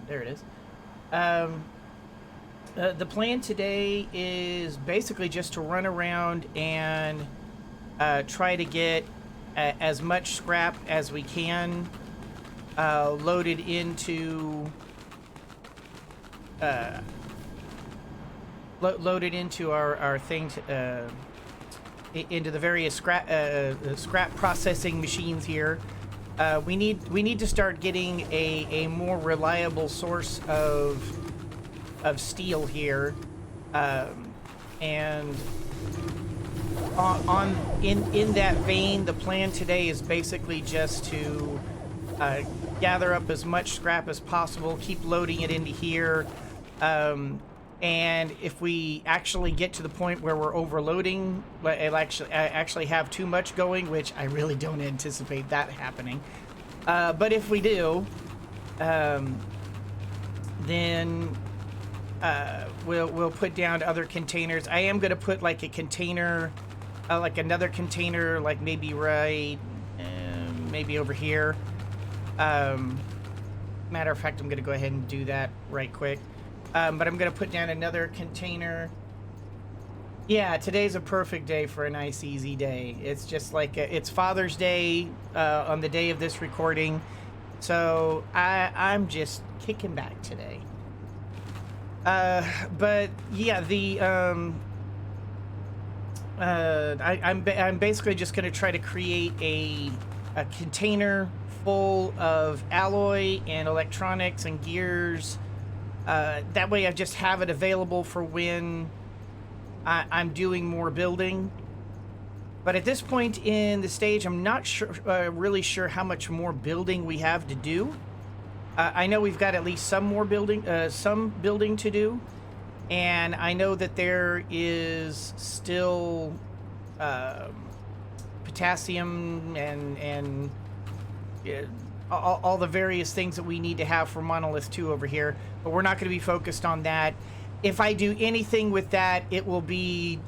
There it is. The plan today is basically just to run around and try to get as much scrap as we can loaded into our thing into the various scrap processing machines here. We need to start getting a more reliable source of steel here, and in that vein, the plan today is basically just to gather up as much scrap as possible, keep loading it into here, and if we actually get to the point where we're overloading, it'll actually have too much going, which I really don't anticipate that happening. But if we do, then we'll put down other containers. I am going to put like a container, like another container, like maybe maybe over here. Matter of fact, I'm going to go ahead and do that right quick. But I'm going to put down another container. Yeah, today's a perfect day for a nice, easy day. It's just like it's Father's Day on the day of this recording. So I'm just kicking back today. But yeah, I'm basically just going to try to create a container full of alloy and electronics and gears. That way I just have it available for when I'm doing more building. But at this point in the stage, I'm not really sure how much more building we have to do. I know we've got at least some more building to do, and I know that there is still potassium and all the various things that we need to have for Monolith 2 over here, but we're not going to be focused on that. If I do anything with that, it will be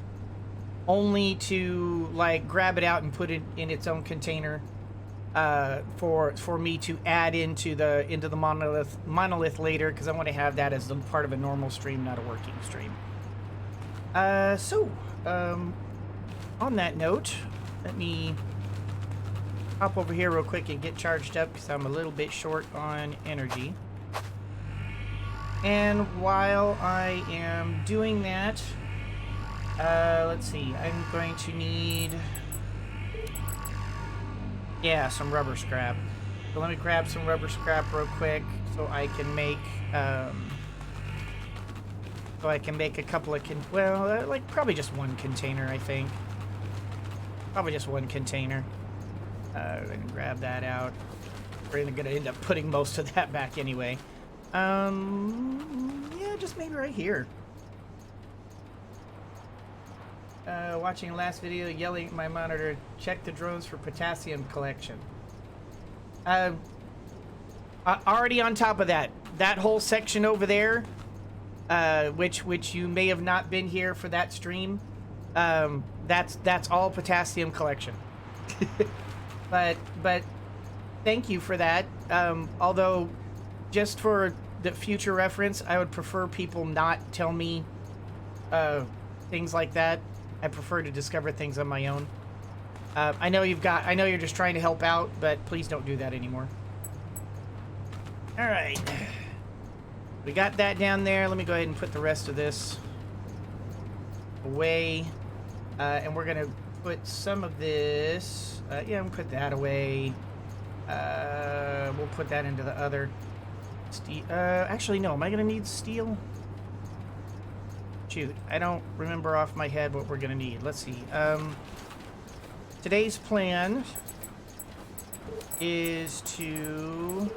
only to like grab it out and put it in its own container for me to add into the monolith later, because I want to have that as part of a normal stream, not a working stream. On that note, let me hop over here real quick and get charged up because I'm a little bit short on energy. And while I am doing that, let's see, I'm going to need, yeah, some rubber scrap. So let me grab some rubber scrap real quick so I can make a couple of like probably just one container, I think. Probably just one container. And grab that out. We're gonna end up putting most of that back anyway. Yeah, just maybe right here. Watching last video, yelling at my monitor, check the drones for potassium collection. Already on top of that whole section over there, which you may have not been here for that stream, that's all potassium collection. but thank you for that. Although, just for the future reference, I would prefer people not tell me things like that. I prefer to discover things on my own. I know you're just trying to help out, but please don't do that anymore. All right, we got that down there. Let me go ahead and put the rest of this away, and we're gonna put some of this. Yeah, we'll put that away. We'll put that into the other steel. Actually, no. Am I gonna need steel? Shoot, I don't remember off my head what we're gonna need. Let's see. Today's plan is we're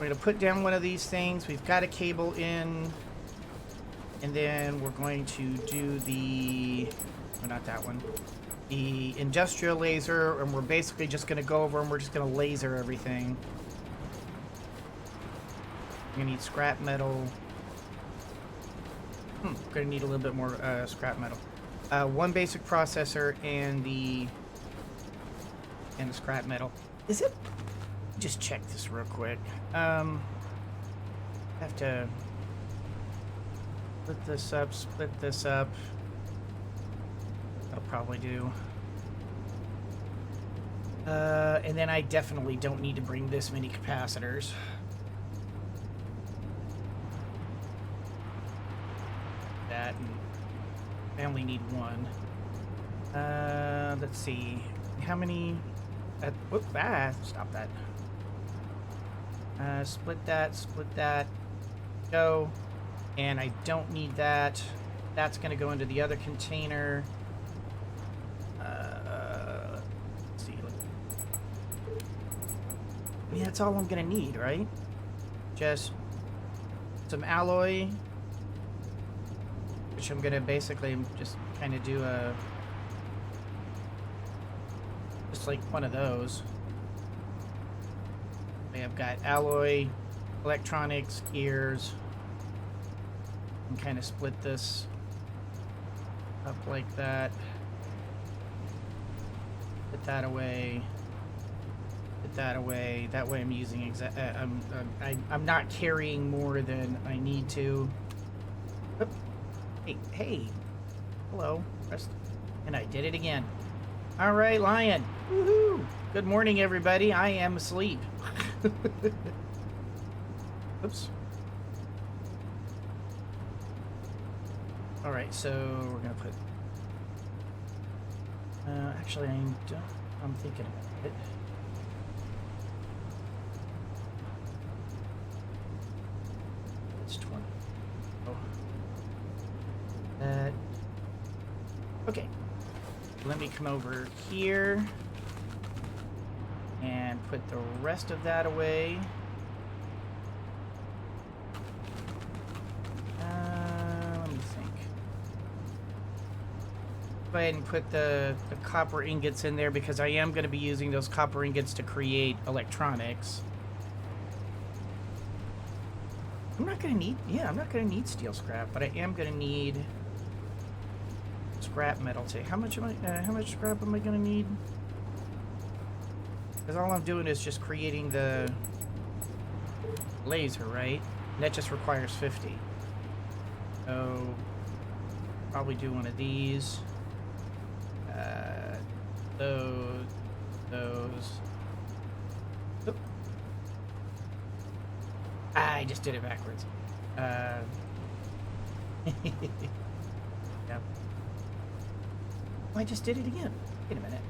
gonna put down one of these things. We've got a cable in, and then we're going to do not that one, the industrial laser, and we're basically just gonna go over and we're just gonna laser everything. We're gonna need scrap metal. Gonna need a little bit more scrap metal. One basic processor and the scrap metal. Is it? Just check this real quick. Have to split this up, split this up. That'll probably do. And then I definitely don't need to bring this many capacitors. That, and I only need one. Let's see. How many? Whoop, stop that. Split that, go. And I don't need that. That's gonna go into the other container. Let's see. I mean, that's all I'm gonna need, right? Just some alloy, which I'm gonna basically just kind of do just like one of those. I've got alloy, electronics, gears, and kind of split this up like that. Put that away. Put that away. That way I'm using I'm not carrying more than I need to. Oop. Hey. Hello. And I did it again. All right, Lion. Woohoo! Good morning, everybody. I am asleep. Oops. All right, so we're gonna put. Actually, I'm thinking about it. It's 20. Oh. Okay. Let me come over here and put the rest of that away. Let me think. Go ahead and put the copper ingots in there because I am going to be using those copper ingots to create electronics. I'm not going to need steel scrap, but I am going to need scrap metal too. How much scrap am I going to need? Because all I'm doing is just creating the laser, right? And that just requires 50. So, probably do one of these. Those. Oop. I just did it backwards. Yep. I just did it again. Wait a minute.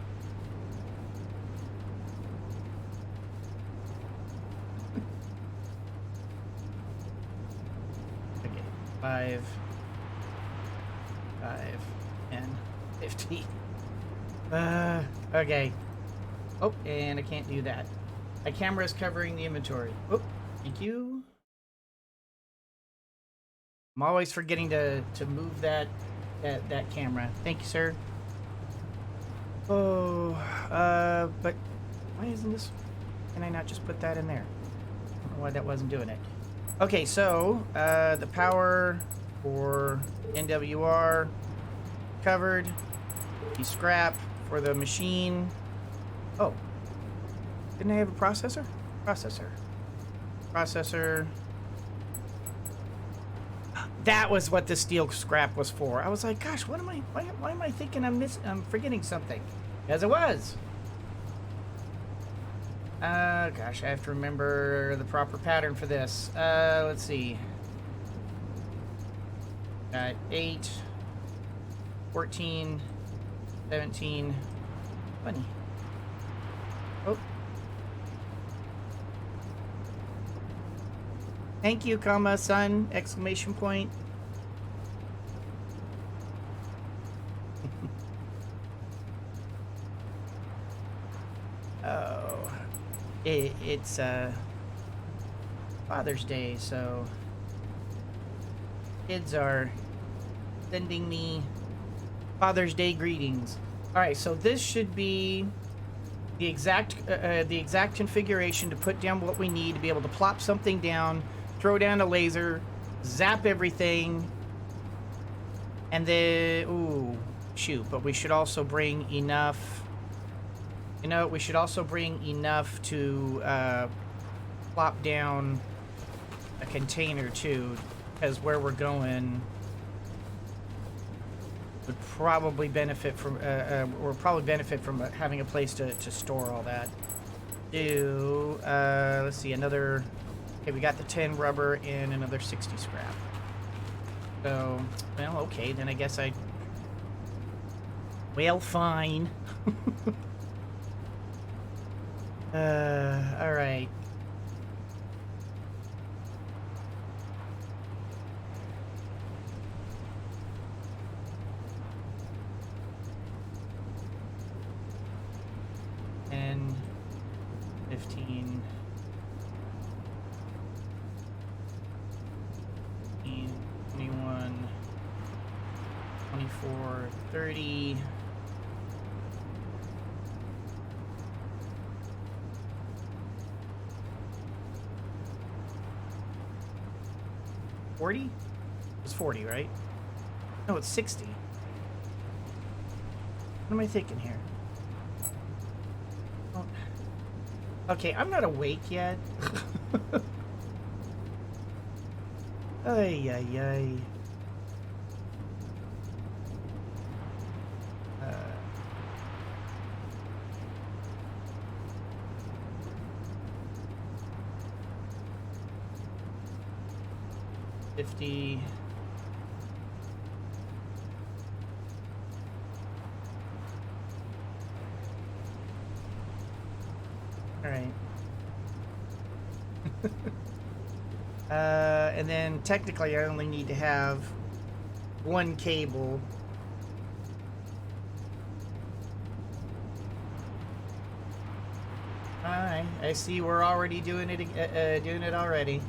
Okay, 5, 10, 50. Okay. Oh, and I can't do that. My camera is covering the inventory. Oh, thank you. I'm always forgetting to move that camera. Thank you, sir. Oh, but why isn't this? Can I not just put that in there? I don't know why that wasn't doing it. Okay, so the power for NWR covered. The scrap for the machine. Oh, didn't I have a processor? Processor. That was what the steel scrap was for. I was like, gosh, what am I? Why am I thinking I'm forgetting something? As it was. Gosh, I have to remember the proper pattern for this. Let's see. Got 8, 14, 17, 20. Oh. Thank you, comma, son, exclamation point. Oh, it's Father's Day, so kids are sending me Father's Day greetings. All right, so this should be the exact configuration to put down what we need to be able to plop something down, throw down a laser, zap everything, and then ooh, shoot! But we should also bring enough. You know, we should also bring enough to plop down a container too, because where we're going would probably benefit from having a place to store all that. Let's see, another. Okay, we got the 10 rubber and another 60 scrap. So, well, okay, then I guess well, fine. All right. And 15, 21, 24, 30. 40? It's 40, right? No, it's 60. What am I thinking here? Oh. Okay, I'm not awake yet. Ay, ay, ay. 50. All right. And then technically I only need to have one cable. Alright, I see we're already doing it already.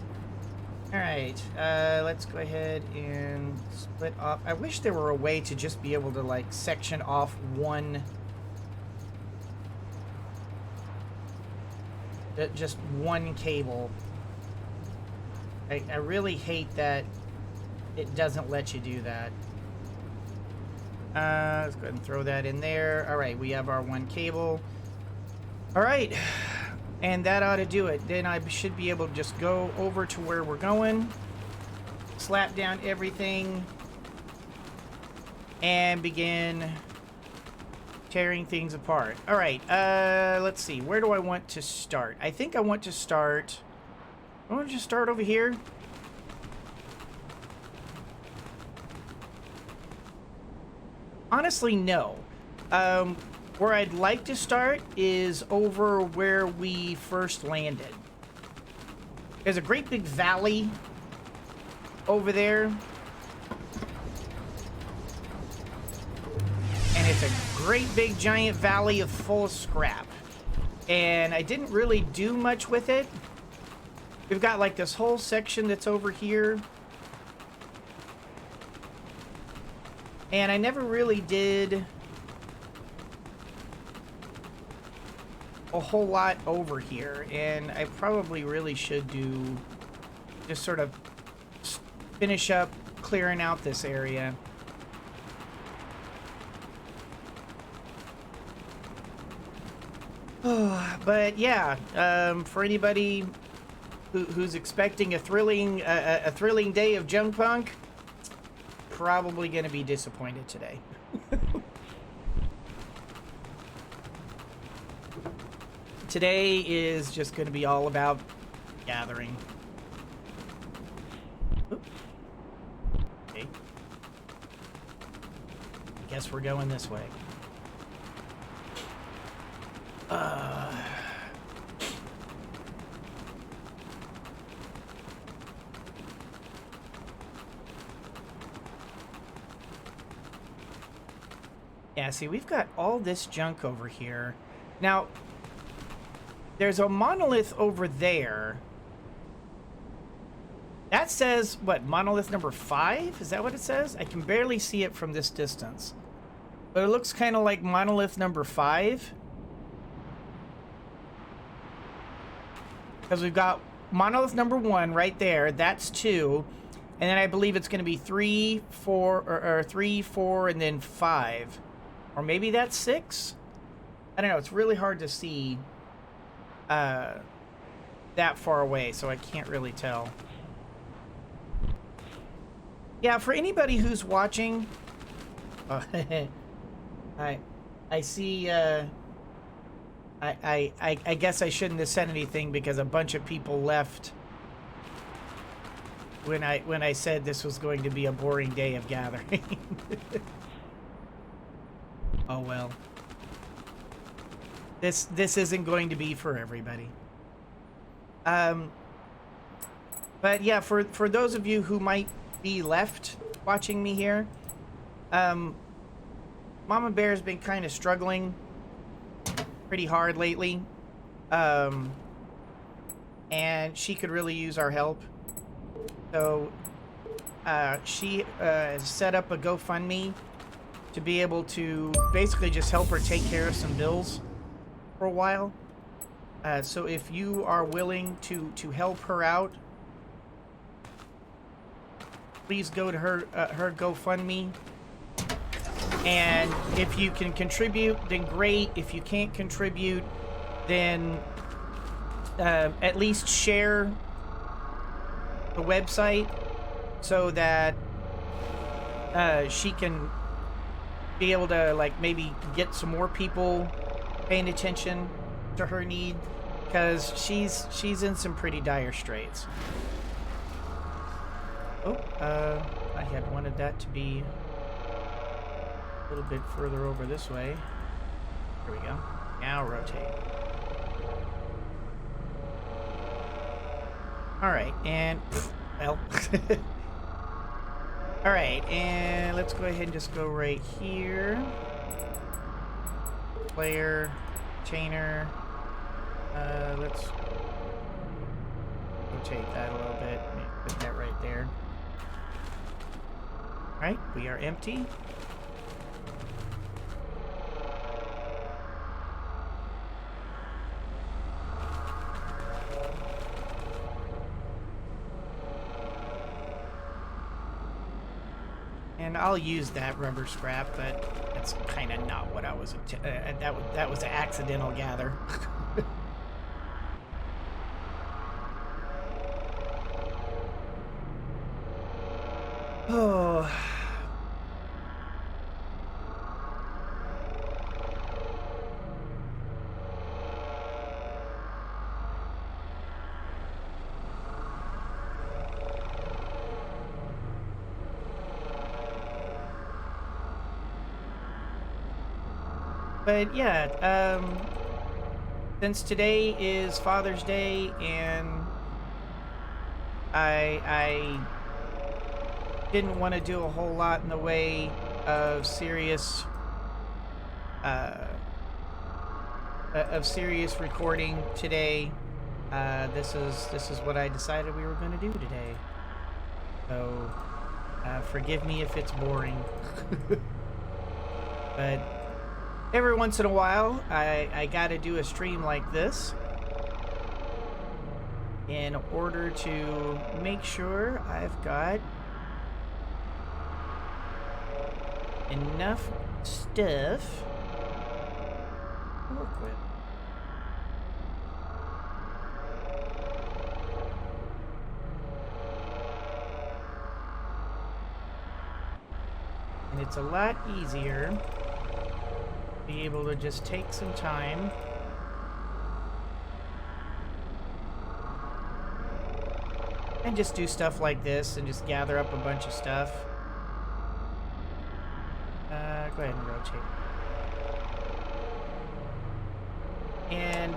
Alright, let's go ahead and split off. I wish there were a way to just be able to, like, section off one... just one cable. I really hate that it doesn't let you do that. Let's go ahead and throw that in there. Alright, we have our one cable. Alright. And that ought to do it. Then I should be able to just go over to where we're going, slap down everything, and begin tearing things apart. All right, let's see. Where do I want to start? I think I want to start... I want to just start over here. Honestly, no. Where I'd like to start is over where we first landed. There's a great big valley over there. And it's a great big giant valley full of scrap. And I didn't really do much with it. We've got like this whole section that's over here. And I never really did a whole lot over here, and I probably really should do just sort of finish up clearing out this area. But yeah, for anybody who's expecting a thrilling day of JunkPunk, probably going to be disappointed today. Today is just going to be all about gathering. Oop. Okay. I guess we're going this way. Yeah, see, we've got all this junk over here. Now, there's a monolith over there. That says, what, monolith number 5? Is that what it says? I can barely see it from this distance. But it looks kind of like monolith number 5. Because we've got monolith number 1 right there. That's 2. And then I believe it's going to be 3, 4, or 3, 4, and then 5. Or maybe that's 6? I don't know. It's really hard to see that far away, so I can't really tell. Yeah, for anybody who's watching, I see. I guess I shouldn't have said anything because a bunch of people left when I said this was going to be a boring day of gathering. Oh well. This isn't going to be for everybody. But yeah, for those of you who might be left watching me here, Mama Bear's been kind of struggling pretty hard lately. And she could really use our help. So she has set up a GoFundMe to be able to basically just help her take care of some bills for a while. So if you are willing to help her out, please go to her GoFundMe. And if you can contribute, then great. If you can't contribute, then at least share the website so that she can be able to, like, maybe get some more people paying attention to her need, because she's in some pretty dire straits. Oh, I had wanted that to be a little bit further over this way. Here we go. Now rotate. Alright, and well. Alright, and let's go ahead and just go right here. Player, chainer. Let's rotate that a little bit. Put that right there. Alright, we are empty. And I'll use that rubber scrap, but that's kind of not what I was. That was an accidental gather. Oh. But yeah, since today is Father's Day and I didn't want to do a whole lot in the way of serious recording today, this is what I decided we were going to do today. So forgive me if it's boring. But every once in a while, I gotta do a stream like this in order to make sure I've got enough stuff to work with. And it's a lot easier be able to just take some time and just do stuff like this and just gather up a bunch of stuff. Go ahead and rotate. And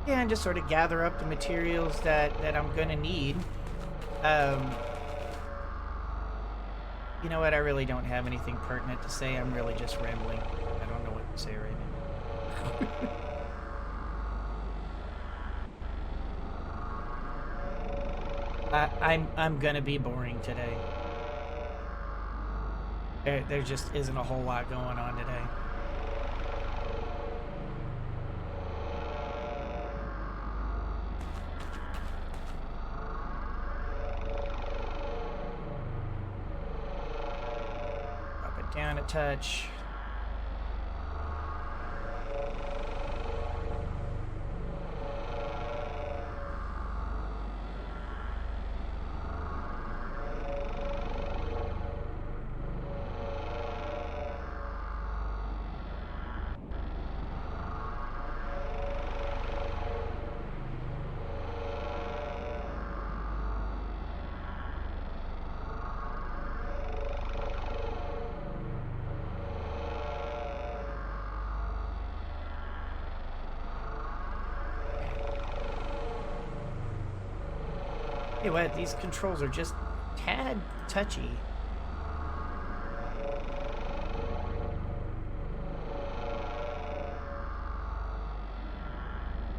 yeah, and just sort of gather up the materials that I'm gonna need. You know what? I really don't have anything pertinent to say. I'm really just rambling. I don't know what to say right now. I'm gonna be boring today. There just isn't a whole lot going on today. Down a touch. Hey, what? These controls are just tad touchy.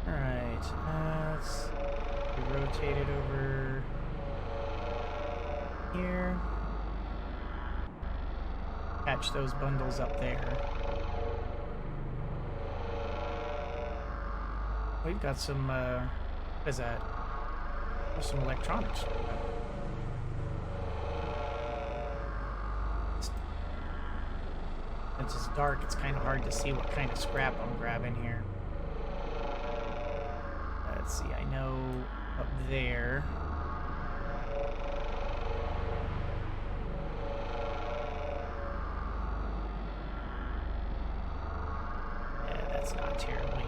Alright, let's rotate it over here. Catch those bundles up there. We've got some, what is that? There's some electronics. Since it's dark, it's kind of hard to see what kind of scrap I'm grabbing here. Let's see, I know up there. Yeah, that's not terribly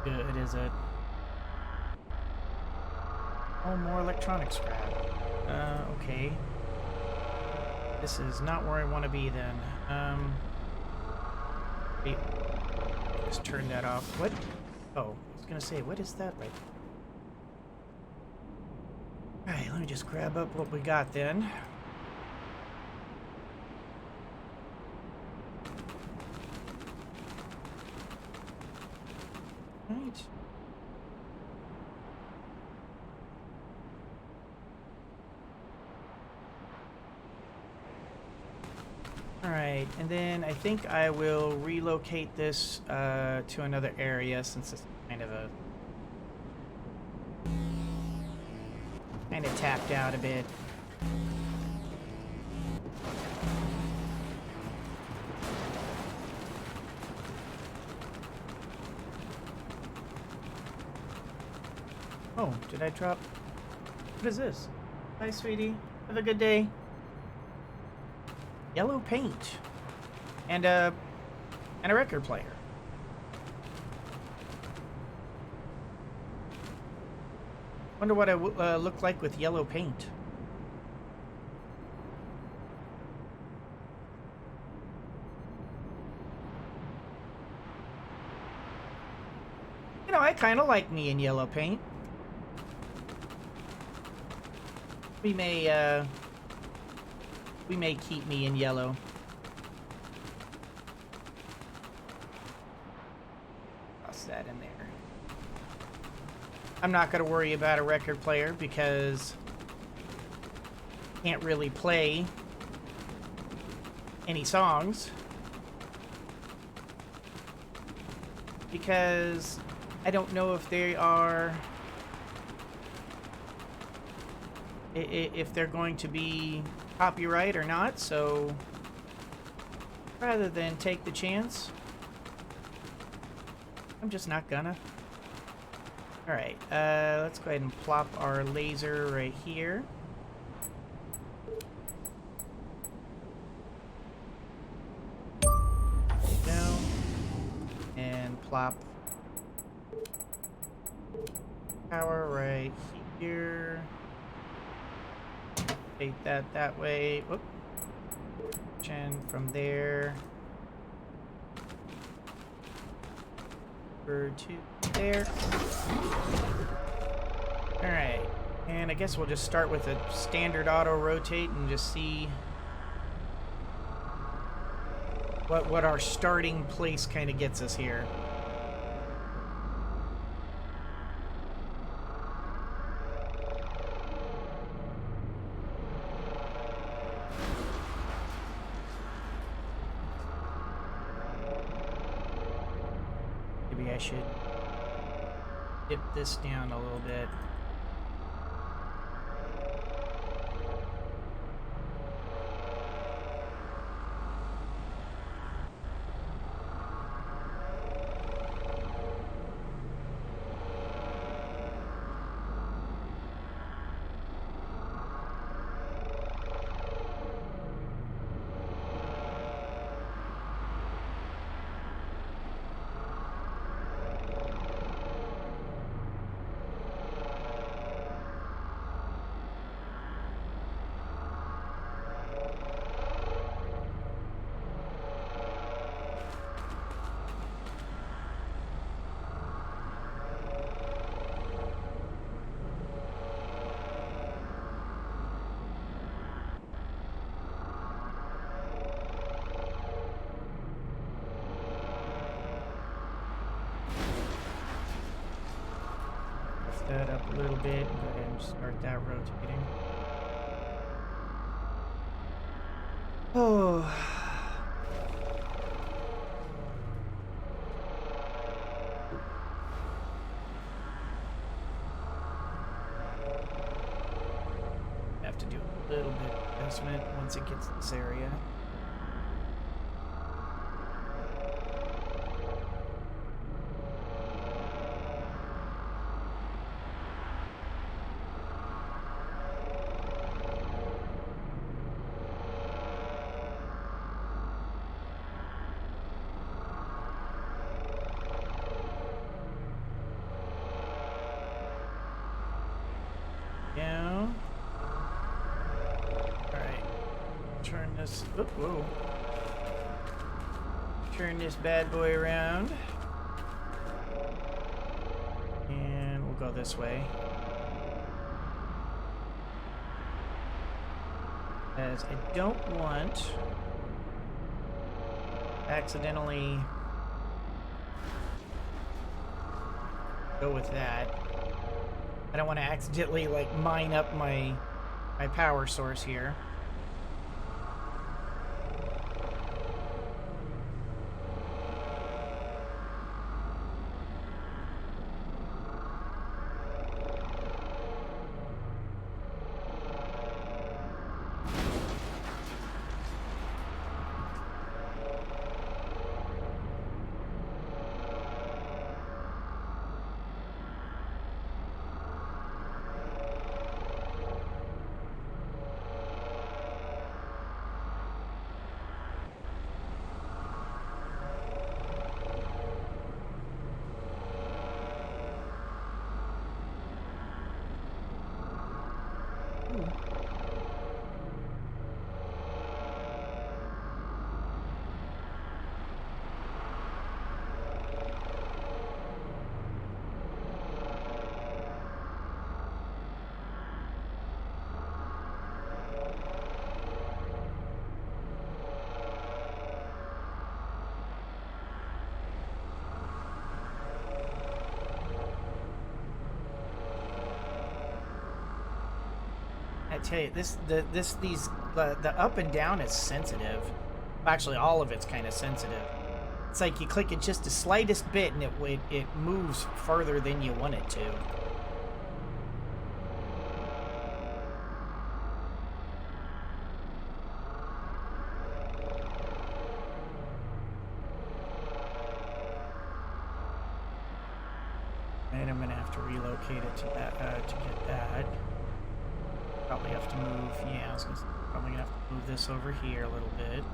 good, is it? Oh, more electronic scrap. Okay. This is not where I want to be then. Wait. Just turn that off. What? Oh, I was gonna say, what is that like? Alright, let me just grab up what we got then. Right. Alright, and then I think I will relocate this to another area since it's kind of tapped out a bit. Oh, did I drop? What is this? Hi, sweetie. Have a good day. Yellow paint. And a record player. Wonder what I look like with yellow paint. You know, I kind of like me in yellow paint. We may keep me in yellow. Toss that in there. I'm not going to worry about a record player because I can't really play any songs because I don't know if they are if they're going to be copyright or not, so rather than take the chance, I'm just not gonna. Alright, let's go ahead and plop our laser right here. Down. And plop power right here. Take that way. Whoop. And from there over to there. Alright. And I guess we'll just start with a standard auto rotate and just see what our starting place kind of gets us here. Maybe I should dip this down a little bit. that up a little bit and go ahead and start that rotating. Oh. Have to do a little bit of adjustment once it gets this area. Whoa. Turn this bad boy around. And we'll go this way. As I don't want accidentally go with that. I don't want to accidentally like mine up my power source here. I tell you, the up and down is sensitive. Actually, all of it's kind of sensitive. It's like you click it just the slightest bit, and it moves further than you want it to. And I'm gonna have to relocate it to that to get that. Probably have to move, yeah, I was probably gonna have to move this over here a little bit.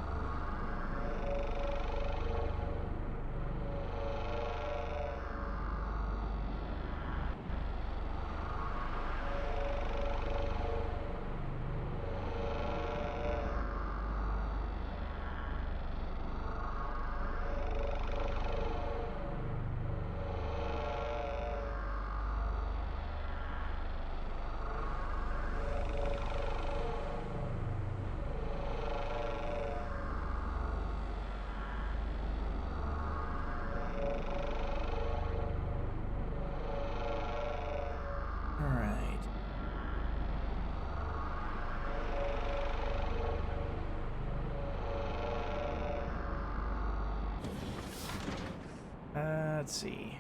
Let's see.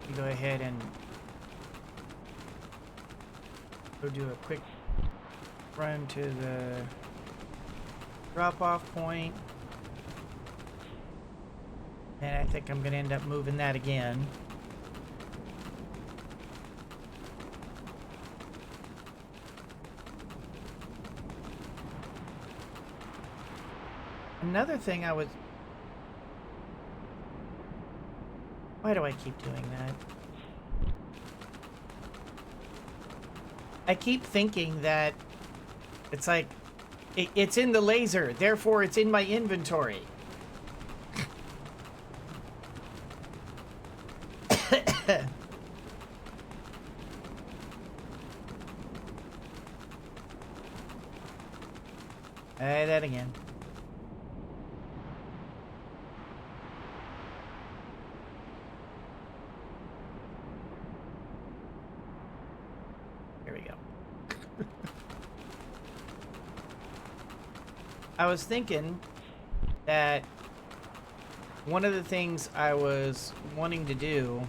You go ahead and go do a quick run to the drop-off point. And I think I'm going to end up moving that again. Another thing I was... Why do I keep doing that? I keep thinking that it's like, it's in the laser, therefore it's in my inventory. Hey, that again. There we go. I was thinking that one of the things I was wanting to do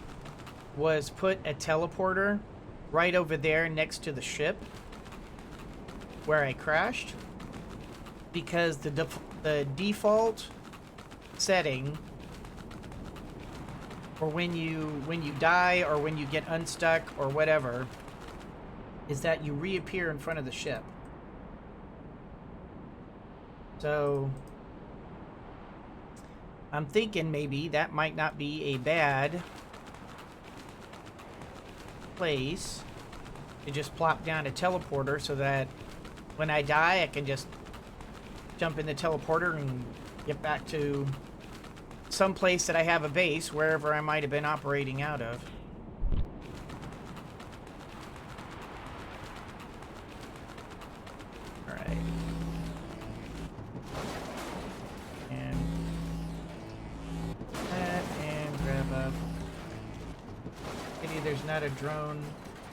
was put a teleporter right over there next to the ship where I crashed, because the default setting for when you die or when you get unstuck or whatever is that you reappear in front of the ship. So I'm thinking maybe that might not be a bad place to just plop down a teleporter so that when I die I can just jump in the teleporter and get back to some place that I have a base, wherever I might have been operating out of. Alright. And that, and grab up. Maybe there's not a drone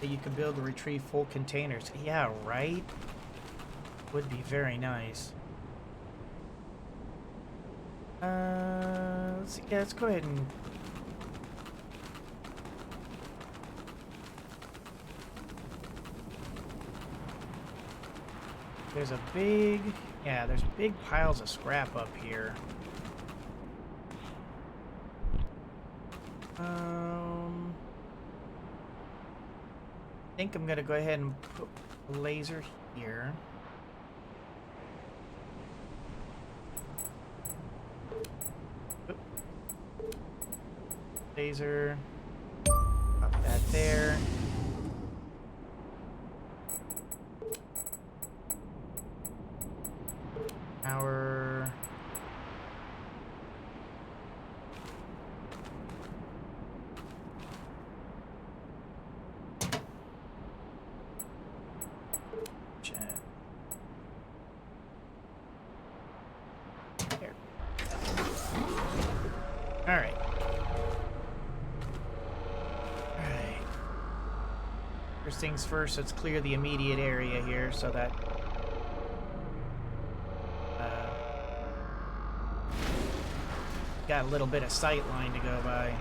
that you can build to retrieve full containers. Yeah, right? Would be very nice. Let's see. Yeah, let's go ahead and there's big piles of scrap up here. I think I'm gonna go ahead and put a laser here. Laser. Pop that there. Power. Jet. There. All right. First things first, let's clear the immediate area here so that got a little bit of sight line to go by.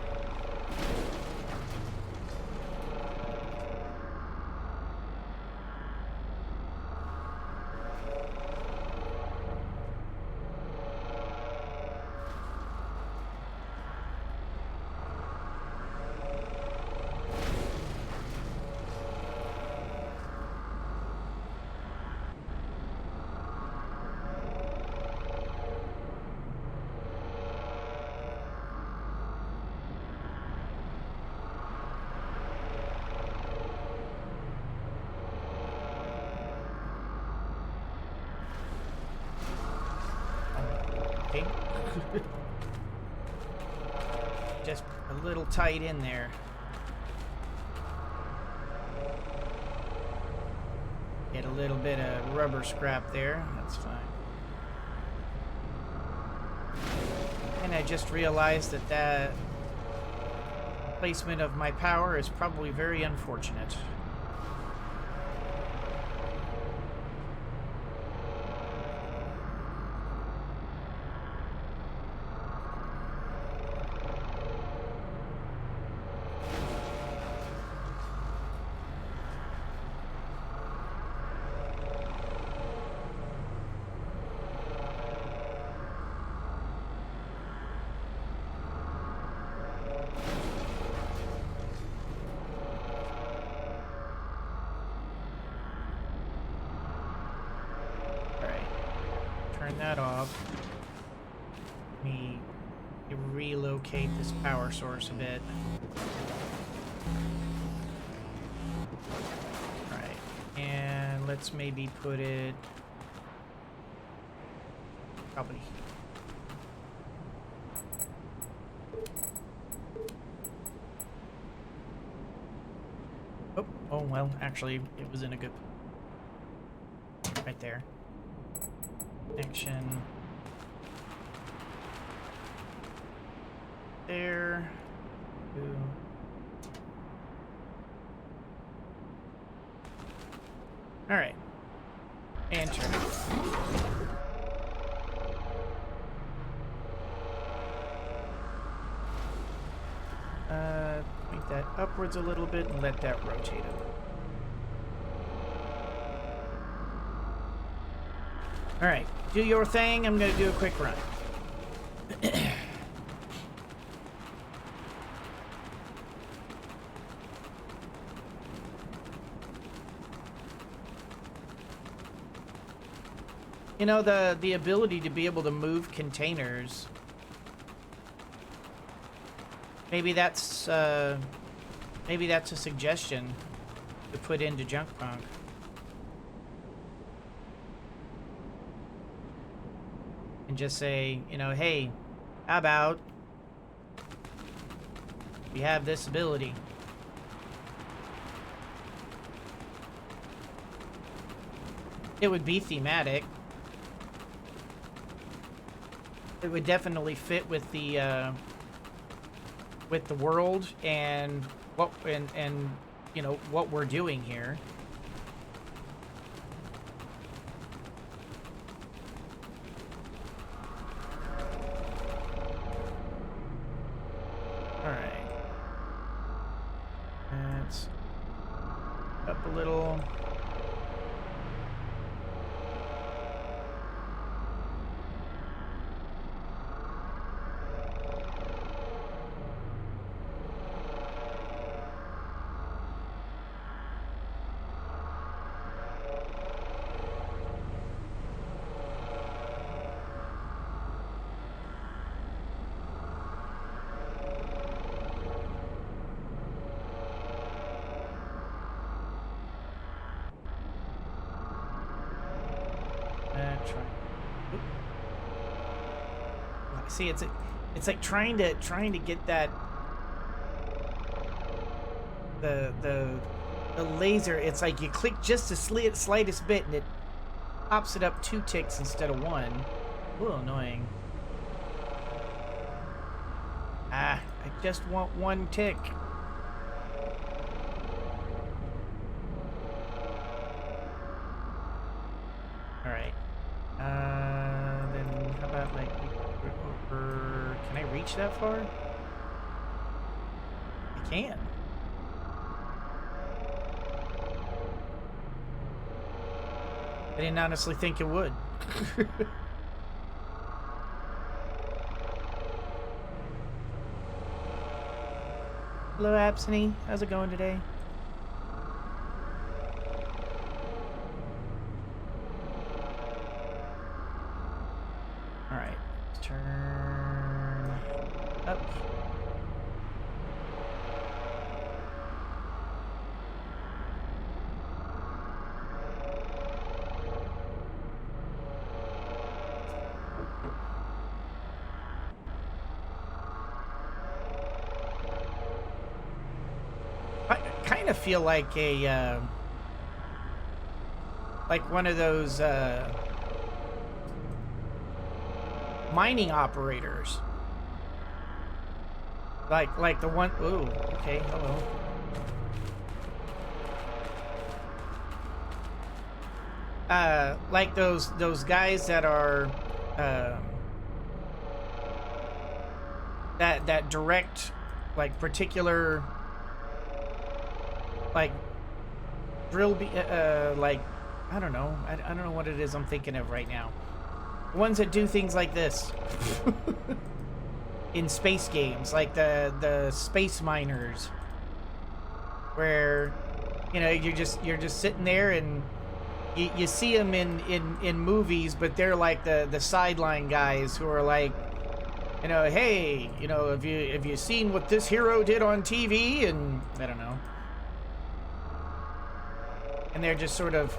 Okay. Just a little tight in there. Get a little bit of rubber scrap there. That's fine. And I just realized that that placement of my power is probably very unfortunate. That off. Let me relocate this power source a bit. Alright, and let's maybe put it probably. Oh well, actually it was in a good right there. Connection there. Ooh. All right. And turn it. Point that upwards a little bit and let that rotate it. All right, do your thing. I'm gonna do a quick run. You know, the ability to be able to move containers. Maybe that's a suggestion to put into JunkPunk. And just say, you know, hey, how about we have this ability? It would be thematic. It would definitely fit with the world and what and you know what we're doing here. All right, that's up a little. See, it's like trying to get that the laser. It's like you click just the slightest bit and it pops it up 2 ticks instead of 1. A little annoying. I just want 1 tick. All right. Then how about like over? Can I reach that far? I can. I didn't honestly think it would. Hello, Absiny. How's it going today? Alright, let's turn up. I kind of feel like a like one of those mining operators, like the one. Ooh, okay, hello. Like those guys that are that direct like particular like drill like I don't know what it is I'm thinking of right now. The ones that do things like this in space games, like the space miners, where you know you're just sitting there and you see them in movies, but they're like the sideline guys who are like, you know, hey, you know, have you seen what this hero did on TV? And I don't know. And they're just sort of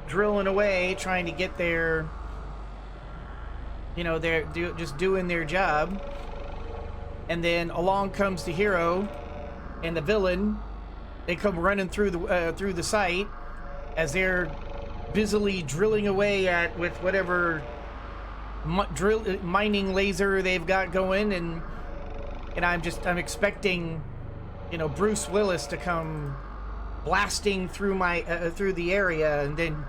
drilling away, trying to get their, you know, they're just doing their job. And then along comes the hero and the villain. They come running through the site as they're busily drilling away with whatever mining laser they've got going, and I'm expecting, you know, Bruce Willis to come blasting through my through the area, and then,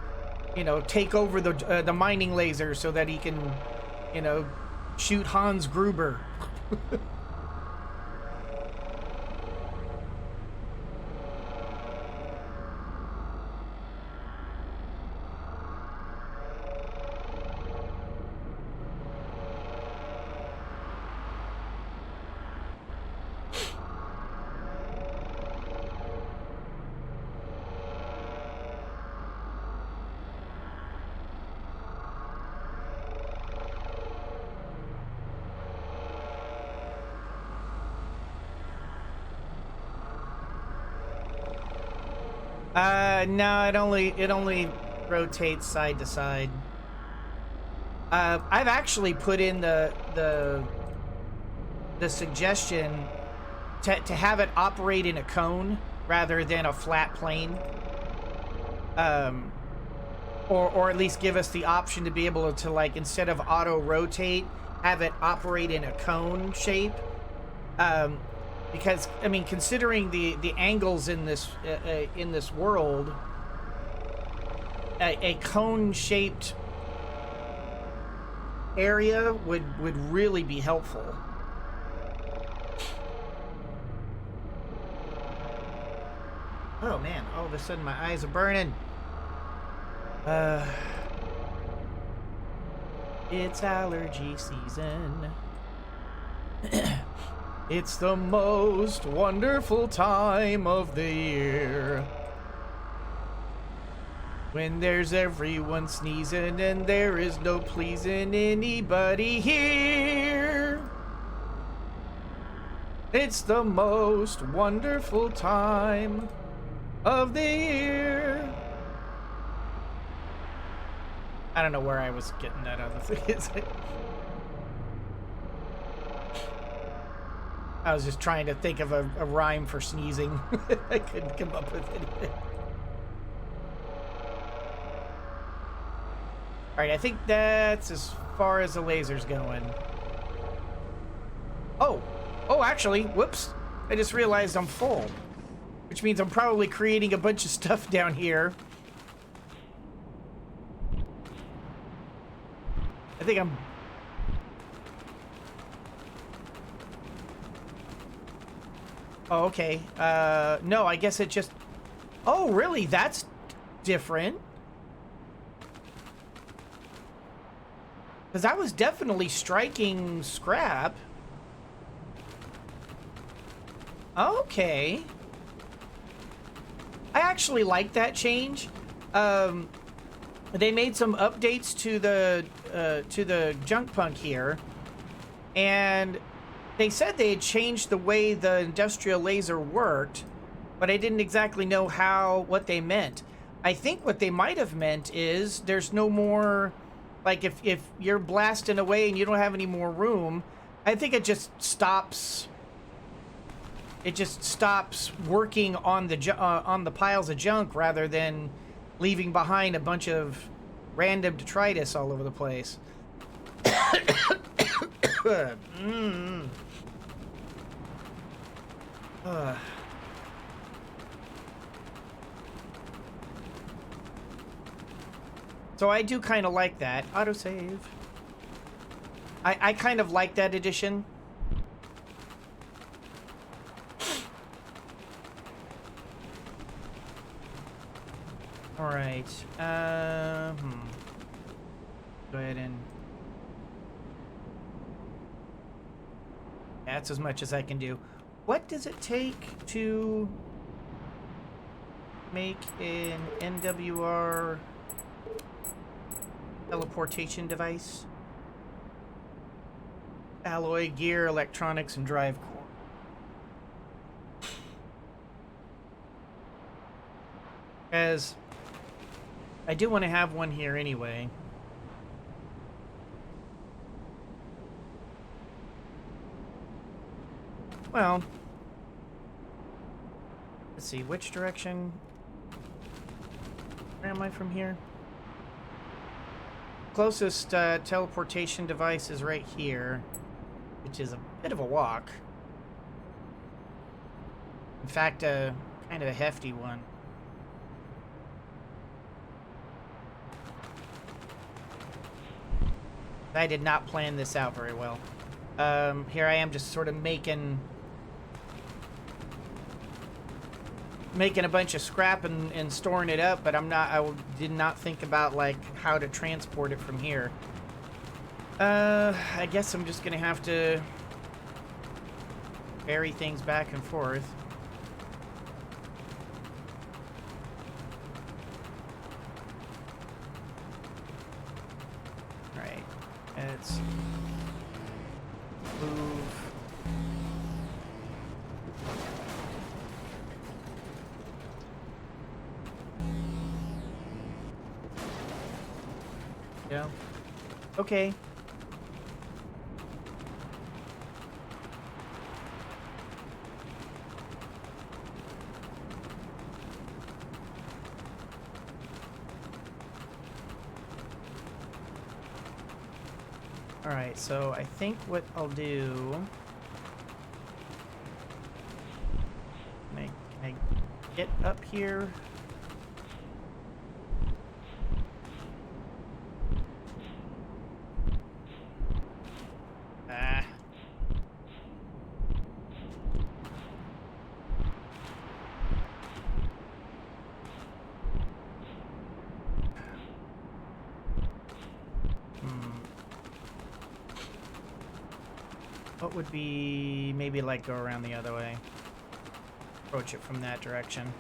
you know, take over the mining laser so that he can, you know, shoot Hans Gruber. No, it only rotates side to side. I've actually put in the suggestion to have it operate in a cone rather than a flat plane. Or at least give us the option to be able to, like, instead of auto rotate, have it operate in a cone shape. Because, I mean, considering the angles in this world, a cone-shaped area would really be helpful. Oh man! All of a sudden, my eyes are burning. It's allergy season. It's the most wonderful time of the year, when there's everyone sneezing and there is no pleasing anybody here. It's the most wonderful time of the year. I don't know where I was getting that other thing. I was just trying to think of a rhyme for sneezing. I couldn't come up with anything. Alright, I think that's as far as the laser's going. Oh! Oh, actually, whoops. I just realized I'm full. Which means I'm probably creating a bunch of stuff down here. I think I'm... Oh, okay. No, I guess it just... Oh, really? That's different. Because I was definitely striking scrap. Okay. I actually like that change. They made some updates to the JunkPunk here, and they said they had changed the way the industrial laser worked, but I didn't exactly know what they meant. I think what they might have meant is there's no more, like, if you're blasting away and you don't have any more room, I think it just stops. It just stops working on the piles of junk rather than leaving behind a bunch of random detritus all over the place. So I do kind of like that. Autosave. I kind of like that addition. All right. Go ahead and... That's as much as I can do. What does it take to make an NWR teleportation device? Alloy, gear, electronics, and drive core. As I do want to have one here anyway. Well, let's see, which direction? Where am I from here? Closest teleportation device is right here, which is a bit of a walk. In fact, kind of a hefty one. I did not plan this out very well. Here I am just sort of making a bunch of scrap and storing it up, but I did not think about like how to transport it from here. I guess I'm just gonna have to ferry things back and forth. Right, let's move. Yeah. Okay. All right, so I think what I'll do... Can I get up here? Ah. What would be maybe like go around the other way? Approach it from that direction.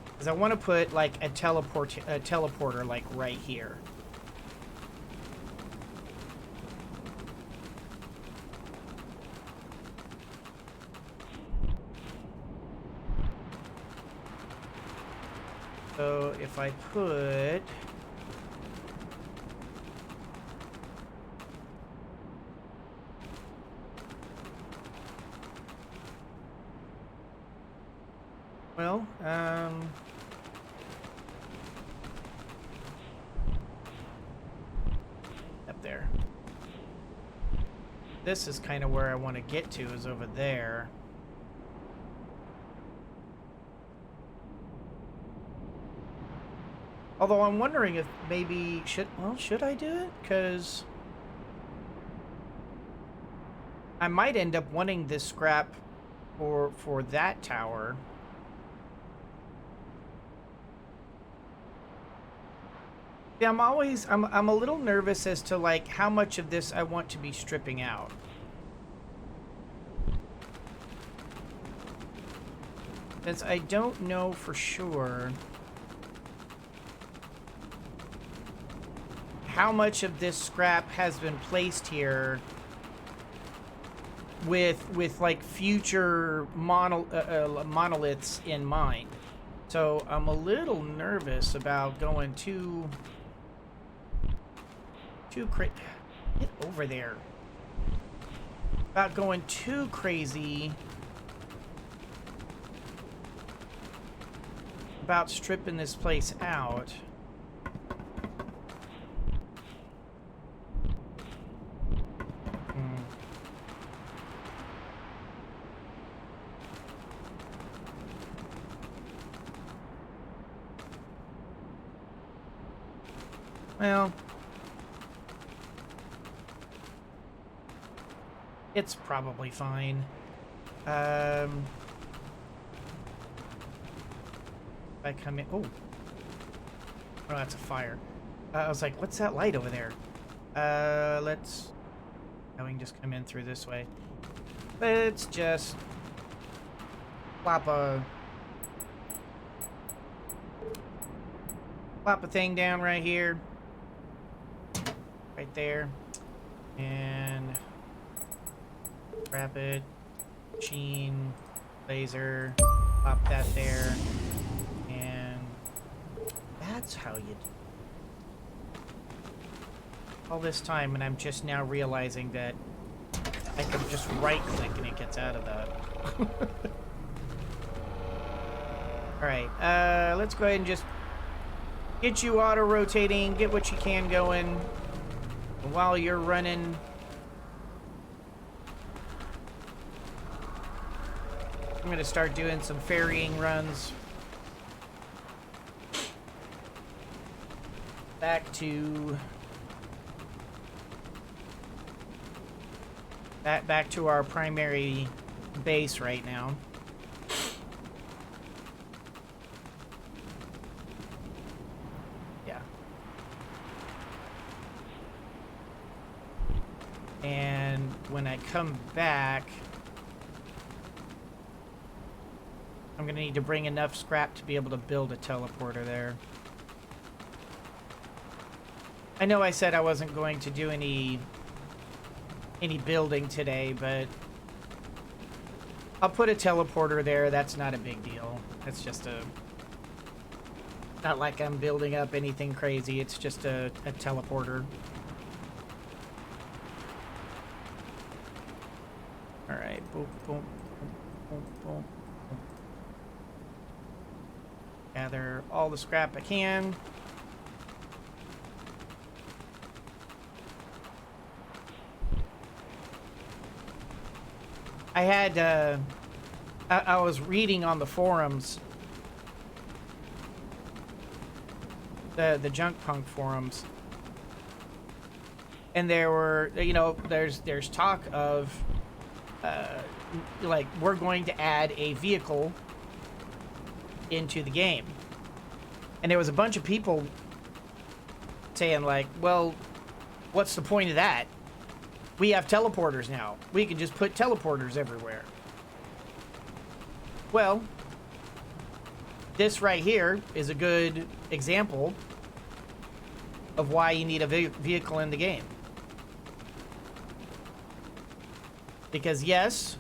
Because I want to put like a teleporter like right here. So if I put... Well, up there. This is kind of where I want to get to, is over there. Although I'm wondering if maybe should I do it? Because I might end up wanting this scrap for that tower. Yeah, I'm a little nervous as to like how much of this I want to be stripping out. Since I don't know for sure how much of this scrap has been placed here with like future monoliths in mind. So I'm a little nervous about going too crazy. Get over there. About going too crazy about stripping this place out. Well, it's probably fine. If I come in... Oh, that's a fire. I was like, what's that light over there? Let's... Oh, we can just come in through this way. Let's just... plop a thing down right here. Right there. And... rapid, machine, laser, pop that there, and that's how you do. All this time, and I'm just now realizing that I can just right-click and it gets out of that. Alright, let's go ahead and just get you auto-rotating, get what you can going. While you're running... I'm going to start doing some ferrying runs back to back to our primary base right now. Yeah. And when I come back, I'm gonna need to bring enough scrap to be able to build a teleporter there. I know I said I wasn't going to do any building today, but I'll put a teleporter there. That's not a big deal. It's just not like I'm building up anything crazy. It's just a teleporter. All right, boom, boom, boom, boom, boom. Gather all the scrap I can. I had, I was reading on the forums, the JunkPunk forums, and there were, you know, there's talk of, like, we're going to add a vehicle into the game. And there was a bunch of people saying, like, well, what's the point of that? We have teleporters now. We can just put teleporters everywhere. Well, this right here is a good example of why you need a vehicle in the game. Because yes,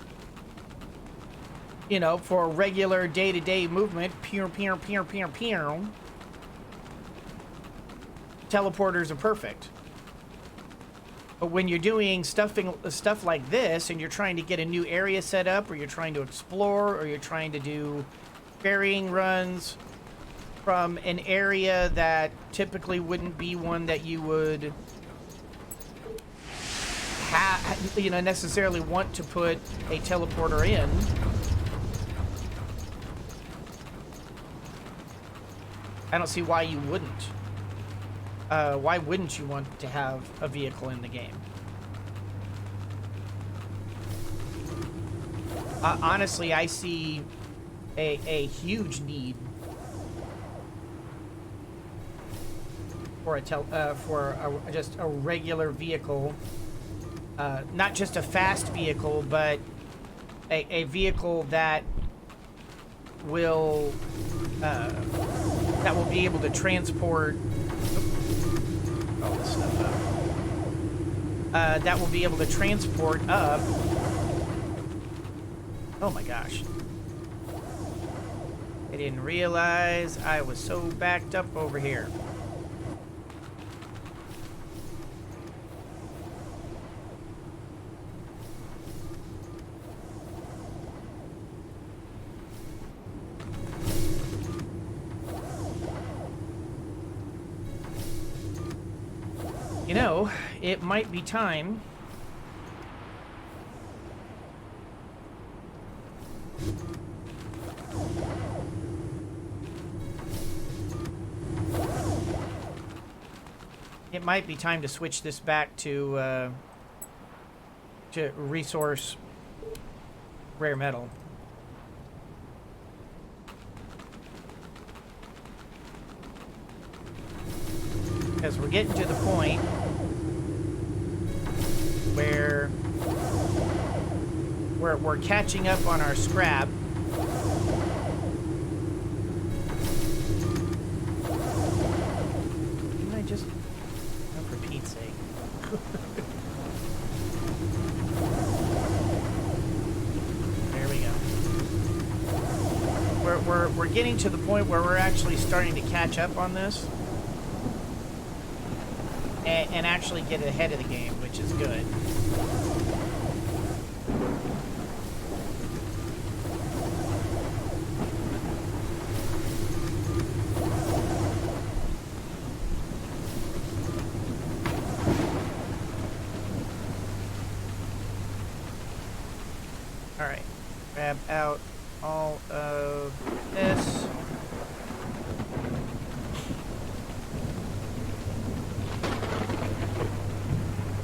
you know, for regular day-to-day movement, teleporters are perfect. But when you're doing stuff like this, and you're trying to get a new area set up, or you're trying to explore, or you're trying to do ferrying runs from an area that typically wouldn't be one that you would you know, necessarily want to put a teleporter in. I don't see why you wouldn't. Why wouldn't you want to have a vehicle in the game? Honestly, I see a huge need for just a regular vehicle, not just a fast vehicle, but a vehicle that will be able to transport all this stuff up. That will be able to transport up. Oh my gosh. I didn't realize I was so backed up over here. You know, it might be time to switch this back to resource rare metal. Because we're getting to the point where we're catching up on our scrap. Didn't I just... Oh, for Pete's sake. There we go. We're getting to the point where we're actually starting to catch up on this. And actually get ahead of the game, which is good. All right, grab out all of this.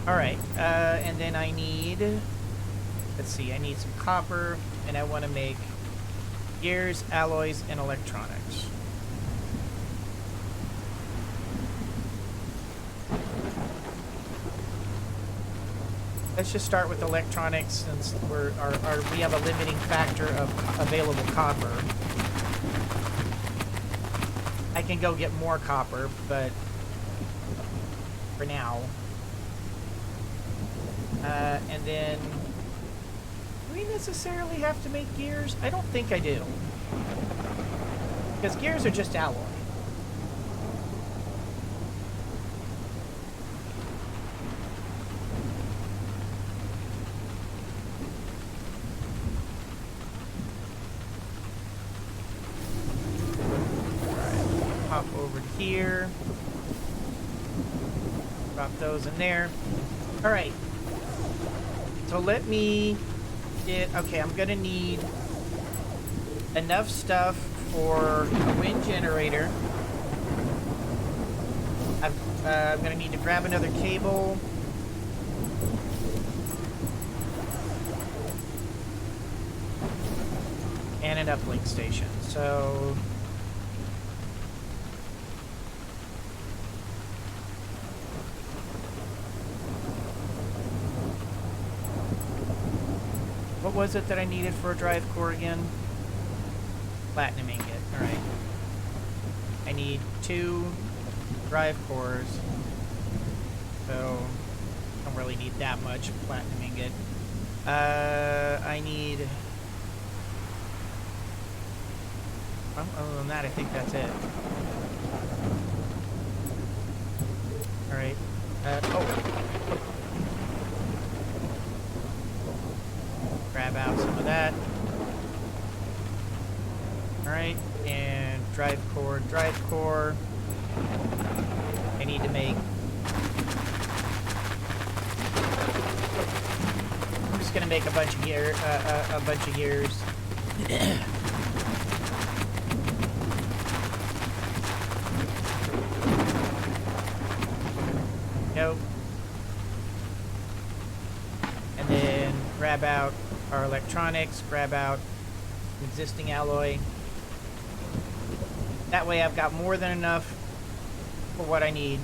All right, and then I need let's see, I need some copper, and I want to make gears, alloys, and electronics. Let's just start with electronics since we have a limiting factor of available copper. I can go get more copper, but for now. And then, do we necessarily have to make gears? I don't think I do. Because gears are just alloy. Here. Drop those in there. Alright. So let me get... Okay, I'm gonna need enough stuff for a wind generator. I'm gonna need to grab another cable. And an uplink station. So... What was it that I needed for a drive core again? Platinum ingot. Alright. I need 2 drive cores. So, don't really need that much platinum ingot. I need... Other than that, I think that's it. Alright. Grab out some of that. Alright, and drive core. I need to make... I'm just gonna make a bunch of gears. Nope. And then grab out our electronics, grab out existing alloy. That way I've got more than enough for what I need.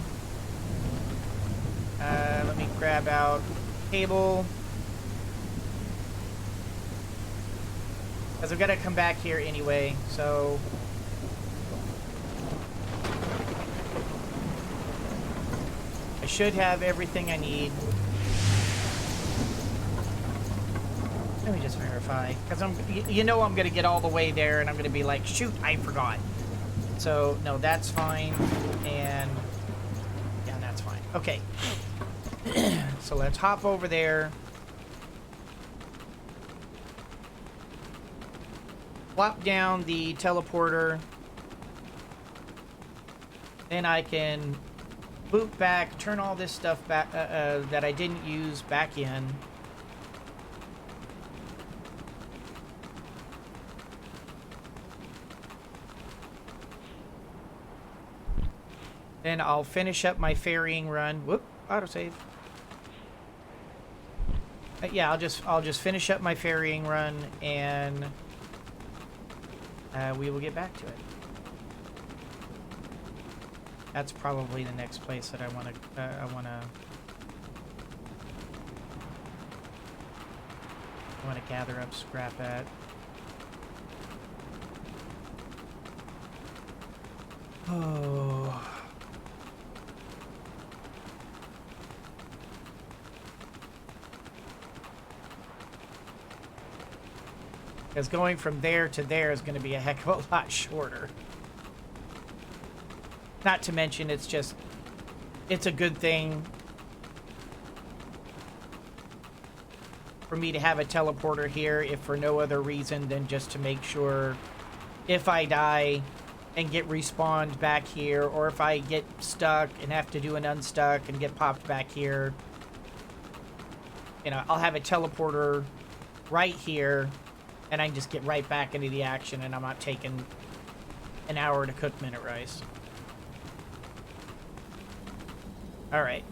Let me grab out cable. Because I've got to come back here anyway, so... I should have everything I need. Let me just verify, because I'm going to get all the way there and I'm going to be like, shoot, I forgot. So, no, that's fine, and yeah, that's fine. Okay. So let's hop over there. Plop down the teleporter. Then I can boot back, turn all this stuff back that I didn't use back in. Then I'll finish up my ferrying run. Whoop, autosave. Yeah, I'll just finish up my ferrying run and we will get back to it. That's probably the next place that I want to gather up scrap at. Oh. Because going from there to there is going to be a heck of a lot shorter. Not to mention, it's a good thing for me to have a teleporter here, if for no other reason than just to make sure if I die and get respawned back here, or if I get stuck and have to do an unstuck and get popped back here, you know, I'll have a teleporter right here and I can just get right back into the action and I'm not taking an hour to cook minute rice. Alright.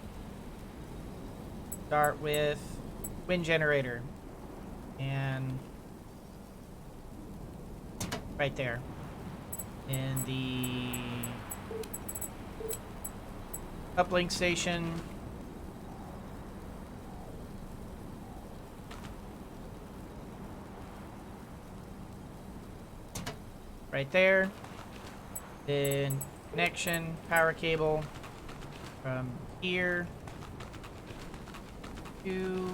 Start with wind generator. And right there. In the uplink station. Right there. Then connection, power cable from here to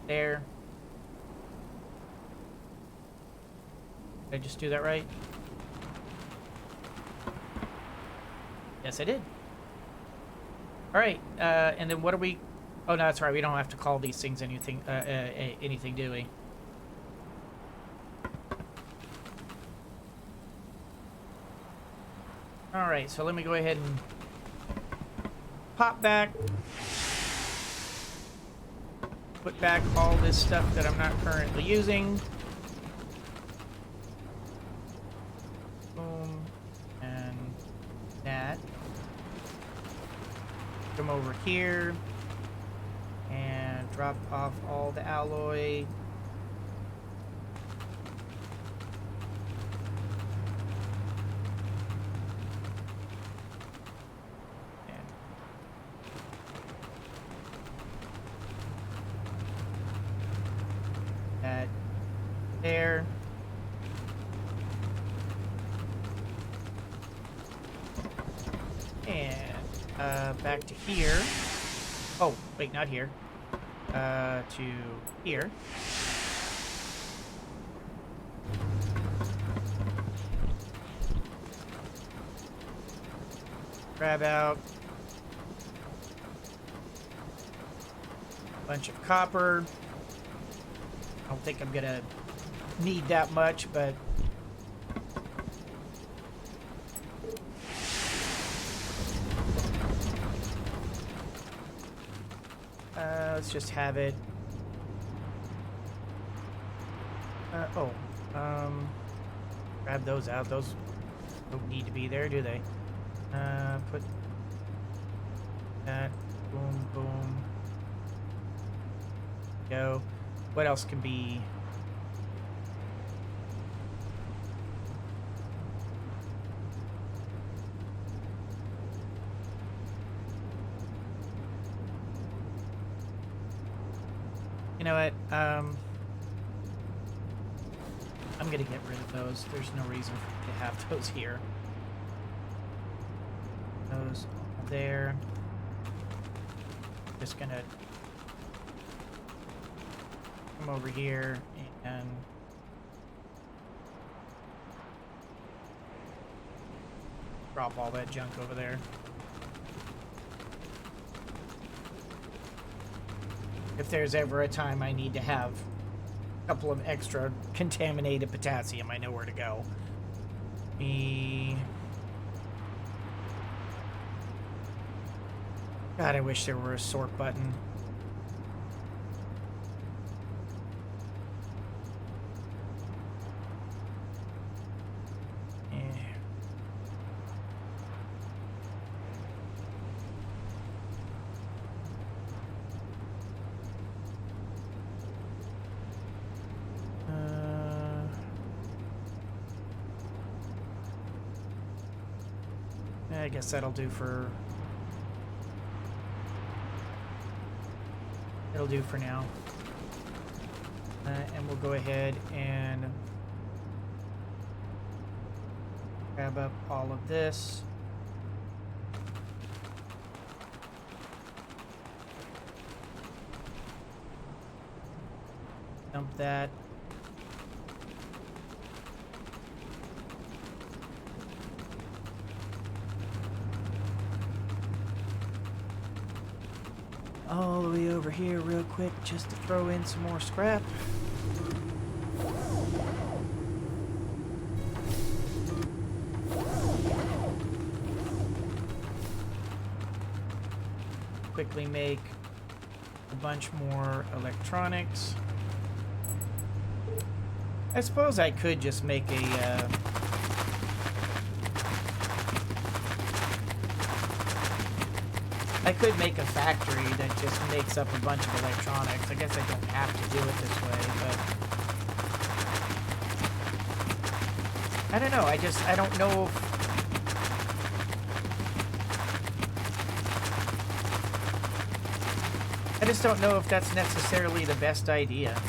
there. Did I just do that right? Yes, I did. All right, and then what are we? Oh no, that's right. We don't have to call these things anything. Anything, do we? All right, so let me go ahead and pop back, put back all this stuff that I'm not currently using. Boom, and that. Come over here and drop off all the alloy. That there. And back to here. Oh, wait, not here. To here. Grab out a bunch of copper. I don't think I'm gonna need that much, but let's just have it. Grab those out. Those don't need to be there, do they? Put that. Boom, boom. Go. What else can be? You know what? I'm gonna get rid of those. There's no reason to have those here. Those there. Just gonna come over here and drop all that junk over there. If there's ever a time I need to have a couple of extra contaminated potassium, I know where to go. God, I wish there were a sort button. I guess that'll do for... It'll do for now. And we'll go ahead and grab up all of this. Dump that. All the way over here real quick just to throw in some more scrap. Quickly make a bunch more electronics. I suppose I could just make a I could make a factory that just makes up a bunch of electronics. I guess I don't have to do it this way, but I don't know. I don't know if I just don't know if that's necessarily the best idea.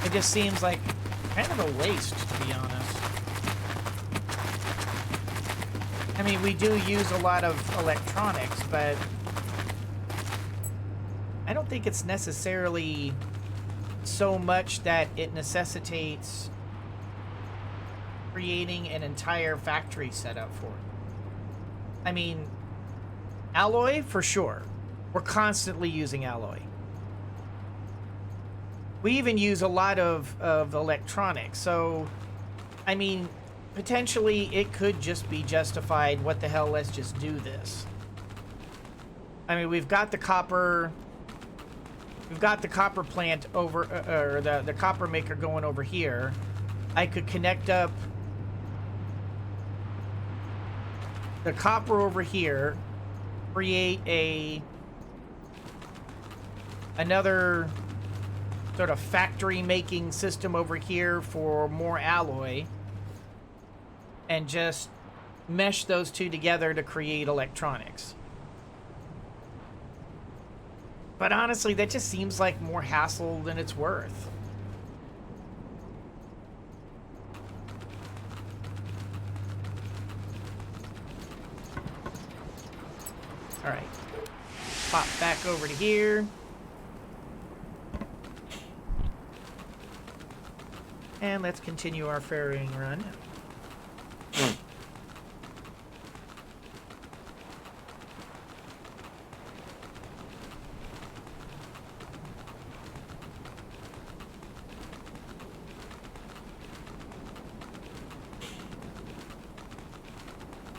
It just seems like kind of a waste, to be honest. I mean, we do use a lot of electronics, but I don't think it's necessarily so much that it necessitates creating an entire factory setup for it. I mean, alloy, for sure. We're constantly using alloy. We even use a lot of electronics, so, I mean, potentially it could just be justified, what the hell, let's just do this. I mean, we've got the copper plant over, or the copper maker going over here. I could connect up the copper over here, create another sort of factory making system over here for more alloy, and just mesh those two together to create electronics. But honestly, that just seems like more hassle than it's worth. All right, pop back over to here. And let's continue our ferrying run.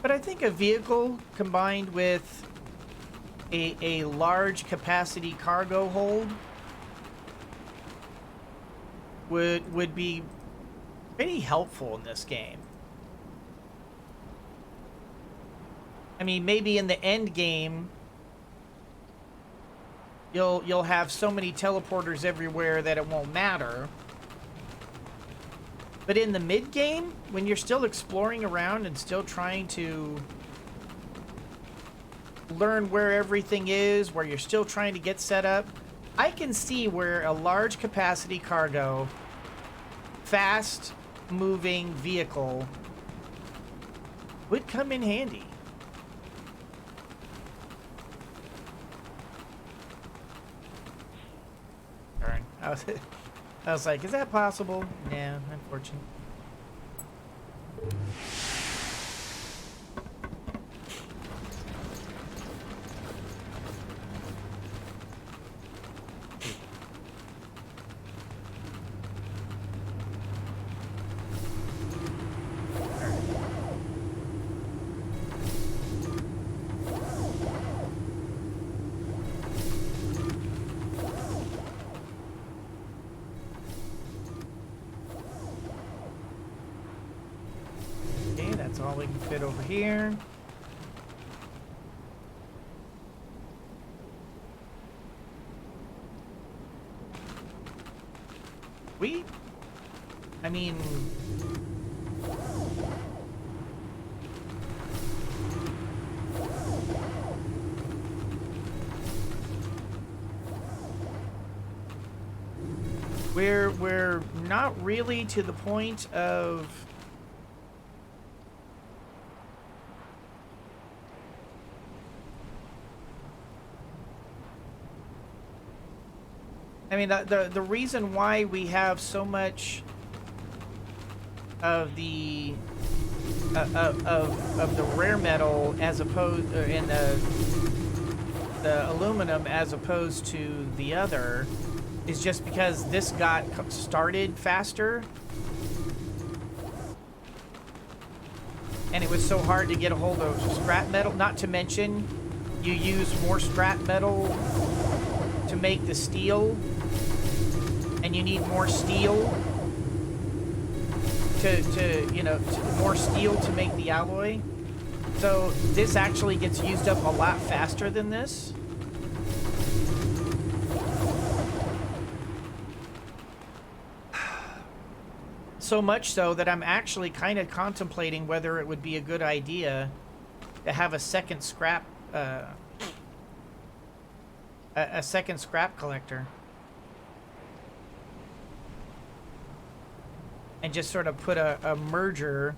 But I think a vehicle combined with a large capacity cargo hold would be pretty helpful in this game. I mean, maybe in the end game you'll have so many teleporters everywhere that it won't matter. But in the mid game, when you're still exploring around and still trying to learn where everything is, where you're still trying to get set up, I can see where a large capacity cargo, fast moving vehicle would come in handy. Darn. I was like, is that possible? Yeah, unfortunate. All we can fit over here. I mean, we're not really to the point of I mean, the reason why we have so much of the of the rare metal as opposed in the aluminum as opposed to the other is just because this got started faster, and it was so hard to get a hold of scrap metal. Not to mention, you use more scrap metal to make the steel, and you need more steel to more steel to make the alloy. So this actually gets used up a lot faster than this. So much so that I'm actually kind of contemplating whether it would be a good idea to have a second scrap, a second scrap collector. And just sort of put a merger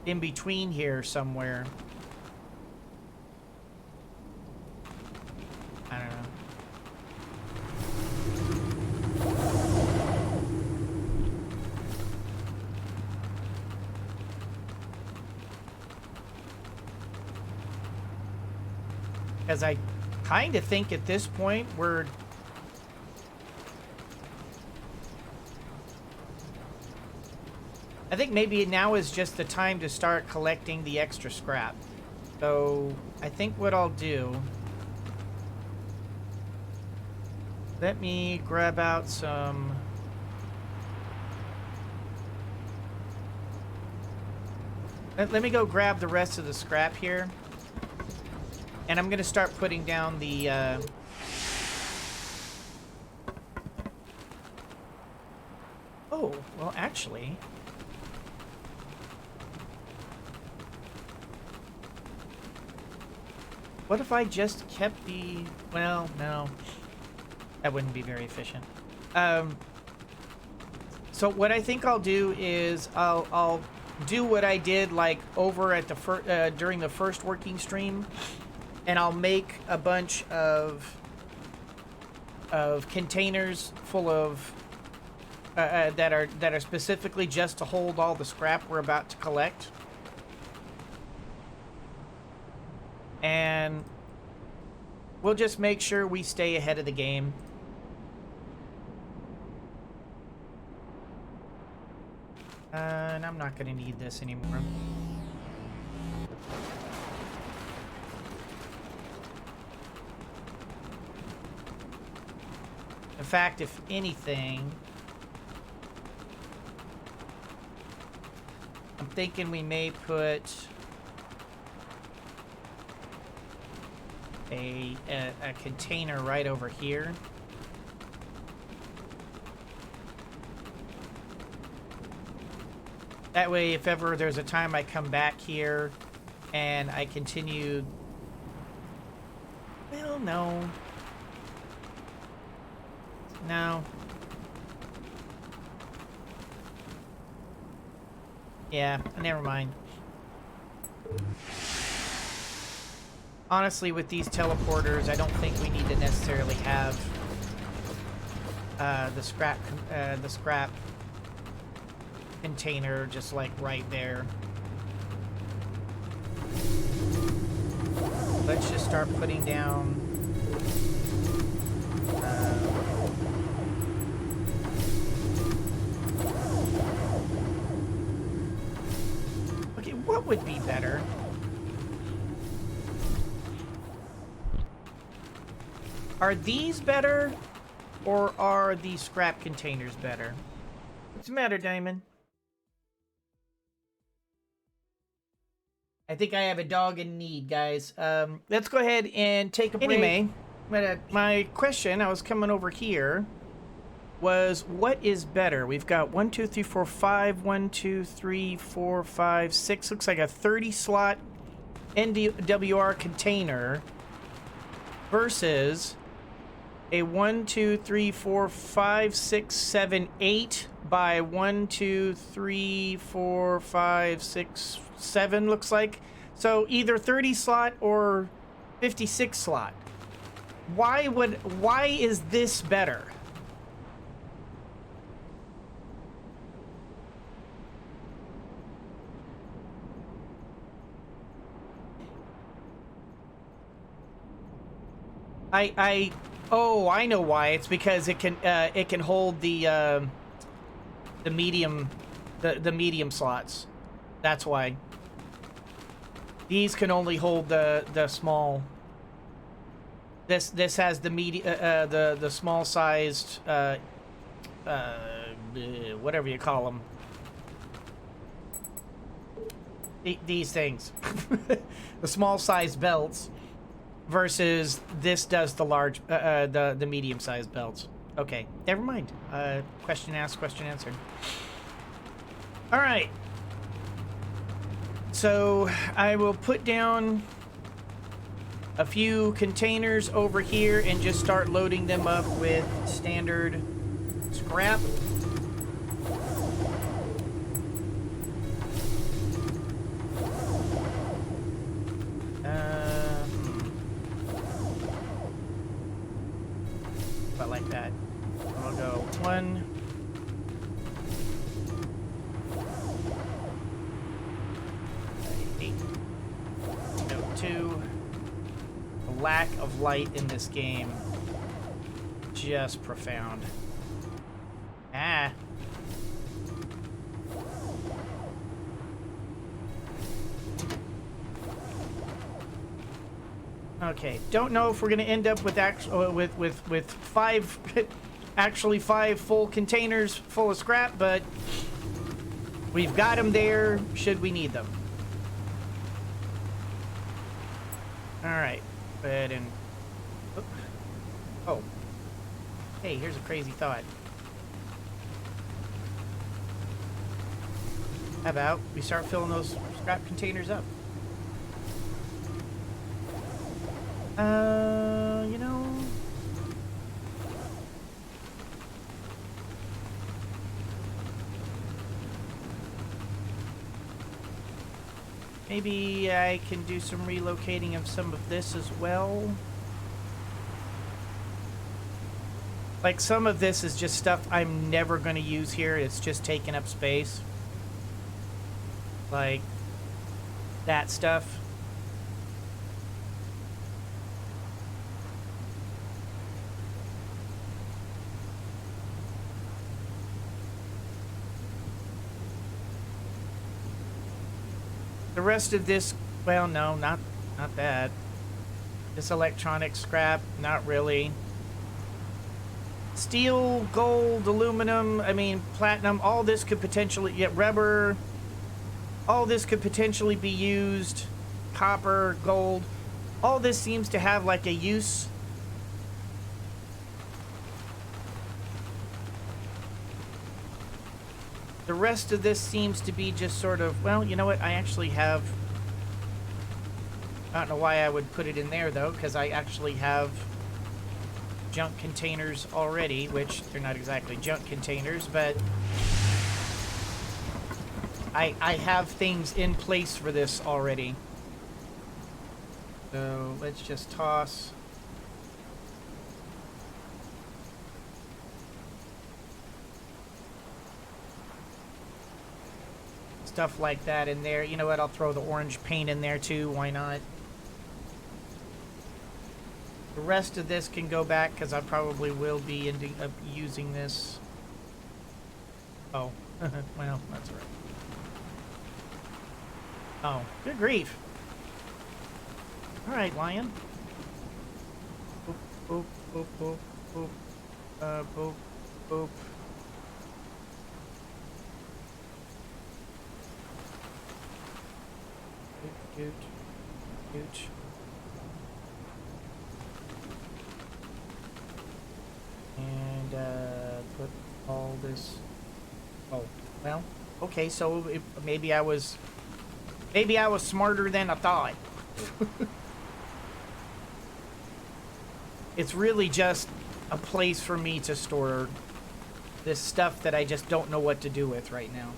in between here somewhere. I don't know. Because I kind of think at this point we're... I think maybe now is just the time to start collecting the extra scrap. So I think what I'll do... Let me grab out some... Let me go grab the rest of the scrap here. And I'm going to start putting down the... Oh, well, actually... What if I just kept the... Well, no. That wouldn't be very efficient. So what I think I'll do is I'll do what I did like over at the during the first working stream, and I'll make a bunch of containers full of that are specifically just to hold all the scrap we're about to collect. And we'll just make sure we stay ahead of the game. And I'm not going to need this anymore. In fact, if anything, I'm thinking we may put a container right over here. That way, if ever there's a time I come back here and I continue... Well, no. No. Yeah, never mind. Honestly, with these teleporters, I don't think we need to necessarily have the scrap container just like right there. Let's just start putting down okay, what would be better? Are these better, or are the scrap containers better? What's the matter, Diamond? I think I have a dog in need, guys. Let's go ahead and take a break. Anyway, my question, I was coming over here, was what is better? We've got 1, 2, 3, 4, 5, 1, 2, 3, 4, 5, 6. Looks like a 30-slot NWR container versus a 1, 2, 3, 4, 5, 6, 7, 8 by 1, 2, 3, 4, 5, 6, 7 looks like. So either 30 slot or 56 slot. Why is this better? Oh, I know why. It's because it can hold the medium slots. That's why. These can only hold the small. This has the the small sized whatever you call them. these things. The small size belts versus this does the large, the medium sized belts. Okay, never mind. Question asked, question answered. All right. So I will put down a few containers over here and just start loading them up with standard scrap. About like that. I'll go 1. No, 2. The lack of light in this game, just profound. Ah. Okay, don't know if we're gonna end up with with 5, actually 5 full containers full of scrap, but we've got them there should we need them. All right, go ahead and. Oh, hey, here's a crazy thought. How about we start filling those scrap containers up? You know, maybe I can do some relocating of some of this as well. Like, some of this is just stuff I'm never going to use here. It's just taking up space. Like, that stuff. The rest of this, well, no, not that. This electronic scrap, not really. Steel, gold, aluminum, I mean, platinum, all this could potentially, yeah, rubber, all this could potentially be used. Copper, gold, all this seems to have like a use. The rest of this seems to be just sort of, well, you know what, I actually have, I don't know why I would put it in there though, because I actually have junk containers already, which they're not exactly junk containers, but I have things in place for this already. So let's just toss. Stuff like that in there. You know what? I'll throw the orange paint in there too. Why not? The rest of this can go back because I probably will be using this. Oh, well, that's right. Oh, good grief. All right, lion. Boop, boop, boop, boop, boop. Boop, boop. Doot, doot. And put all this. Oh, well, okay. So maybe I was smarter than I thought. It's really just a place for me to store this stuff that I just don't know what to do with right now.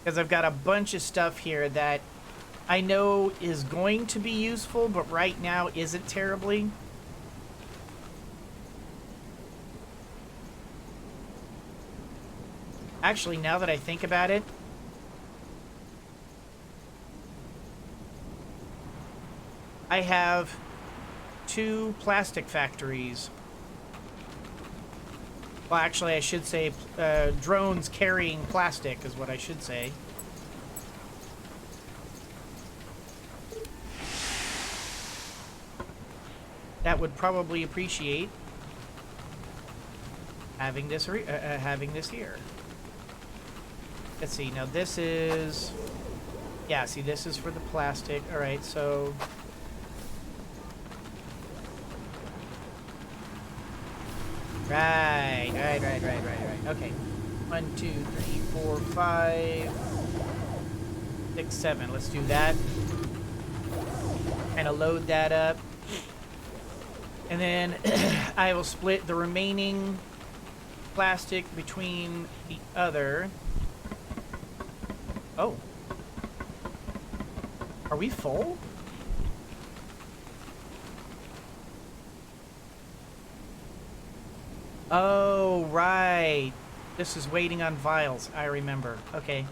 Because I've got a bunch of stuff here that I know is going to be useful, but right now isn't terribly. Actually, now that I think about it, I have 2 plastic factories. Well, actually, I should say drones carrying plastic is what I should say. That would probably appreciate having this here. Let's see. Now this is... Yeah, see, this is for the plastic. All right, so... Right. Okay. 1, 2, 3, 4, 5, 6, 7. Let's do that. Kind of load that up. And then I will split the remaining plastic between the other. Oh. Are we full? Oh, right. This is waiting on vials. I remember. Okay.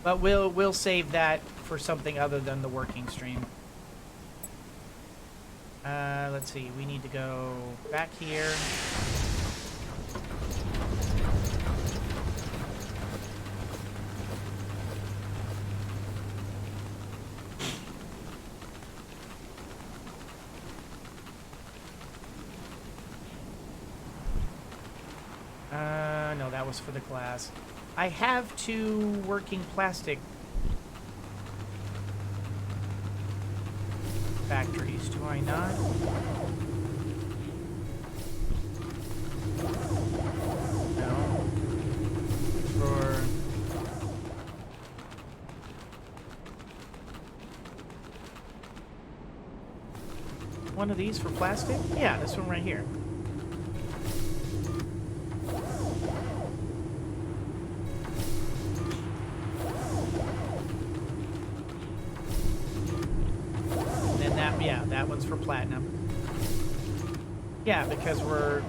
But we'll save that for something other than the working stream. Let's see. We need to go back here. No, that was for the glass. I have 2 working plastic factories, do I not? No. For... One of these for plastic? Yeah, this one right here. That one's for platinum. Yeah, because we're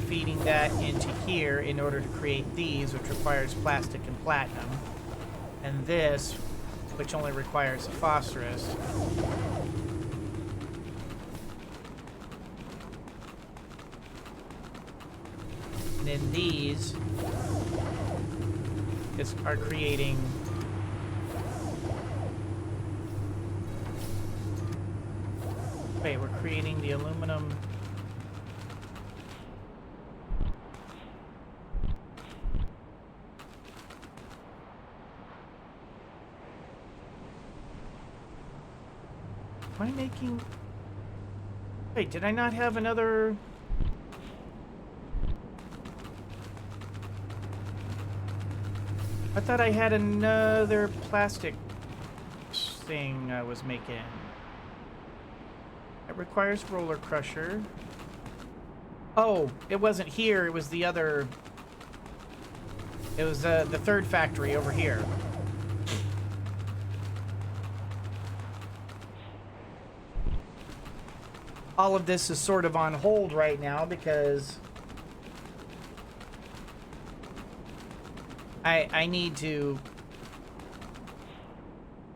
feeding that into here in order to create these, which requires plastic and platinum. And this, which only requires phosphorus. And then these are creating... Wait, we're creating the aluminum. Am I making... Wait, did I not have another... I thought I had another plastic thing I was making. It requires roller crusher. Oh, it wasn't here. It was the other... It was the third factory over here. All of this is sort of on hold right now because I need to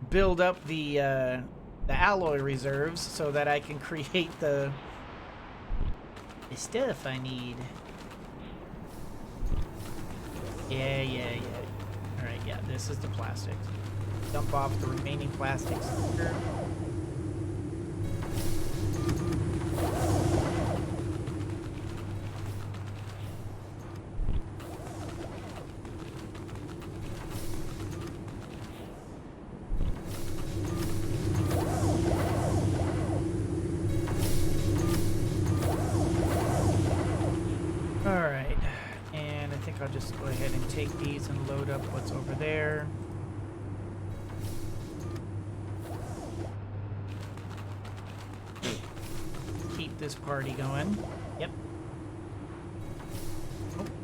build up the alloy reserves so that I can create the stuff I need. Yeah. Alright, yeah, this is the plastics. Dump off the remaining plastics here. Go ahead and take these and load up what's over there. Keep this party going. Yep.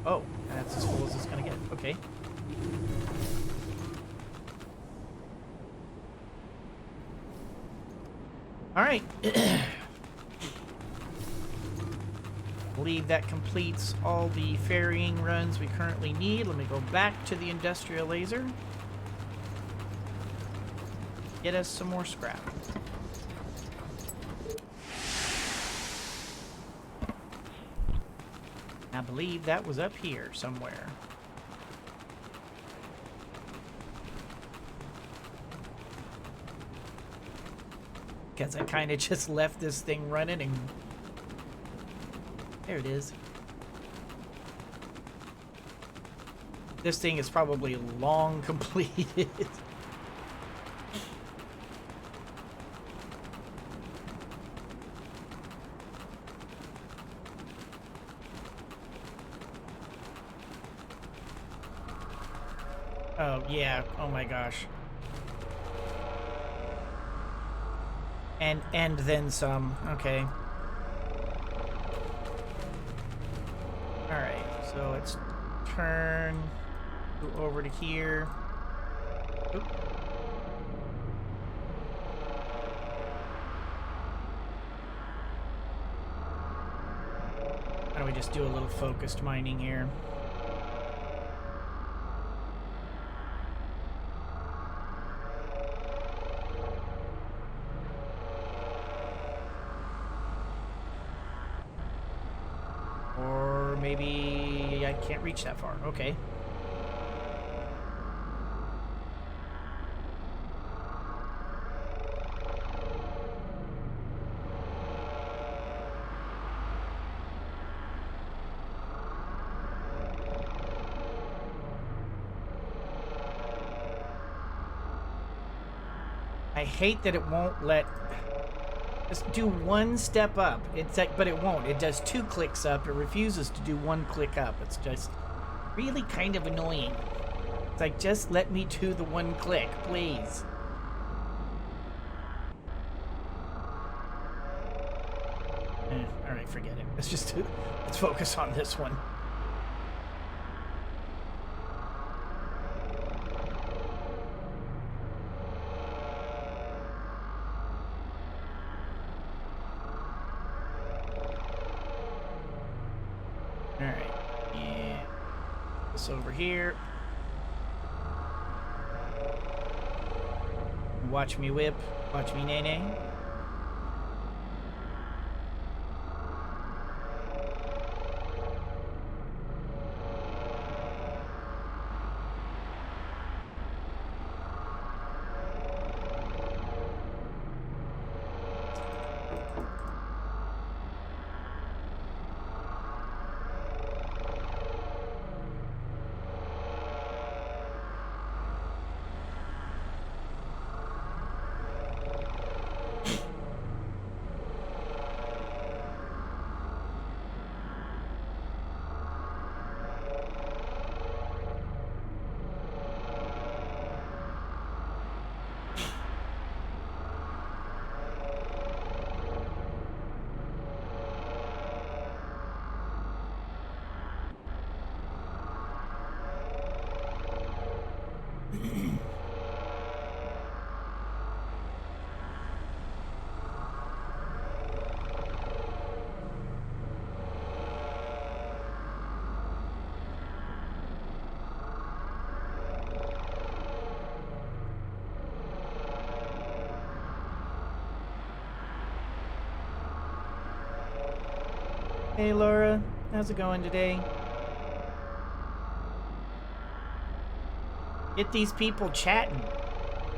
Oh, that's as full as it's gonna get. Okay. All right. I believe that completes all the ferrying runs we currently need. Let me go back to the industrial laser. Get us some more scrap. I believe that was up here somewhere. Because I kind of just left this thing running and There it is. This thing is probably long completed. Oh, yeah. Oh my gosh. And then some. Okay. Alright, so let's turn, go over to here. Oop. Why don't we just do a little focused mining here? Maybe I can't reach that far. Okay. I hate that it won't let... Just do one step up. It's like, but it won't. It does 2 clicks up. It refuses to do 1 click up. It's just really kind of annoying. It's like, just let me do the 1 click, please. All right, forget it. Let's focus on this one. Over here. Watch me whip. Watch me nay-nay. Hey Laura, how's it going today? Get these people chatting.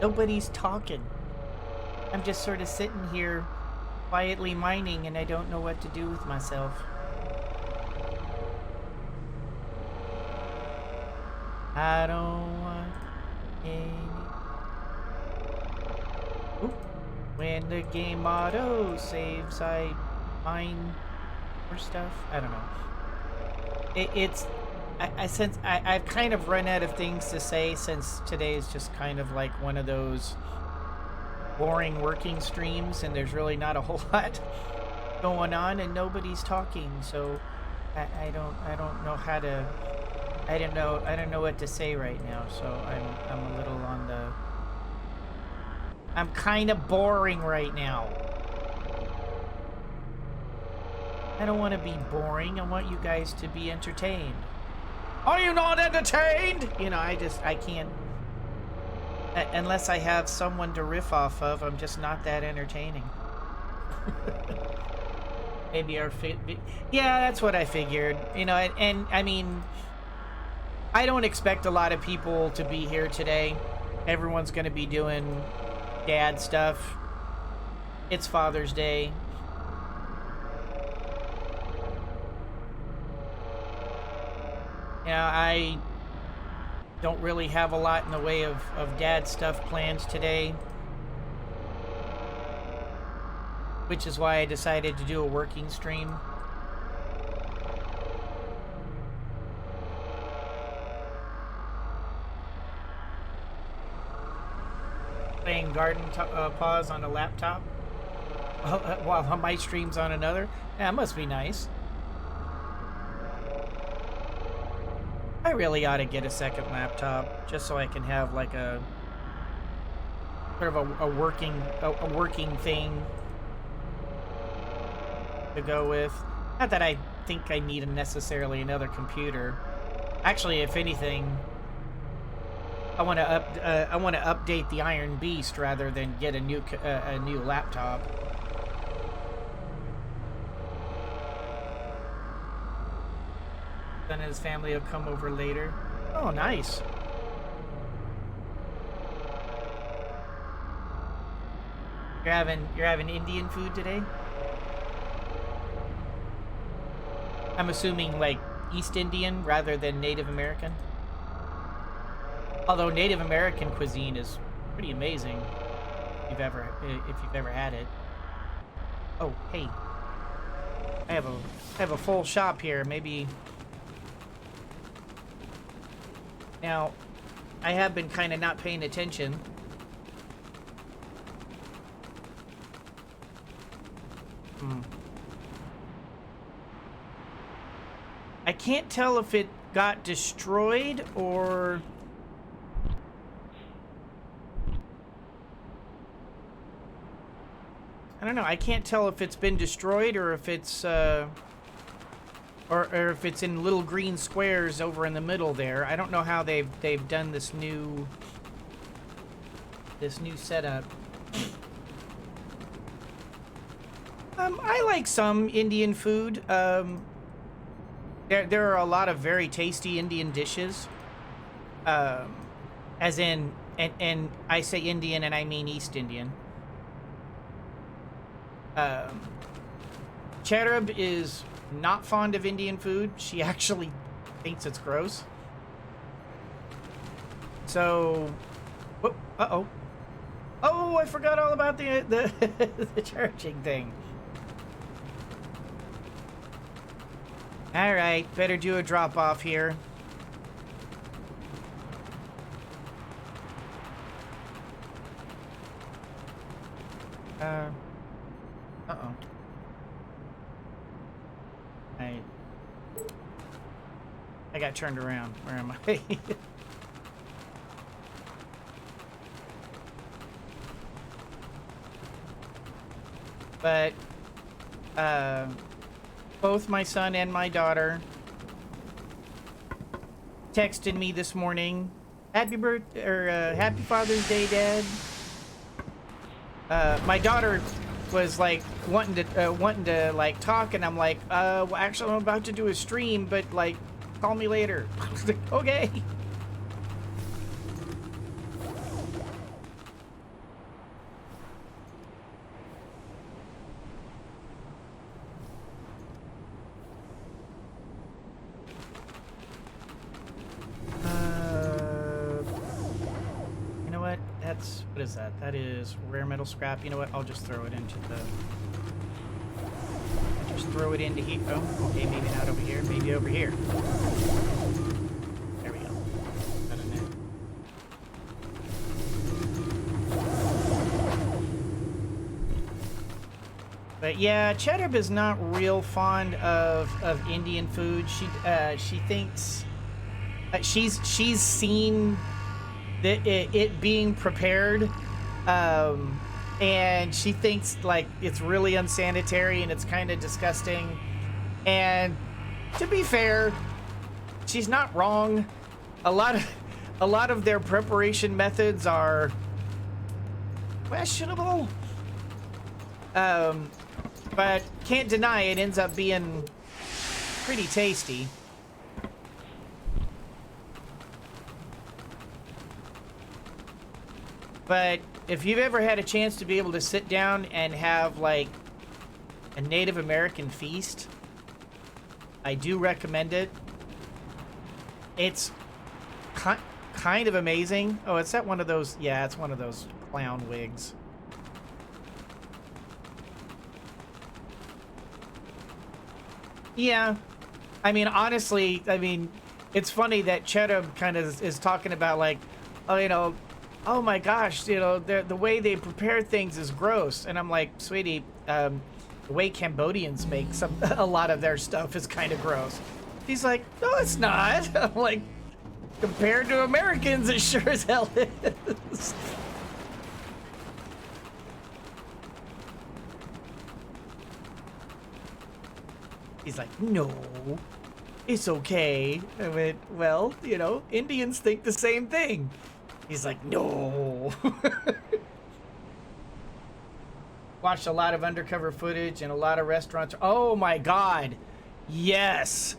Nobody's talking. I'm just sort of sitting here quietly mining and I don't know what to do with myself. I don't want any... Oop. When the game auto saves, I mine for stuff. I don't know. I've kind of run out of things to say since today is just kind of like one of those boring working streams and there's really not a whole lot going on and nobody's talking, so I don't know how to... I don't know what to say right now, so I'm a little on the... I'm kind of boring right now. I don't want to be boring. I want you guys to be entertained. Are you not entertained? You know, I can't... Unless I have someone to riff off of, I'm just not that entertaining. Maybe our... Yeah, that's what I figured. You know, and I mean... I don't expect a lot of people to be here today. Everyone's going to be doing dad stuff. It's Father's Day. I don't really have a lot in the way of dad stuff planned today, which is why I decided to do a working stream. Playing Garden Paws on a laptop while my stream's on another. That must be nice. I really ought to get a second laptop just so I can have like a sort of a working thing to go with. Not that I think I need necessarily another computer. Actually, if anything, I want to update the Iron Beast rather than get a new laptop. Then his family will come over later. Oh, nice. You're having Indian food today? I'm assuming like East Indian rather than Native American. Although Native American cuisine is pretty amazing if you've ever had it. Oh, hey. I have a full shop here. Maybe. Now, I have been kind of not paying attention. I can't tell if it got destroyed or... I don't know. I can't tell if it's been destroyed or if it's or if it's in little green squares over in the middle there. I don't know how they've done this new setup. I like some Indian food. There are a lot of very tasty Indian dishes. As in, and I say Indian and I mean East Indian. Cherub is not fond of Indian food. She actually thinks it's gross. So, uh-oh. Oh, I forgot all about the the charging thing. All right, better do a drop off here. Uh-oh. I got turned around. Where am I? But both my son and my daughter texted me this morning. Happy Father's Day, Dad. My daughter was like wanting to like talk, and I'm like, well, actually, I'm about to do a stream, but like, call me later. I was like, okay. You know what? What is that? That is rare metal scrap. You know what? I'll just throw it into the... Just throw it into here. Oh, okay, maybe not over here. Maybe over here. There we go. Got it in. But yeah, Cheddar is not real fond of Indian food. She thinks she's seen it being prepared, and she thinks like it's really unsanitary and it's kind of disgusting. And to be fair, she's not wrong. A lot of their preparation methods are questionable. But can't deny it ends up being pretty tasty. But if you've ever had a chance to be able to sit down and have like a Native American feast, I do recommend it. It's kind of amazing. Oh, it's that one of those. Yeah, it's one of those clown wigs. Yeah. I mean, honestly, I mean, it's funny that Cheddar kind of is talking about like, oh, you know, oh my gosh, you know, the way they prepare things is gross. And I'm like, sweetie, the way Cambodians make a lot of their stuff is kind of gross. He's like, no, it's not. I'm like, compared to Americans, it sure as hell is. He's like, no, it's okay. I went, well, you know, Indians think the same thing. He's like, no. Watched a lot of undercover footage and a lot of restaurants. Oh my God. Yes.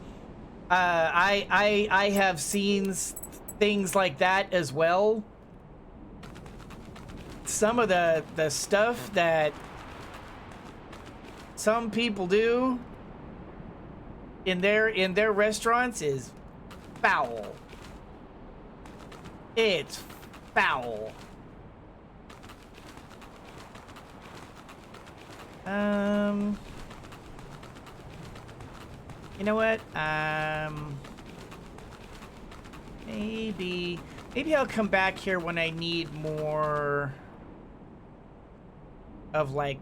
I have seen things like that as well. Some of the stuff that some people do in their restaurants is foul. It's foul. You know what? Maybe I'll come back here when I need more of like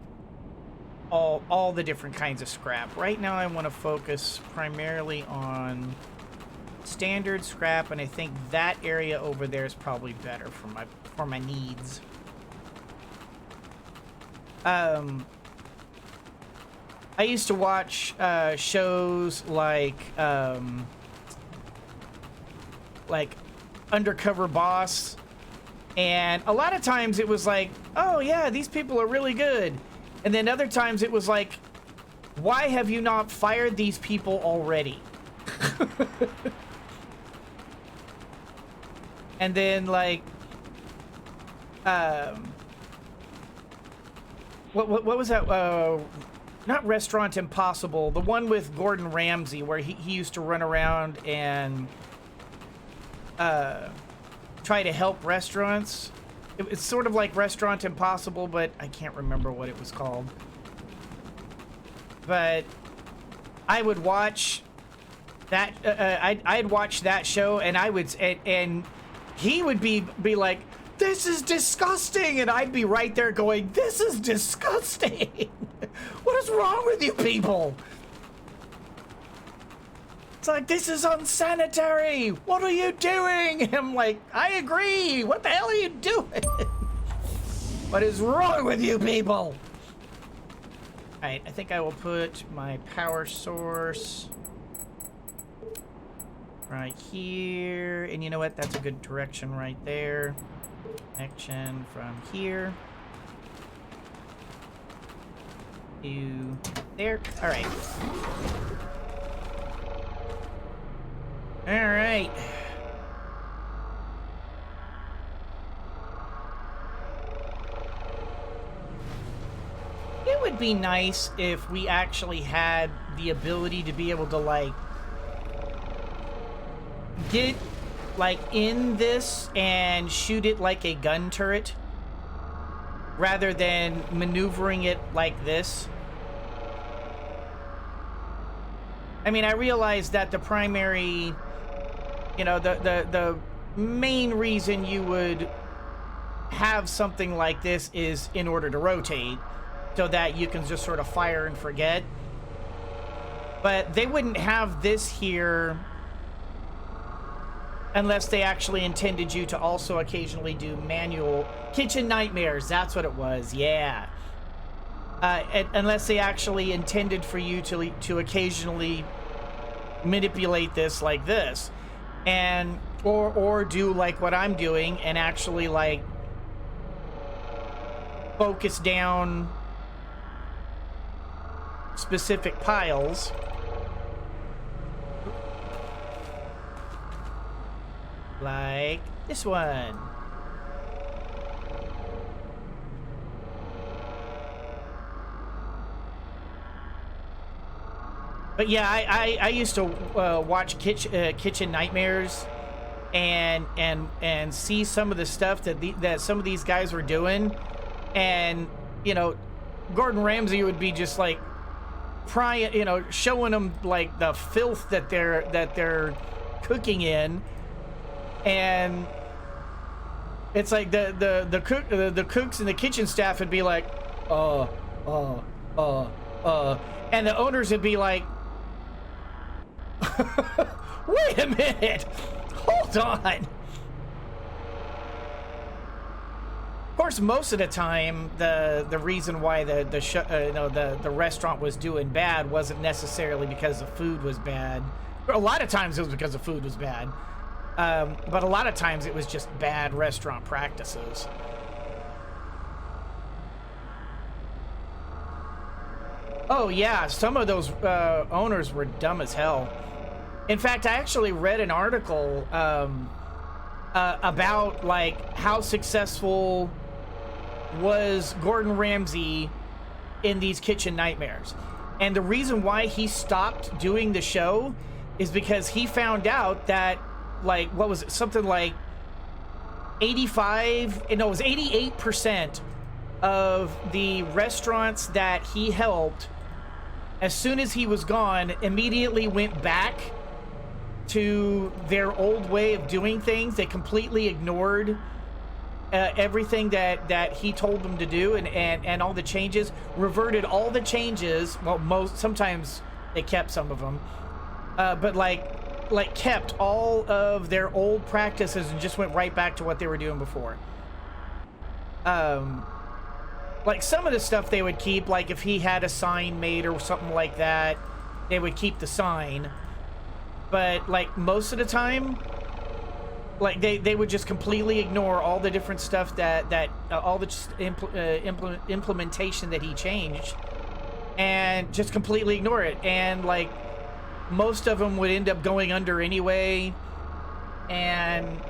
all the different kinds of scrap. Right now I want to focus primarily on standard scrap, and I think that area over there is probably better for my needs. I used to watch shows like Undercover Boss, and a lot of times it was like, oh yeah, these people are really good, and then other times it was like, why have you not fired these people already? And then like what was that, not Restaurant Impossible, the one with Gordon Ramsay where he used to run around and try to help restaurants. It's sort of like Restaurant Impossible, but I can't remember what it was called. But I would watch that. I'd watch that show, and and he would be like, "This is disgusting," and I'd be right there going, "This is disgusting. What is wrong with you people?" It's like, this is unsanitary. What are you doing? And I'm like, I agree. What the hell are you doing? What is wrong with you people? All right, I think I will put my power source right here. And you know what? That's a good direction right there. Connection from here to there. All right. All right. It would be nice if we actually had the ability to be able to like get like in this and shoot it like a gun turret rather than maneuvering it like this. I mean, I realize that the primary, you know, the main reason you would have something like this is in order to rotate so that you can just sort of fire and forget. But they wouldn't have this here unless they actually intended you to also occasionally do manual kitchen nightmares. That's what it was. Yeah. Unless they actually intended for you to occasionally manipulate this like this, and or do like what I'm doing and actually like focus down specific piles. Like this one. But yeah, I used to watch Kitchen Nightmares and see some of the stuff that some of these guys were doing, and you know, Gordon Ramsay would be just like prying, you know, showing them like the filth that they're cooking in, and it's like the cooks and the kitchen staff would be like, and the owners would be like, wait a minute, hold on. Of course, most of the time, the reason why the restaurant was doing bad wasn't necessarily because the food was bad. A lot of times it was because the food was bad, but a lot of times it was just bad restaurant practices. Oh yeah, some of those owners were dumb as hell. In fact, I actually read an article about like how successful was Gordon Ramsay in these Kitchen Nightmares. And the reason why he stopped doing the show is because he found out that, like, what was it? Something like 88% of the restaurants that he helped, as soon as he was gone, immediately went back to their old way of doing things. They completely ignored everything that he told them to do, and all the changes, reverted all the changes. Well, sometimes they kept some of them, but like kept all of their old practices and just went right back to what they were doing before. Like some of the stuff they would keep, like if he had a sign made or something like that, they would keep the sign. But like most of the time, like they would just completely ignore all the different stuff that all the implementation that he changed, and just completely ignore it. And like most of them would end up going under anyway. And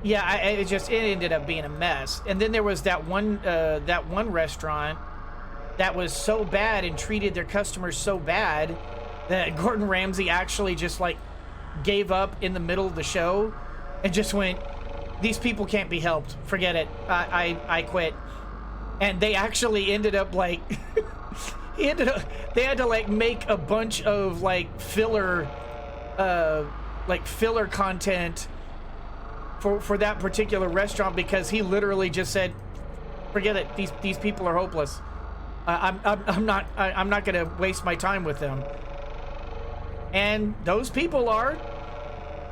yeah, it ended up being a mess. And then there was that one restaurant that was so bad and treated their customers so bad that Gordon Ramsay actually just like gave up in the middle of the show and just went, these people can't be helped, forget it, I quit. And they actually ended up like they had to like make a bunch of like filler content for that particular restaurant, because he literally just said, forget it, these people are hopeless. I'm not gonna waste my time with them. And those people are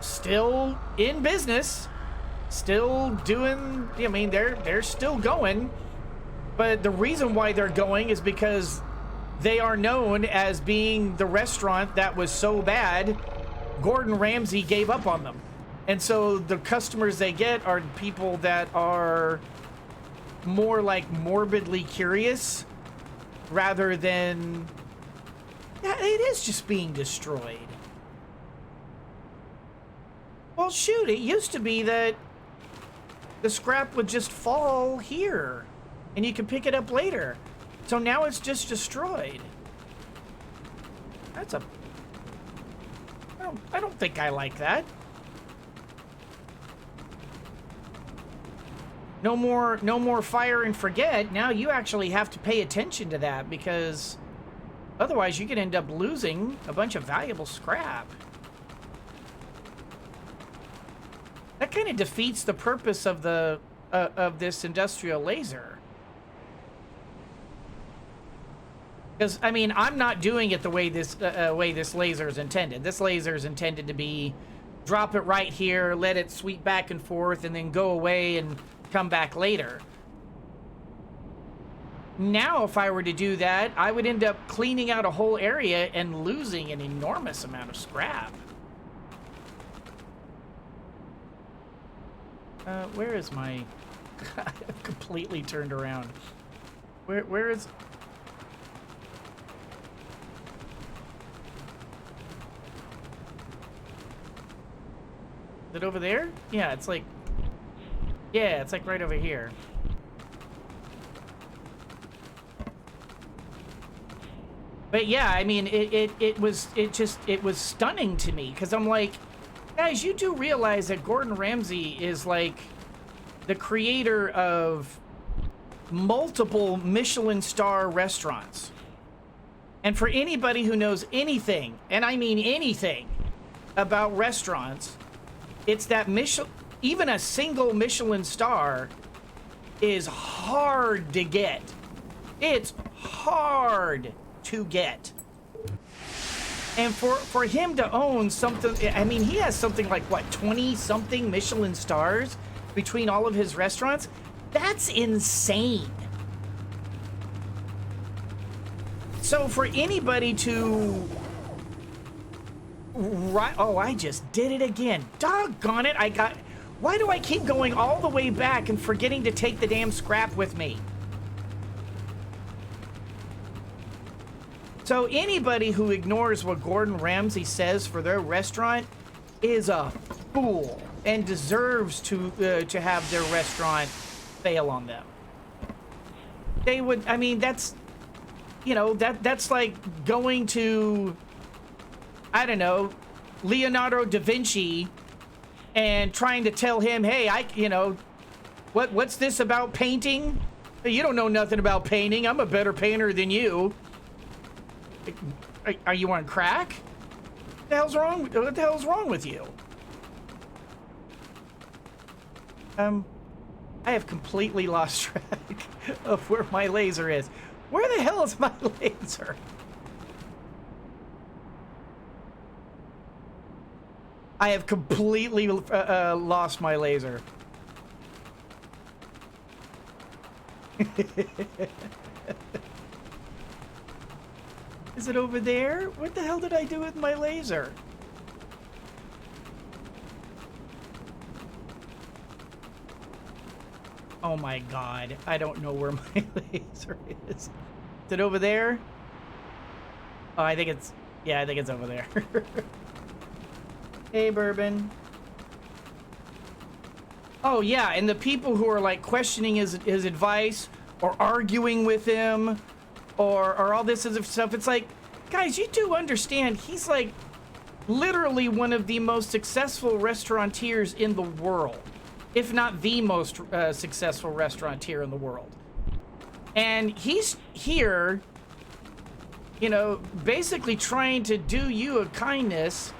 still in business, still doing, I mean, they're still going. But the reason why they're going is because they are known as being the restaurant that was so bad, Gordon Ramsay gave up on them. And so the customers they get are people that are more like morbidly curious rather than, yeah, it is just being destroyed. Well, shoot, it used to be that the scrap would just fall here and you could pick it up later. So now it's just destroyed. That's a... I don't think I like that. No more fire and forget. Now you actually have to pay attention to that, because otherwise you could end up losing a bunch of valuable scrap. That kind of defeats the purpose of the of this industrial laser. Because I mean, I'm not doing it the way this laser is intended. This laser is intended to be drop it right here, let it sweep back and forth, and then go away and come back later. Now, if I were to do that, I would end up cleaning out a whole area and losing an enormous amount of scrap. Where is my... I've completely turned around. Where is... Is it over there? Yeah, it's like... Yeah, it's like right over here. But yeah, I mean, it was stunning to me, because I'm like, guys, you do realize that Gordon Ramsay is like the creator of multiple Michelin star restaurants. And for anybody who knows anything, and I mean anything, about restaurants, it's that even a single Michelin star is hard to get. It's hard to get. And for him to own something, I mean, he has something like, what, 20-something Michelin stars between all of his restaurants? That's insane. So for anybody to... Oh, I just did it again. Doggone it, why do I keep going all the way back and forgetting to take the damn scrap with me? So anybody who ignores what Gordon Ramsay says for their restaurant is a fool and deserves to have their restaurant fail on them. They would, I mean, that's, you know, that's like going to, I don't know, Leonardo da Vinci and trying to tell him, hey, what's this about painting? You don't know nothing about painting. I'm a better painter than you. Are you on crack? What the hell's wrong with you? I have completely lost track of where my laser is. Where the hell is my laser? I have completely lost my laser. Is it over there? What the hell did I do with my laser? Oh my god, I don't know where my laser is. Is it over there? Oh, I think it's over there. Hey, Bourbon. Oh yeah, and the people who are like questioning his advice or arguing with him or all this other stuff, it's like, guys, you do understand he's like literally one of the most successful restaurateurs in the world, if not the most successful restaurateur in the world. And he's here, you know, basically trying to do you a kindness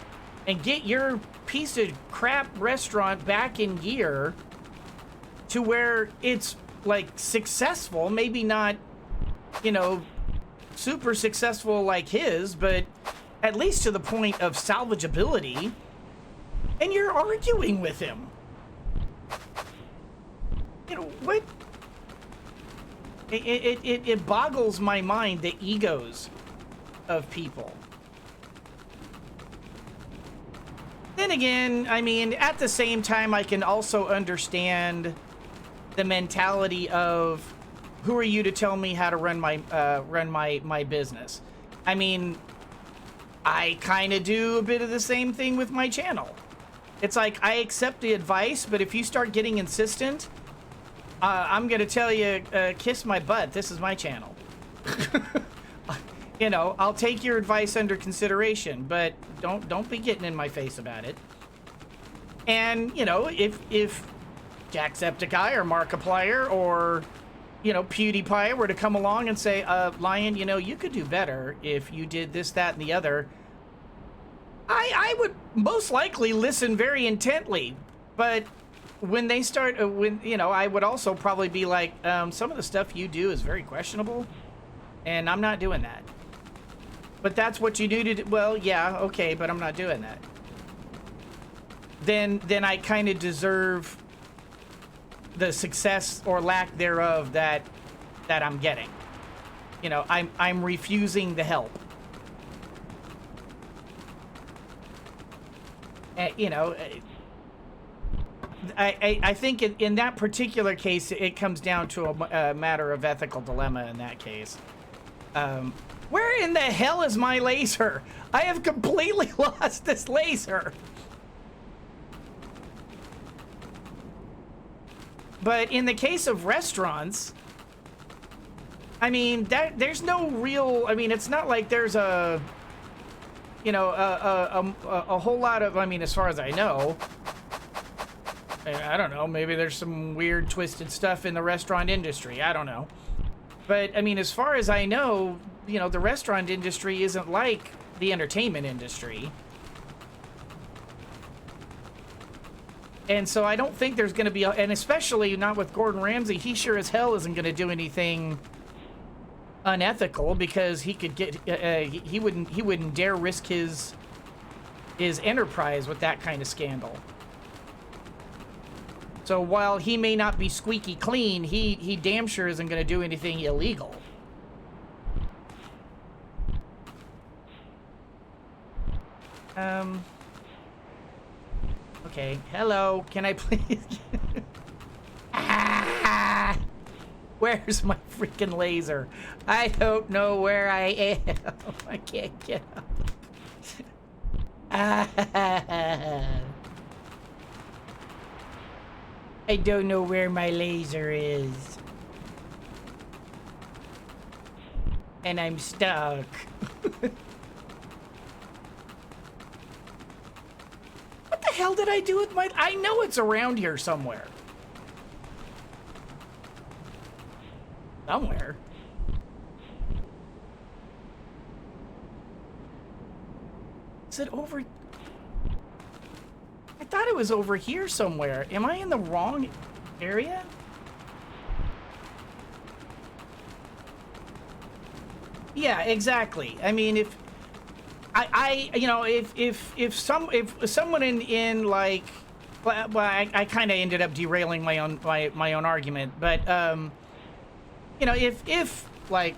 and get your piece of crap restaurant back in gear to where it's like successful, maybe not, you know, super successful like his, but at least to the point of salvageability. And you're arguing with him. You know, what? It boggles my mind, the egos of people. Then again, I mean, at the same time, I can also understand the mentality of, who are you to tell me how to run my business? I mean, I kind of do a bit of the same thing with my channel. It's like, I accept the advice, but if you start getting insistent, I'm gonna tell you, kiss my butt. This is my channel. You know, I'll take your advice under consideration, but don't be getting in my face about it. And, you know, if Jacksepticeye or Markiplier or, you know, PewDiePie were to come along and say, Lion, you know, you could do better if you did this, that, and the other, I would most likely listen very intently. But when they start, you know, I would also probably be like, some of the stuff you do is very questionable, and I'm not doing that. But that's what you do to do. Well, yeah, okay, but I'm not doing that. Then I kind of deserve the success or lack thereof that I'm getting. You know, I'm refusing the help. You know, I think in that particular case, it comes down to a matter of ethical dilemma in that case. Where in the hell is my laser? I have completely lost this laser. But in the case of restaurants, I mean, there's no real, I mean, it's not like there's a, you know, a whole lot of, I mean, as far as I know, I don't know, maybe there's some weird twisted stuff in the restaurant industry, I don't know. But, I mean, as far as I know, you know, the restaurant industry isn't like the entertainment industry. And so I don't think there's going to be, and especially not with Gordon Ramsay, he sure as hell isn't going to do anything unethical, because he could get he wouldn't dare risk his enterprise with that kind of scandal. So while he may not be squeaky clean, he damn sure isn't going to do anything illegal. Okay, hello, can I please ah! Where's my freaking laser? I don't know where I am. I can't get up. I don't know where my laser is. And I'm stuck. What the hell did I do with my... I know it's around here somewhere. Somewhere. Is it over? I thought it was over here somewhere. Am I in the wrong area? Yeah, exactly. I mean, if you know, if someone in like, well, I kind of ended up derailing my own argument, but you know, if like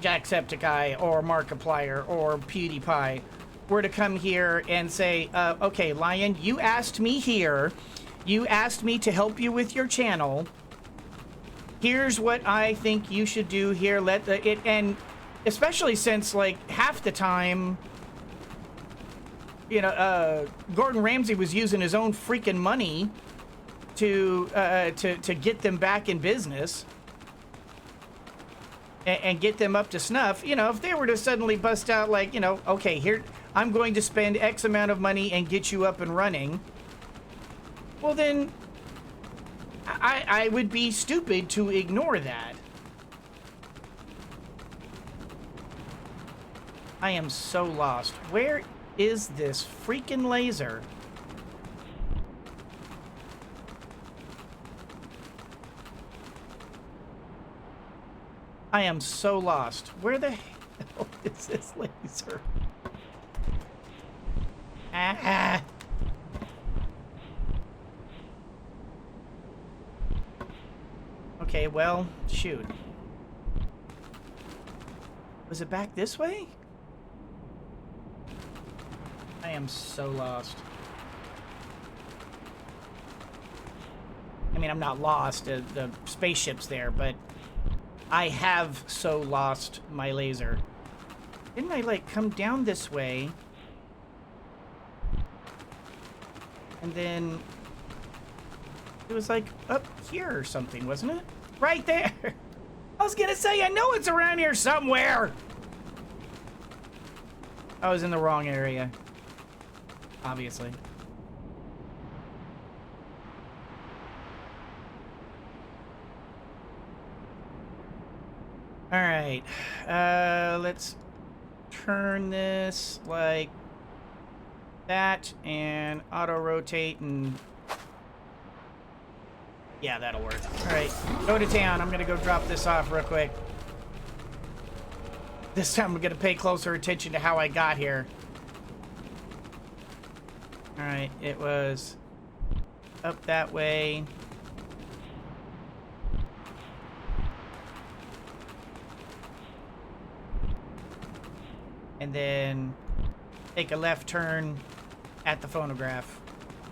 Jacksepticeye or Markiplier or PewDiePie were to come here and say, okay, Lion, you asked me here, you asked me to help you with your channel, here's what I think you should do here, let it, and especially since like half the time, you know, Gordon Ramsay was using his own freaking money to get them back in business and get them up to snuff. You know, if they were to suddenly bust out like, you know, okay, here, I'm going to spend X amount of money and get you up and running, well then I would be stupid to ignore that. I am so lost. Where is this freaking laser? I am so lost. Where the hell is this laser? Ah. Okay, well, shoot. Was it back this way? I am so lost. I mean, I'm not lost. The spaceship's there, but I have so lost my laser. Didn't I, like, come down this way? And then it was, like, up here or something, wasn't it? Right there! I was gonna say, I know it's around here somewhere! I was in the wrong area. Obviously. Alright. Let's turn this like that and auto-rotate and... yeah, that'll work. Alright, go to town. I'm gonna go drop this off real quick. This time I'm gonna pay closer attention to how I got here. Alright, it was up that way. And then take a left turn at the phonograph.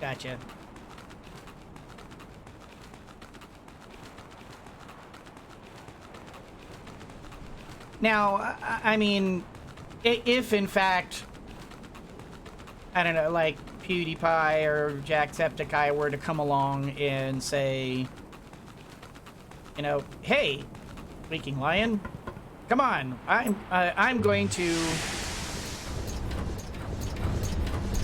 Gotcha. Now, I mean, if in fact, I don't know, like PewDiePie or Jacksepticeye were to come along and say, you know, hey, Squeaking Lion, Come on, I'm going to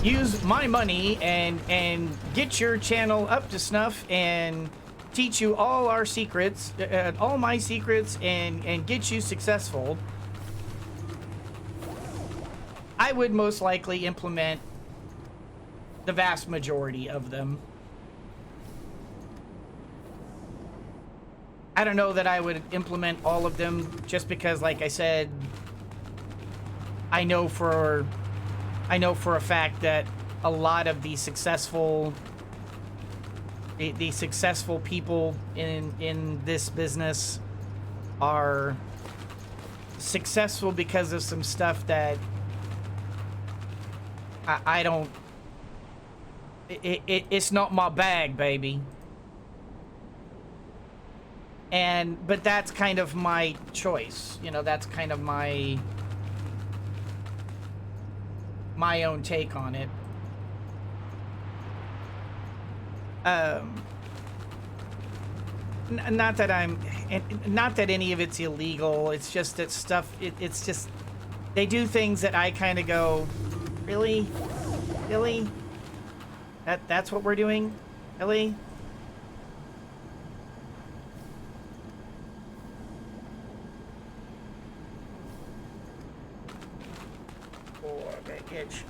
use my money and get your channel up to snuff and teach you all our secrets, all my secrets, and get you successful. I would most likely implement the vast majority of them. I don't know that I would implement all of them, just because, like I said, I know for a fact that a lot of the successful people in this business are successful because of some stuff that I don't. It's not my bag, baby. But that's kind of my choice, you know. That's kind of my own take on it. Not that any of it's illegal. It's just that stuff. It's just they do things that I kind of go, really. That's what we're doing, really. Itch.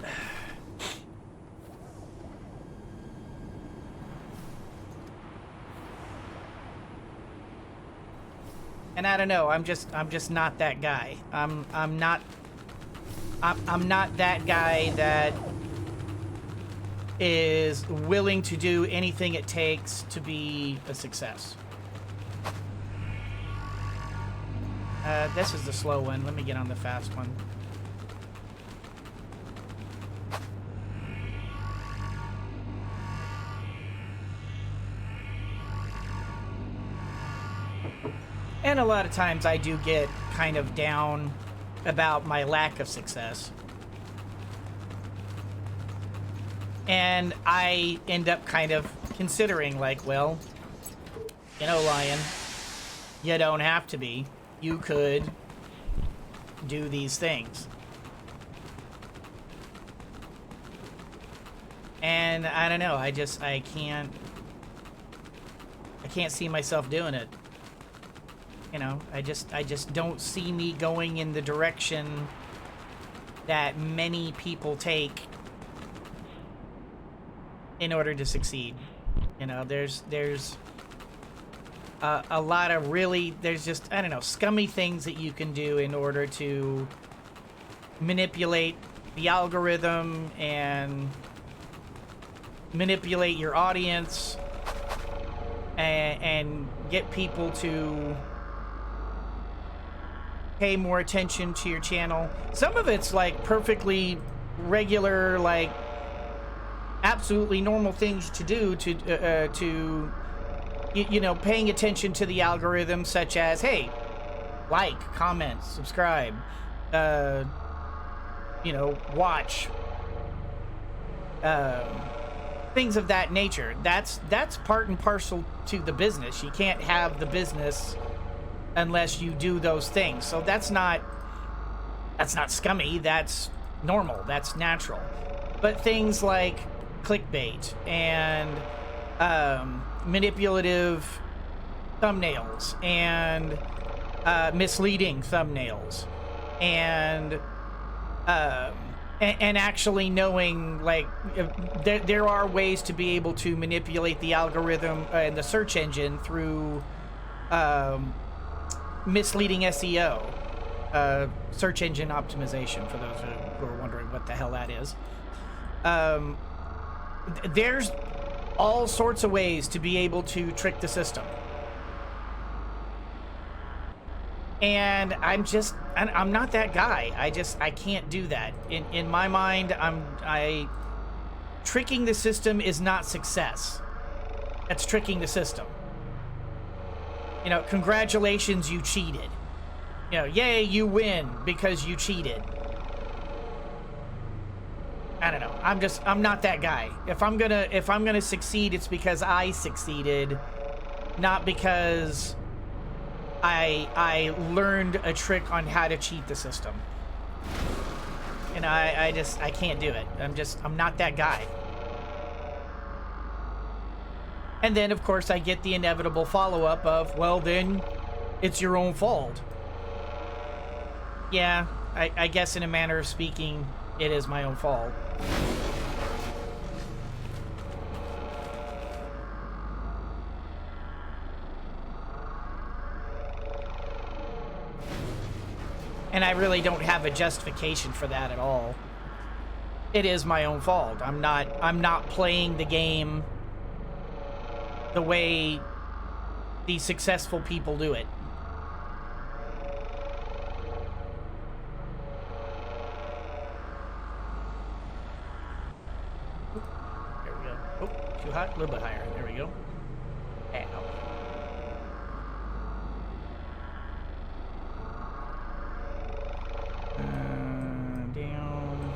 And I don't know, I'm just not that guy. I'm not that guy that is willing to do anything it takes to be a success. This is the slow one. Let me get on the fast one. And a lot of times I do get kind of down about my lack of success. And I end up kind of considering, like, well, you know, Lion, you don't have to be. You could do these things. And I don't know, I can't see myself doing it. You know, I just don't see me going in the direction that many people take in order to succeed. You know, there's a lot of really, there's just, I don't know, scummy things that you can do in order to manipulate the algorithm and manipulate your audience and get people to pay more attention to your channel. Some of it's like perfectly regular, like absolutely normal things to do to you know, paying attention to the algorithm, such as, hey, like, comment, subscribe, you know, watch, things of that nature. That's part and parcel to the business. You can't have the business unless you do those things. So that's not scummy, that's normal, that's natural. But things like clickbait and manipulative thumbnails and misleading thumbnails and actually knowing, like, there are ways to be able to manipulate the algorithm and the search engine through misleading SEO, search engine optimization, for those who are wondering what the hell that is. There's all sorts of ways to be able to trick the system. And I'm not that guy. I can't do that. In my mind, tricking the system is not success. That's tricking the system. You know, congratulations, you cheated. You know, yay, you win because you cheated. I don't know. I'm not that guy. If I'm gonna succeed, it's because I succeeded, not because I learned a trick on how to cheat the system. And I can't do it. I'm not that guy. And then, of course, I get the inevitable follow-up of, well, then, it's your own fault. Yeah, I guess in a manner of speaking, it is my own fault. And I really don't have a justification for that at all. It is my own fault. I'm not playing the game the way the successful people do it. There we go. Oh, too hot? A little bit higher. There we go. Ow. Down.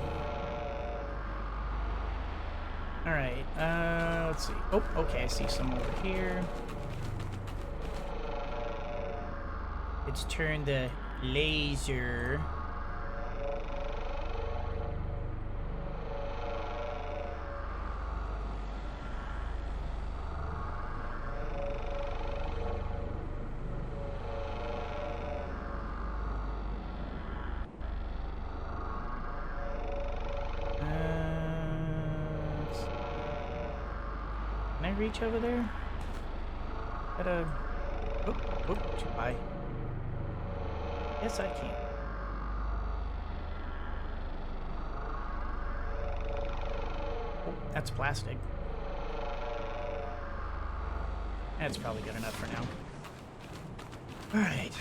All right. Let's see. Oh, okay. I see some over here. Let's turn the laser. Can I reach over there? Gotta... Oh, too high. Yes, I can. Oh, that's plastic. That's probably good enough for now. Alright.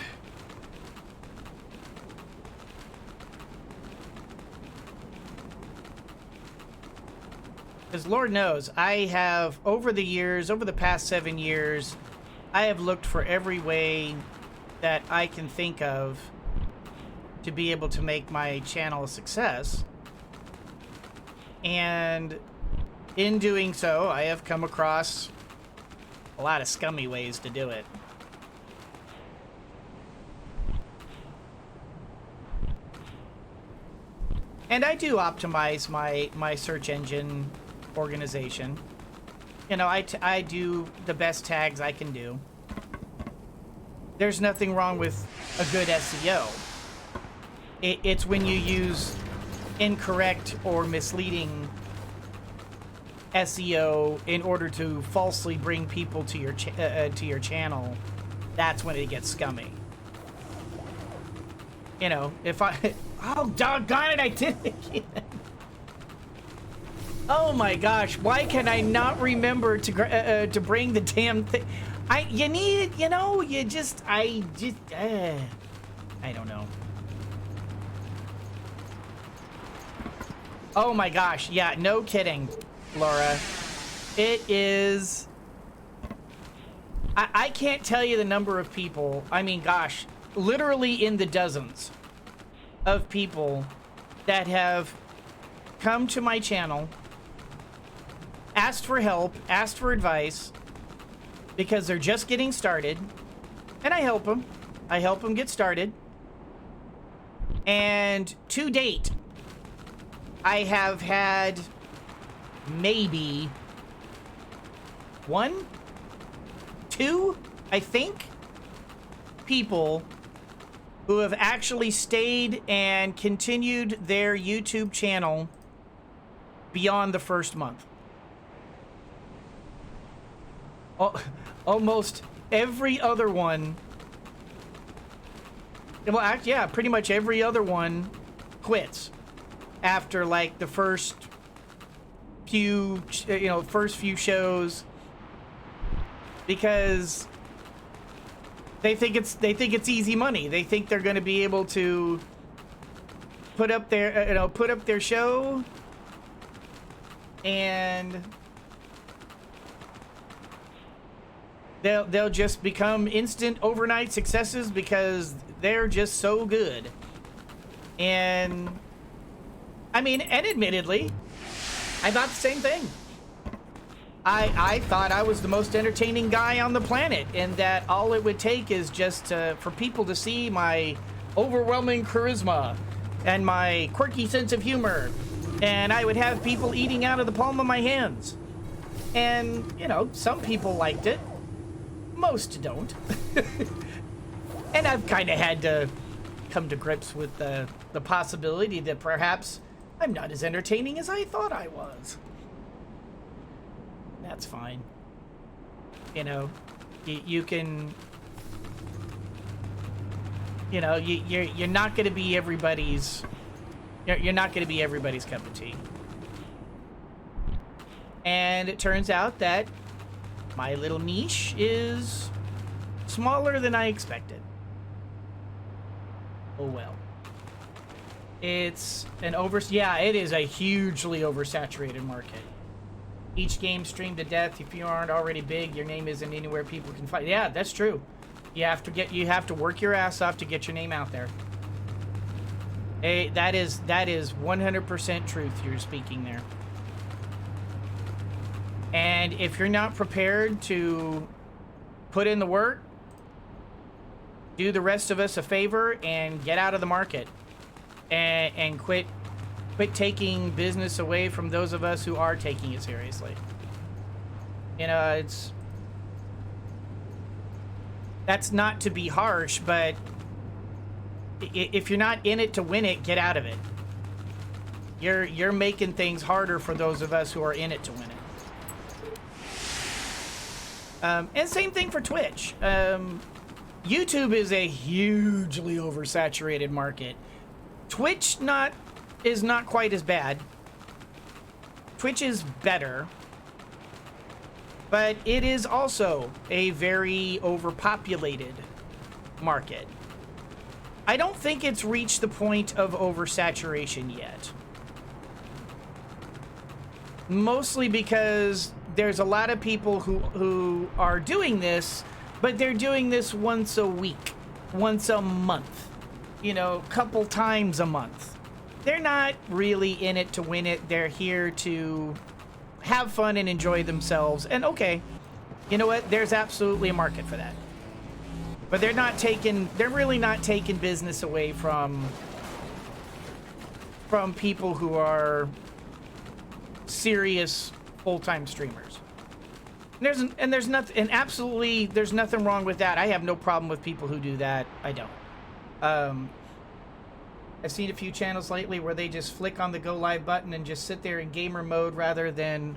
Because Lord knows, I have, over the past 7 years, I have looked for every way that I can think of to be able to make my channel a success. And in doing so, I have come across a lot of scummy ways to do it. And I do optimize my search engine organization. You know, I do the best tags I can do. There's nothing wrong with a good SEO. It's when you use incorrect or misleading SEO in order to falsely bring people to your channel. That's when it gets scummy. You know, if I... Oh, doggone it, I did it again. Oh my gosh, why can I not remember to bring the damn thing? I don't know. Oh my gosh, yeah, no kidding, Laura. It is... I can't tell you the number of people, I mean, gosh, literally in the dozens of people that have come to my channel, asked for help, asked for advice, because they're just getting started, and I help them. I help them get started. And to date, I have had maybe 1, 2, I think, people who have actually stayed and continued their YouTube channel beyond the first month. Almost every other one, well, yeah, pretty much every other one quits after like the first few, first few shows, because they think it's easy money. They think they're going to be able to put up their show and they'll just become instant overnight successes because they're just so good. And I mean, and admittedly, I thought the same thing. I thought I was the most entertaining guy on the planet, and that all it would take is just for people to see my overwhelming charisma and my quirky sense of humor, and I would have people eating out of the palm of my hands. And, you know, some people liked it. Most don't. And I've kind of had to come to grips with the possibility that perhaps I'm not as entertaining as I thought I was. That's fine. You know, you can... You know, you're not going to be everybody's... You're not going to be everybody's cup of tea. And it turns out that my little niche is smaller than I expected. Oh well. It's an yeah, it is a hugely oversaturated market. Each game streamed to death. If you aren't already big, your name isn't anywhere people can find. Yeah, that's true. You have to work your ass off to get your name out there. Hey, that is 100% truth you're speaking there. And if you're not prepared to put in the work, do the rest of us a favor and get out of the market and quit taking business away from those of us who are taking it seriously. You know, that's not to be harsh, but if you're not in it to win it, get out of it. You're making things harder for those of us who are in it to win it. And same thing for Twitch. YouTube is a hugely oversaturated market. Twitch is not quite as bad. Twitch is better, but it is also a very overpopulated market. I don't think it's reached the point of oversaturation yet. Mostly because there's a lot of people who are doing this, but they're doing this once a week, once a month, you know, couple times a month. They're not really in it to win it. They're here to have fun and enjoy themselves. And okay, you know what? There's absolutely a market for that. But they're really not taking business away from people who are serious full-time streamers. There's nothing wrong with that. I have no problem with people who do that. I don't. I've seen a few channels lately where they just flick on the go live button and just sit there in gamer mode rather than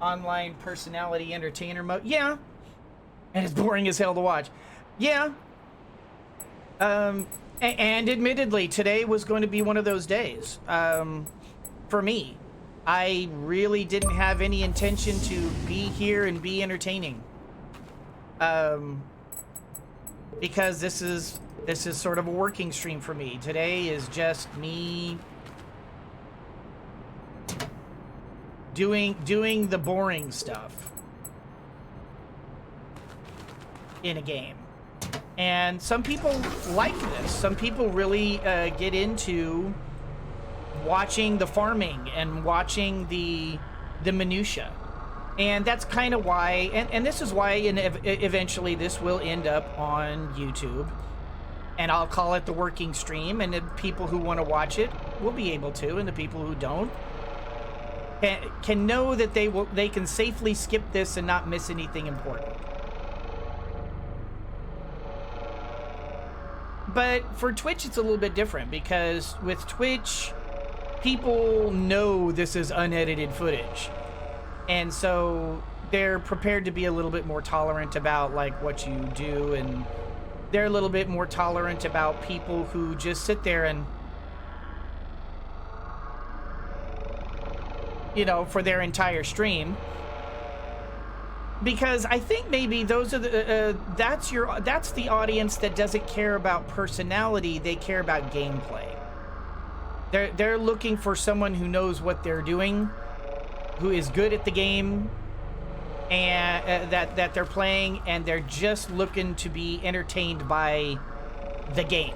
online personality entertainer mode. Yeah. And it's boring as hell to watch. Yeah. And admittedly, today was going to be one of those days. For me. I really didn't have any intention to be here and be entertaining. Because this is sort of a working stream for me. Today is just me doing the boring stuff in a game. And some people like this. Some people really get into watching the farming and watching the minutia. And that's kind of why, and this is why eventually this will end up on YouTube. And I'll call it the working stream, and the people who want to watch it will be able to, and the people who don't can know that they can safely skip this and not miss anything important. But for Twitch, it's a little bit different, because with Twitch, people know this is unedited footage. And so they're prepared to be a little bit more tolerant about like what you do, and they're a little bit more tolerant about people who just sit there and, you know, for their entire stream. Because I think maybe those are the that's the audience that doesn't care about personality, they care about gameplay. They're looking for someone who knows what they're doing, who is good at the game, and that they're playing, and they're just looking to be entertained by the game.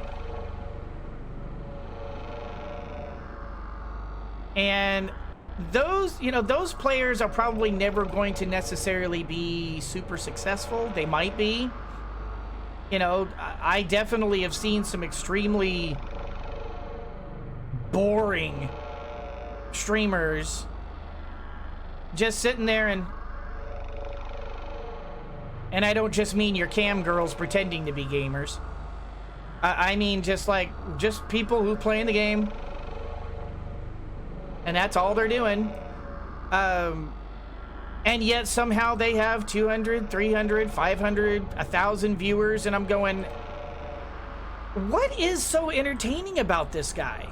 And those, you know, those players are probably never going to necessarily be super successful. They might be. You know, I definitely have seen some extremely boring streamers just sitting there and I don't just mean your cam girls pretending to be gamers. I mean just people who play in the game. And that's all they're doing. And yet somehow they have 200, 300, 500, 1,000 viewers. And I'm going, what is so entertaining about this guy?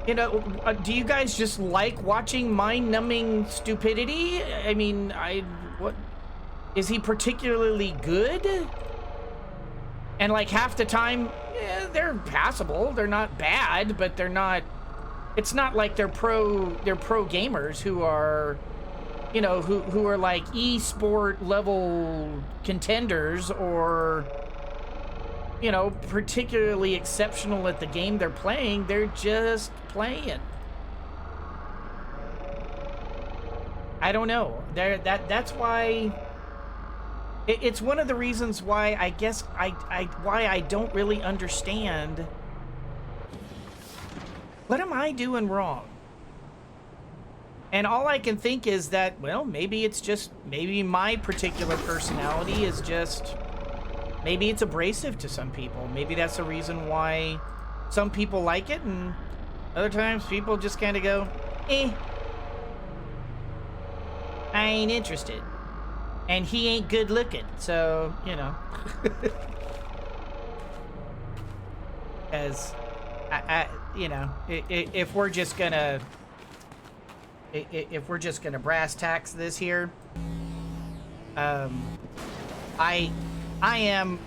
You know, do you guys just like watching mind-numbing stupidity? I mean, what? Is he particularly good? And like half the time, yeah, they're passable. They're not bad, but they're not... It's not like they're pro gamers who are, you know, who are like e-sport level contenders or, you know, particularly exceptional at the game they're playing. They're just playing. I don't know. That's why it's one of the reasons why I guess why I don't really understand. What am I doing wrong? And all I can think is that, well, maybe my particular personality is just, maybe it's abrasive to some people. Maybe that's the reason why some people like it, and other times people just kind of go, I ain't interested. And he ain't good looking, so, you know. As... you know, if we're just gonna brass tacks this here, I'm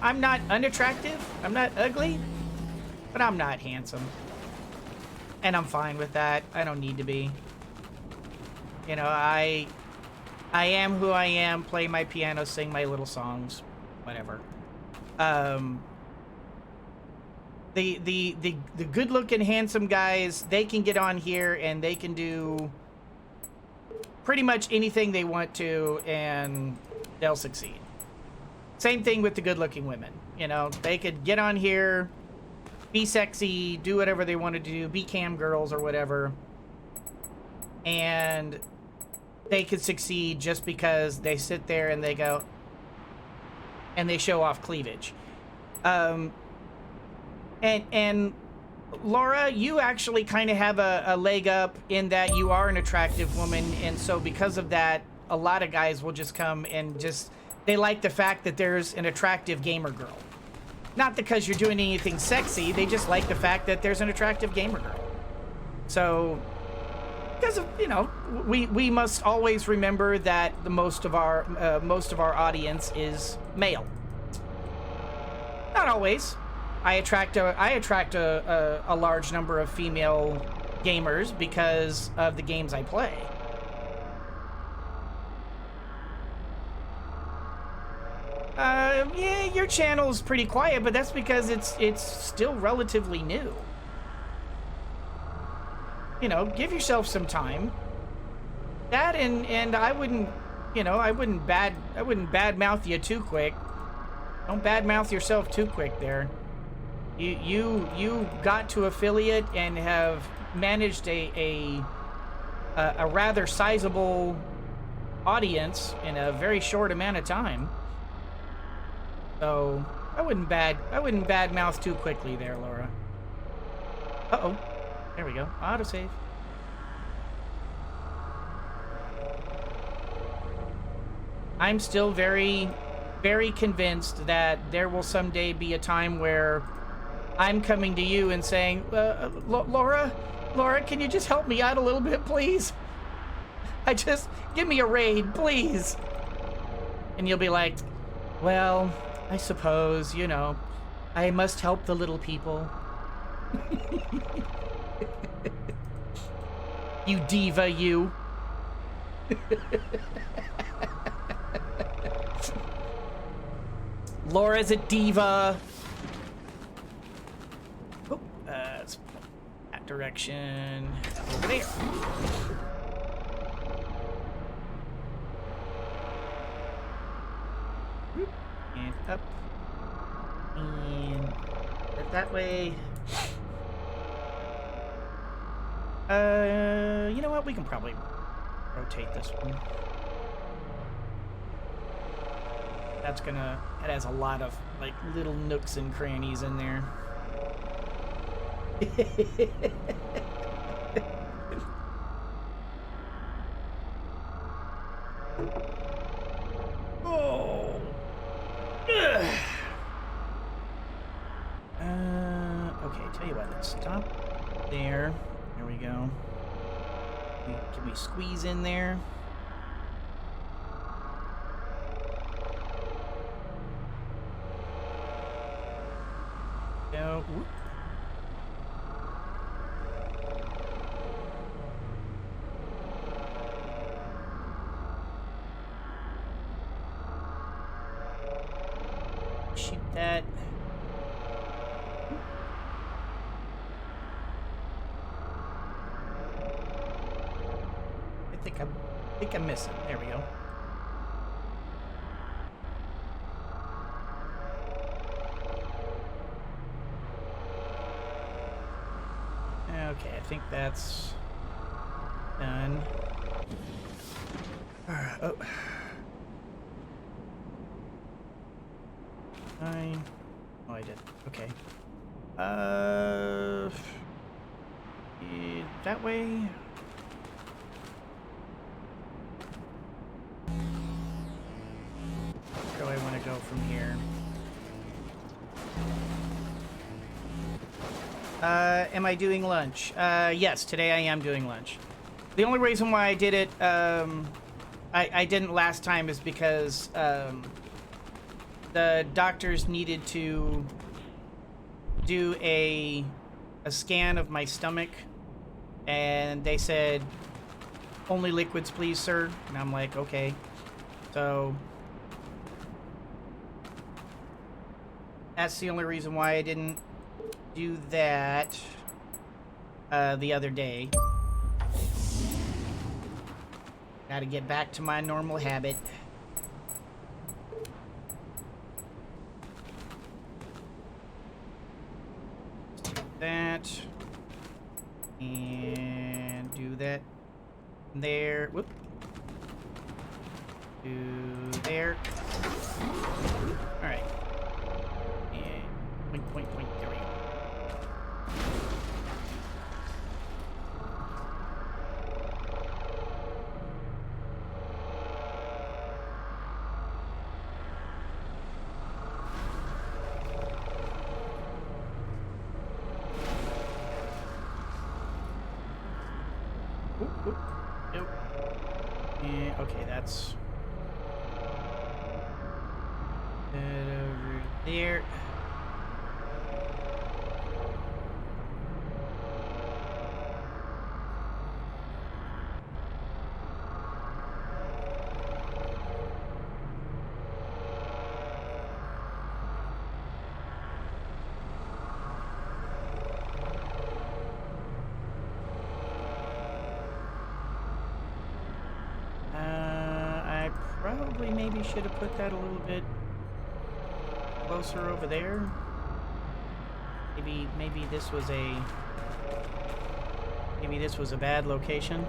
not unattractive, I'm not ugly, but I'm not handsome, and I'm fine with that. I don't need to be. You know, I am who I am. Play my piano, sing my little songs, whatever. The good-looking, handsome guys, they can get on here and they can do pretty much anything they want to, and they'll succeed. Same thing with the good-looking women. You know, they could get on here, be sexy, do whatever they want to do, be cam girls or whatever, and they could succeed just because they sit there and they go, and they show off cleavage. And Laura, you actually kind of have a leg up in that you are an attractive woman, and so because of that, a lot of guys will just come and they like the fact that there's an attractive gamer girl. Not because you're doing anything sexy, they just like the fact that there's an attractive gamer girl. So, because of, you know, we must always remember that the most of our audience is male. Not always. I attract a large number of female gamers because of the games I play. Yeah, your channel is pretty quiet, but that's because it's still relatively new. You know, give yourself some time. That and I wouldn't, you know, I wouldn't badmouth you too quick. Don't badmouth yourself too quick there. You got to affiliate and have managed a rather sizable audience in a very short amount of time. So I wouldn't badmouth too quickly there, Laura. Uh-oh. There we go. Autosave. I'm still very, very convinced that there will someday be a time where I'm coming to you and saying, Laura, can you just help me out a little bit, please? Give me a raid, please. And you'll be like, well, I suppose, you know, I must help the little people. You diva, you. Laura's a diva. Oh, let's pull that direction over there. And up. And that way. You know what? We can probably rotate this one. It has a lot of, like, little nooks and crannies in there. Oh. Okay, tell you what, let's stop there. There we go. Can we squeeze in there? No. Whoop. Shoot that. I think I'm missing. There we go. Okay, I think that's done. Oh. Fine. Oh, I did. Okay. That way. Where do I want to go from here? Am I doing lunch? Yes, today I am doing lunch. The only reason why I did it, I didn't last time is because, the doctors needed to do a scan of my stomach, and they said, only liquids, please, sir. And I'm like, okay. So that's the only reason why I didn't do that the other day. Gotta get back to my normal habit. That. And do that there. Whoop. Do there. Alright. And point. There we go. Nope. And, okay, that's over there. Probably maybe should have put that a little bit closer over there. Maybe this was a bad location.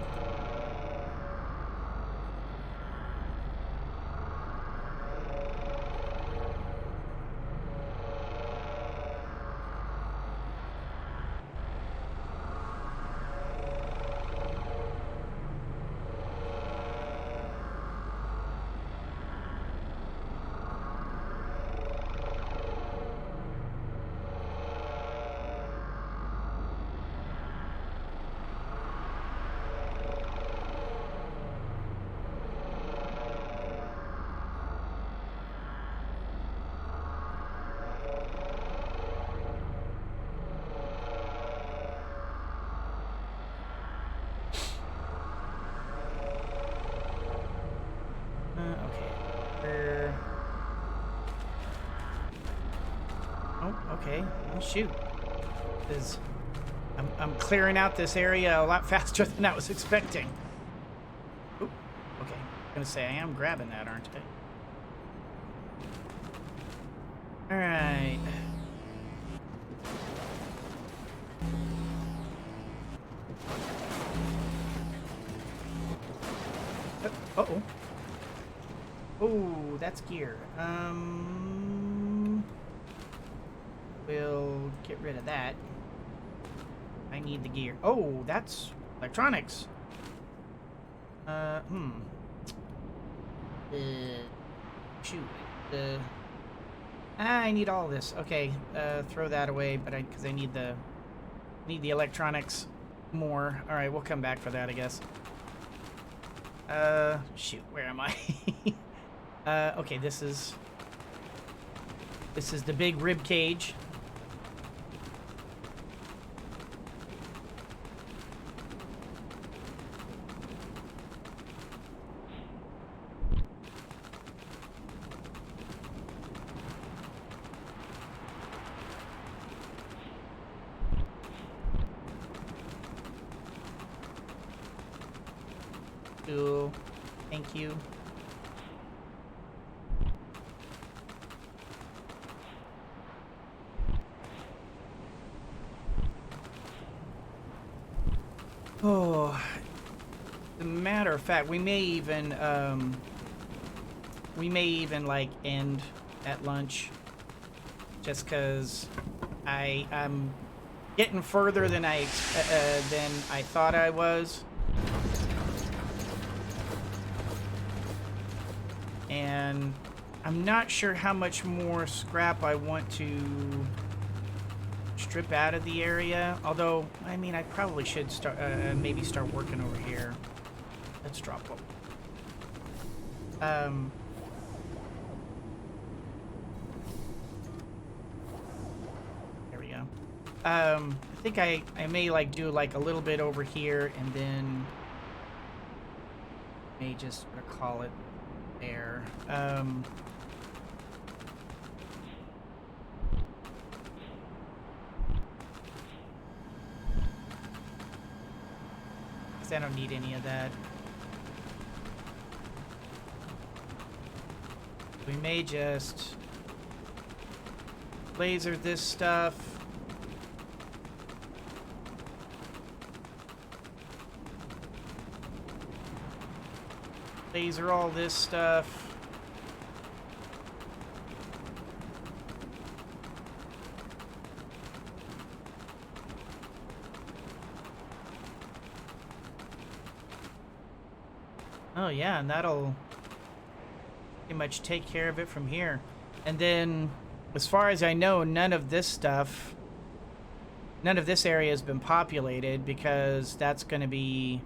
Oh, okay. Oh, shoot. I'm clearing out this area a lot faster than I was expecting. Oop, okay. I'm gonna say I am grabbing that, aren't I? Alright. Uh-oh. Oh, that's gear. We'll get rid of that. I need the gear. Oh, that's electronics. Shoot. I need all this. Okay, throw that away, but because I need the electronics more. All right, we'll come back for that, I guess. Shoot, where am I? Okay, this is the big rib cage. Cool. Thank you. Oh, as a matter of fact, we may even like end at lunch, just because I'm getting further than I thought I was. And I'm not sure how much more scrap I want to strip out of the area. Although, I mean, I probably should start, maybe start working over here. Let's drop one. There we go. I think I may like do like a little bit over here, and then may just call it there. Because I don't need any of that. We may just laser this stuff. Laser all this stuff. Oh yeah, and that'll pretty much take care of it from here. And then, as far as I know, none of this area has been populated, because that's going to be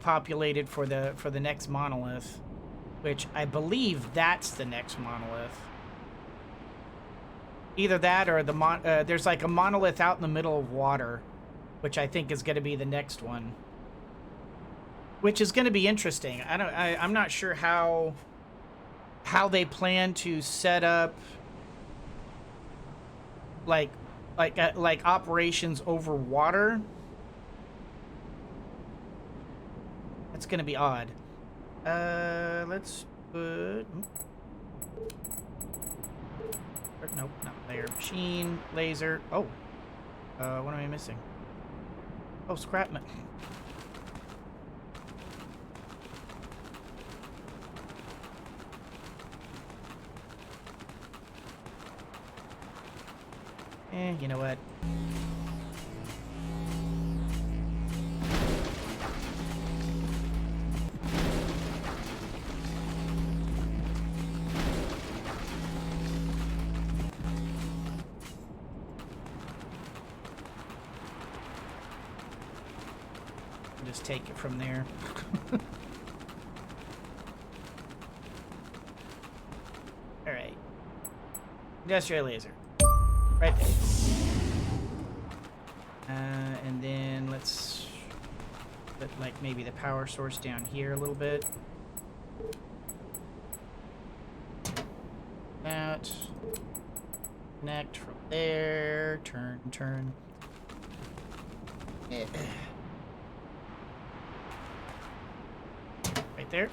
populated for the next monolith, which I believe that's the next monolith. Either that or there's like a monolith out in the middle of water, which I think is going to be the next one. Which is going to be interesting. I'm not sure how they plan to set up like operations over water. That's going to be odd. Let's put... Nope, not there. Machine, laser. Oh. What am I missing? Oh, scrapment. You know what? Just take it from there. All right. Industrial laser. Right there. And then let's put like maybe the power source down here a little bit. That. Connect from there. Turn. Right there.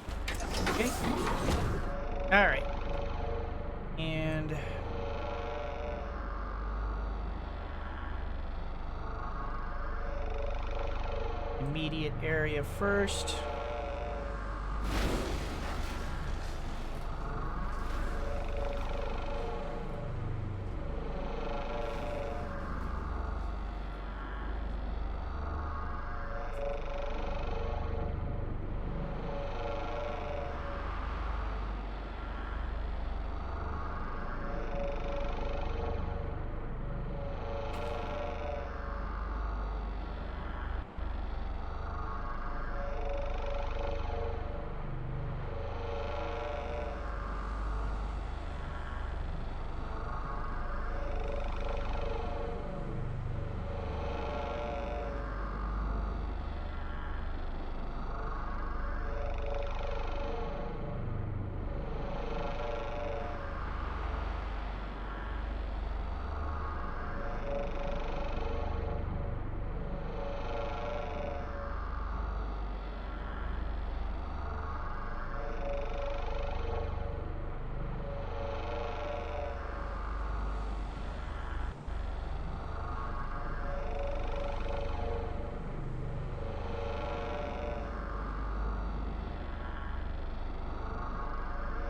Okay. All right. And immediate area first.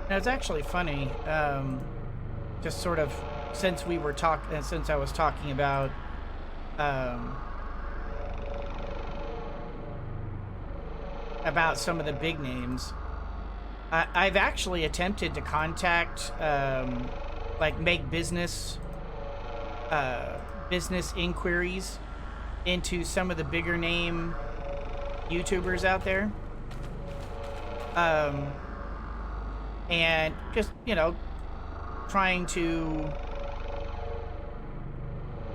Now it's actually funny, just sort of since we were since I was talking about some of the big names, I've actually attempted to contact, like make business inquiries into some of the bigger name YouTubers out there. And just, you know, trying to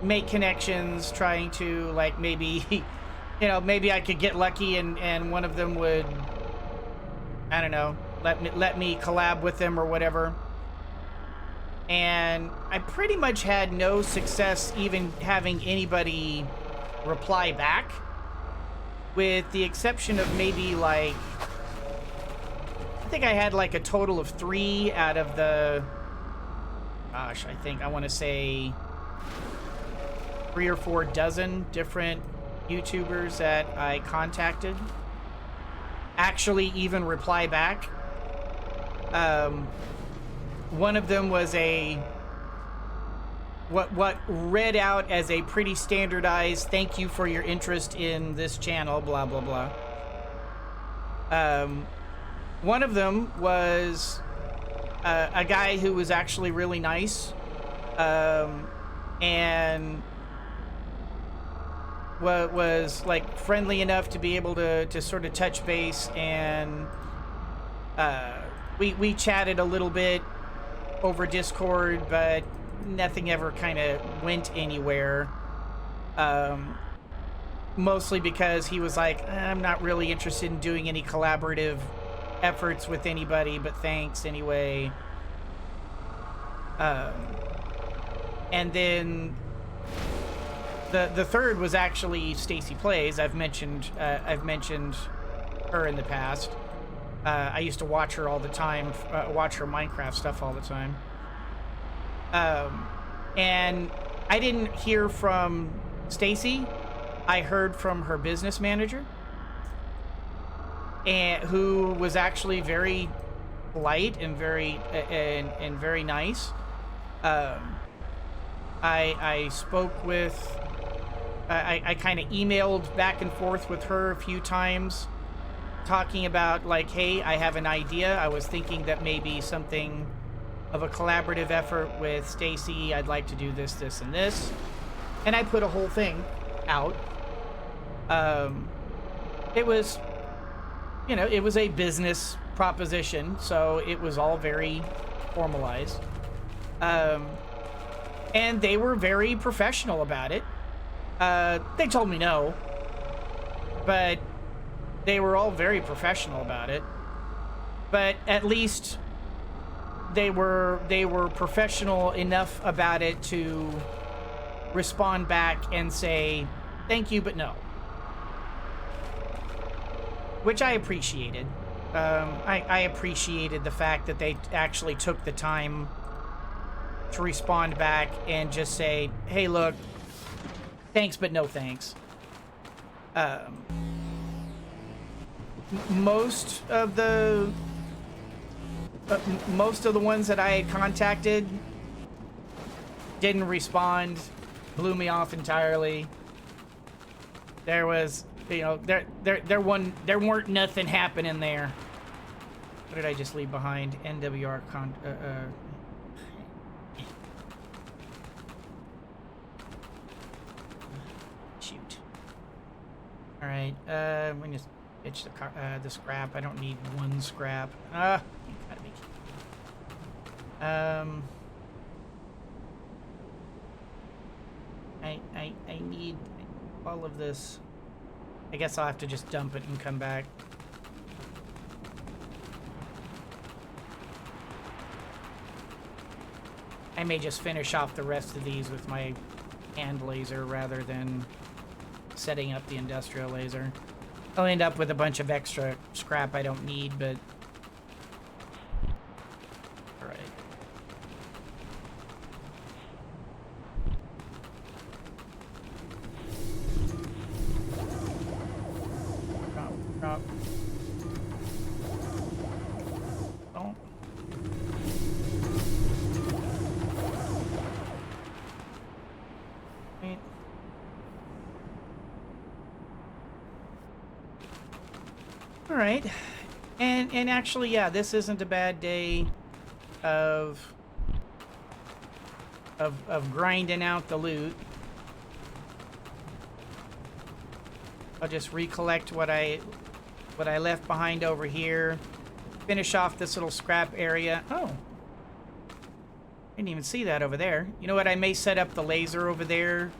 make connections, trying to, like, maybe, you know, maybe I could get lucky and one of them would, I don't know, let me collab with them or whatever. And I pretty much had no success even having anybody reply back, with the exception of maybe, like, I think I had like a total of 3 out of the, gosh, I want to say 3 or 4 dozen different YouTubers that I contacted actually even reply back. One of them was what read out as a pretty standardized "thank you for your interest in this channel," blah blah blah. One of them was a guy who was actually really nice, and was like friendly enough to be able to sort of touch base, and we chatted a little bit over Discord, but nothing ever kind of went anywhere. Mostly because he was like, I'm not really interested in doing any collaborative efforts with anybody, but thanks anyway. And then the third was actually Stacy Plays. I've mentioned her in the past. I used to watch her all the time, watch her Minecraft stuff all the time. And I didn't hear from Stacy. I heard from her business manager, and who was actually very polite and very very nice. I spoke with, I kind of emailed back and forth with her a few times, talking about like, hey, I have an idea. I was thinking that maybe something of a collaborative effort with Stacy. I'd like to do this, this, and this, and I put a whole thing out. It was, you know, it was a business proposition, so it was all very formalized. And they were very professional about it. They told me no, but they were all very professional about it. But at least they were professional enough about it to respond back and say, thank you, but no. which I appreciated. I appreciated the fact that they actually took the time to respond back and just say, hey, look, thanks, but no thanks. Most of the ones that I had contacted didn't respond, blew me off entirely. There was, you know, there weren't nothing happening there. What did I just leave behind? NWR shoot. All right, I'm gonna pitch the scrap. I don't need one scrap. Gotta be. I need all of this. I guess I'll have to just dump it and come back. I may just finish off the rest of these with my hand laser rather than setting up the industrial laser. I'll end up with a bunch of extra scrap I don't need, but... Alright. Drop. Oh. Wait. All right, and actually, yeah, this isn't a bad day of grinding out the loot. I'll just recollect what I left behind over here. Finish off this little scrap area. Oh, didn't even see that over there. You know what? I may set up the laser over there.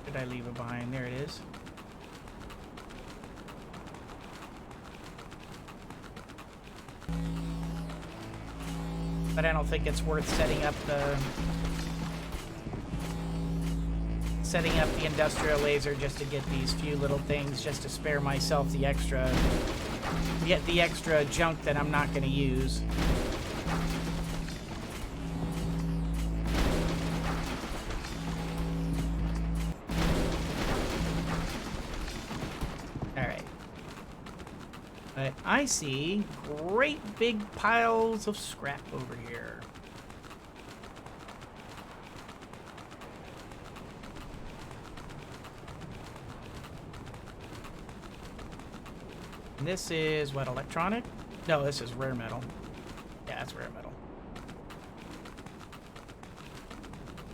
Did I leave it behind? There it is. But I don't think it's worth setting up the industrial laser just to get these few little things, just to spare myself the extra junk that I'm not going to use. But I see great big piles of scrap over here. And this is what, electronic? No, this is rare metal. Yeah, it's rare metal.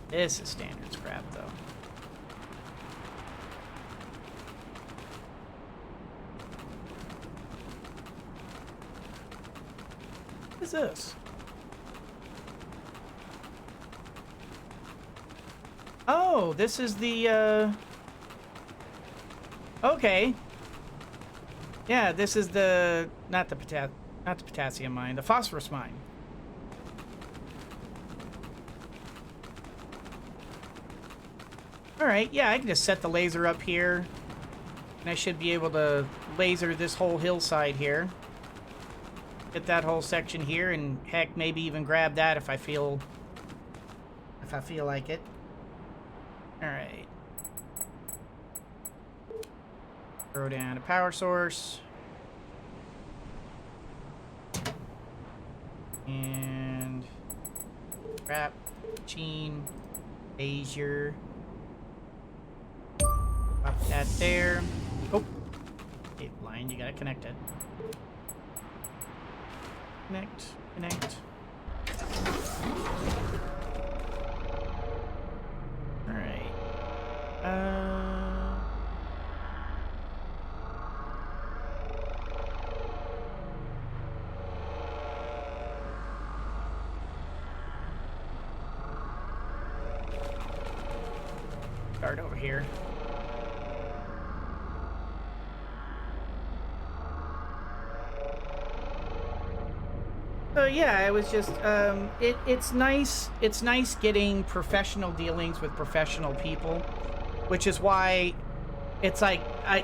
This is standard scrap, though. What is this? Oh, this is the, okay. Yeah, this is the, not the potassium mine, the phosphorus mine. Alright, yeah, I can just set the laser up here. And I should be able to laser this whole hillside here. Get that whole section here, and heck, maybe even grab that if I feel like it. Alright. Throw down a power source. And scrap, chain, laser. Pop that there. Oh, okay, line, you gotta connect it. Connect. Alright. Start over here. So yeah, I was just it's nice. It's nice getting professional dealings with professional people, which is why it's like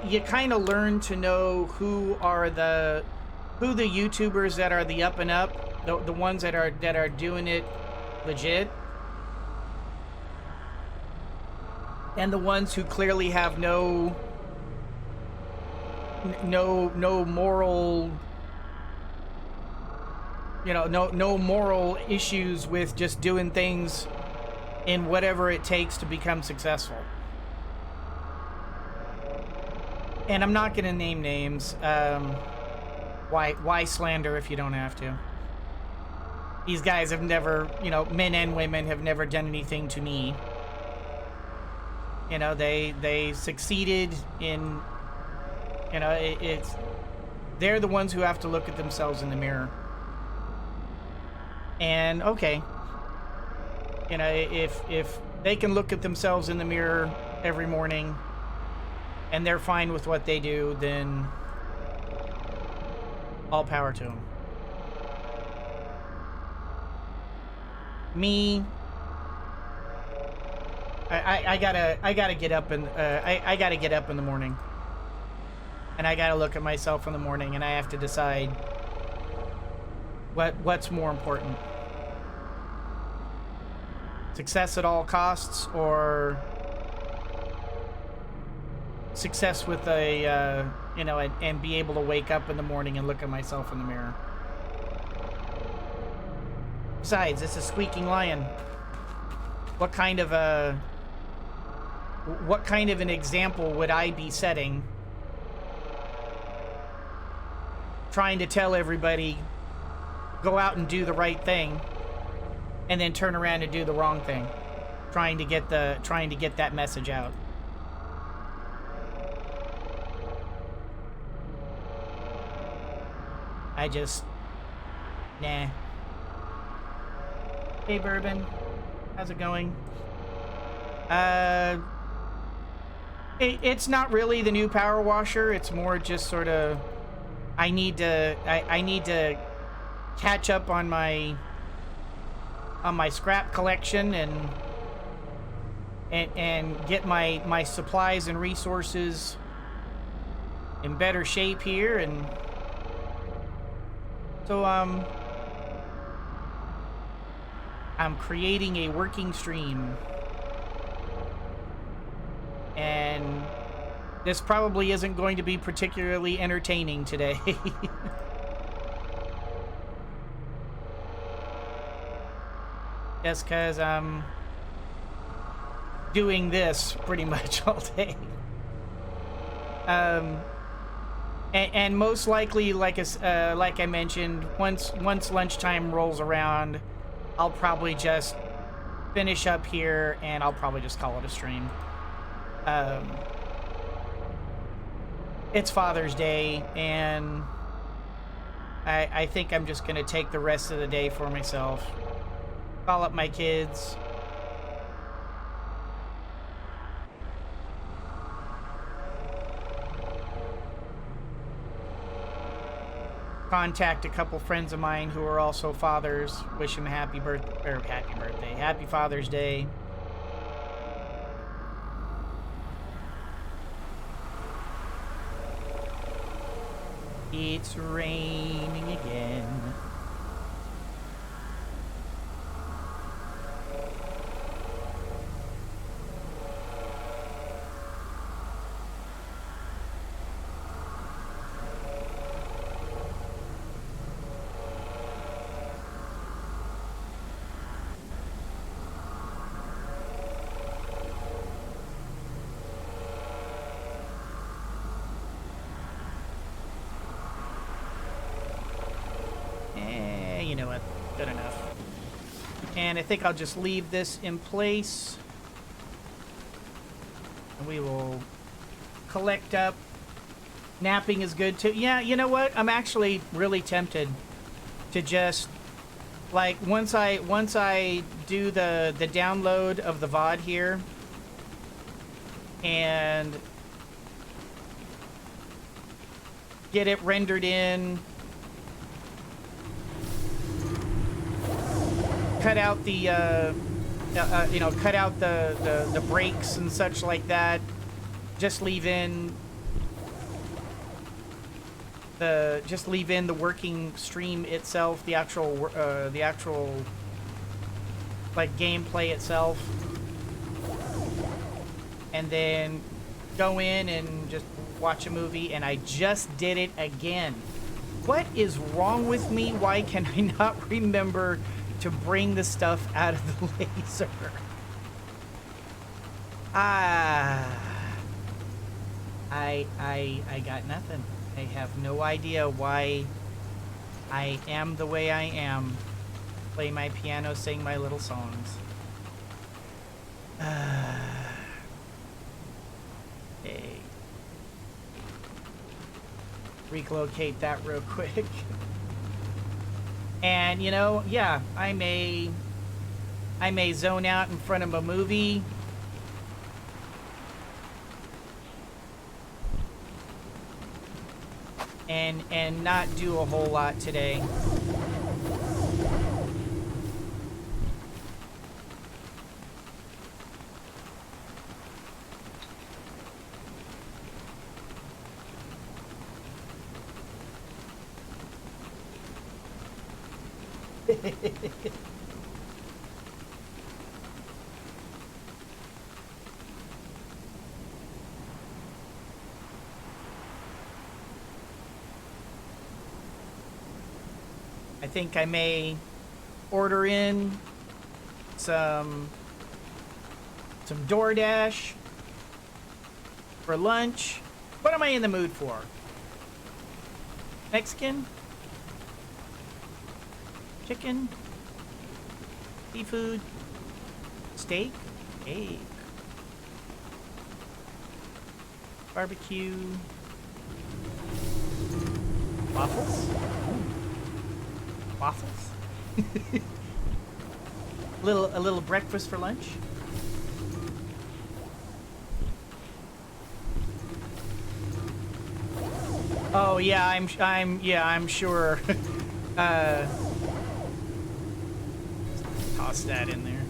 you kind of learn to know who the YouTubers that are the up and up, the ones that are doing it legit, and the ones who clearly have no moral, no moral issues with just doing things in whatever it takes to become successful. And I'm not going to name names. Why slander if you don't have to? These guys have never, men and women have never done anything to me. They succeeded in, they're the ones who have to look at themselves in the mirror. And okay, if they can look at themselves in the mirror every morning and they're fine with what they do, then all power to them. Me, I gotta get up and I gotta get up in the morning, and I gotta look at myself in the morning, and I have to decide what's more important: success at all costs, or success with a and be able to wake up in the morning and look at myself in the mirror. Besides, it's a squeaking lion. What kind of an example would I be setting, trying to tell everybody go out and do the right thing, and then turn around and do the wrong thing, trying to get that message out? I just, nah. Hey, Bourbon. How's it going? It's not really the new power washer. It's more just sort of, I need to catch up on my scrap collection and get my supplies and resources in better shape here. And so I'm creating a working stream, and this probably isn't going to be particularly entertaining today. Just because I'm doing this pretty much all day. And most likely, like I mentioned, once lunchtime rolls around, I'll probably just finish up here, and I'll probably just call it a stream. It's Father's Day, and I think I'm just gonna take the rest of the day for myself. Call up my kids. Contact a couple friends of mine who are also fathers. Wish them happy Father's Day. It's raining again. You know what? Good enough. And I think I'll just leave this in place. And we will collect up. Napping is good too. Yeah, you know what? I'm actually really tempted to just, like, once I do the download of the VOD here and get it rendered in cut out the you know, cut out the brakes and such like that. Just leave in the working stream itself, the actual like gameplay itself, and then go in and just watch a movie. And I just did it again. What is wrong with me? Why can I not remember to bring the stuff out of the laser? I got nothing. I have no idea why I am the way I am. Play my piano, sing my little songs. Okay. Relocate that real quick. And, you know, yeah, I may zone out in front of a movie. And not do a whole lot today. I think I may order in some DoorDash for lunch. What am I in the mood for? Mexican? Chicken? Seafood? Steak? Egg? Barbecue? Waffles? Waffles? a little breakfast for lunch? Oh yeah, I'm sure. Toss that in there.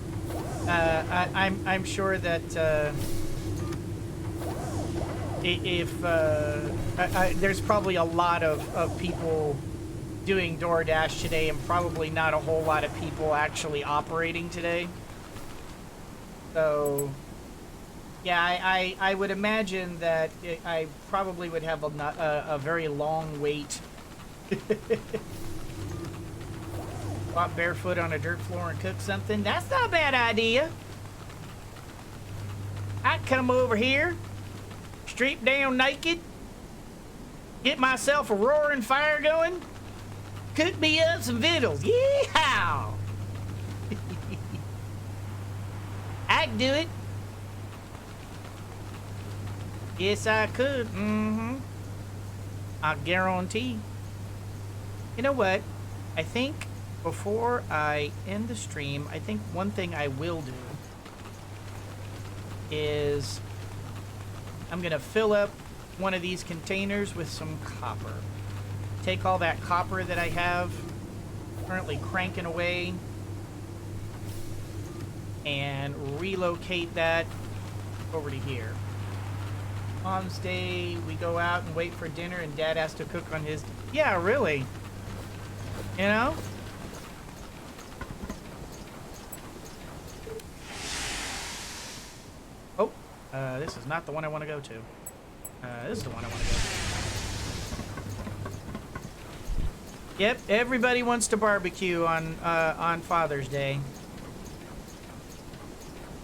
I'm sure that if there's probably a lot of people doing DoorDash today, and probably not a whole lot of people actually operating today. So, yeah, I would imagine that I probably would have a very long wait. Walk barefoot on a dirt floor and cook something. That's not a bad idea. I'd come over here, strip down naked, get myself a roaring fire going, cook me up some victuals. Yeehaw! I can do it. Yes, I could. Mm-hmm. I guarantee. You know what? I think before I end the stream, I think one thing I will do is I'm gonna fill up one of these containers with some copper. Take all that copper that I have currently cranking away and relocate that over to here. Mom's Day, we go out and wait for dinner and Dad has to cook on his... Yeah, really? You know? Oh, this is not the one I want to go to. This is the one I want to go to. Yep, everybody wants to barbecue on Father's Day.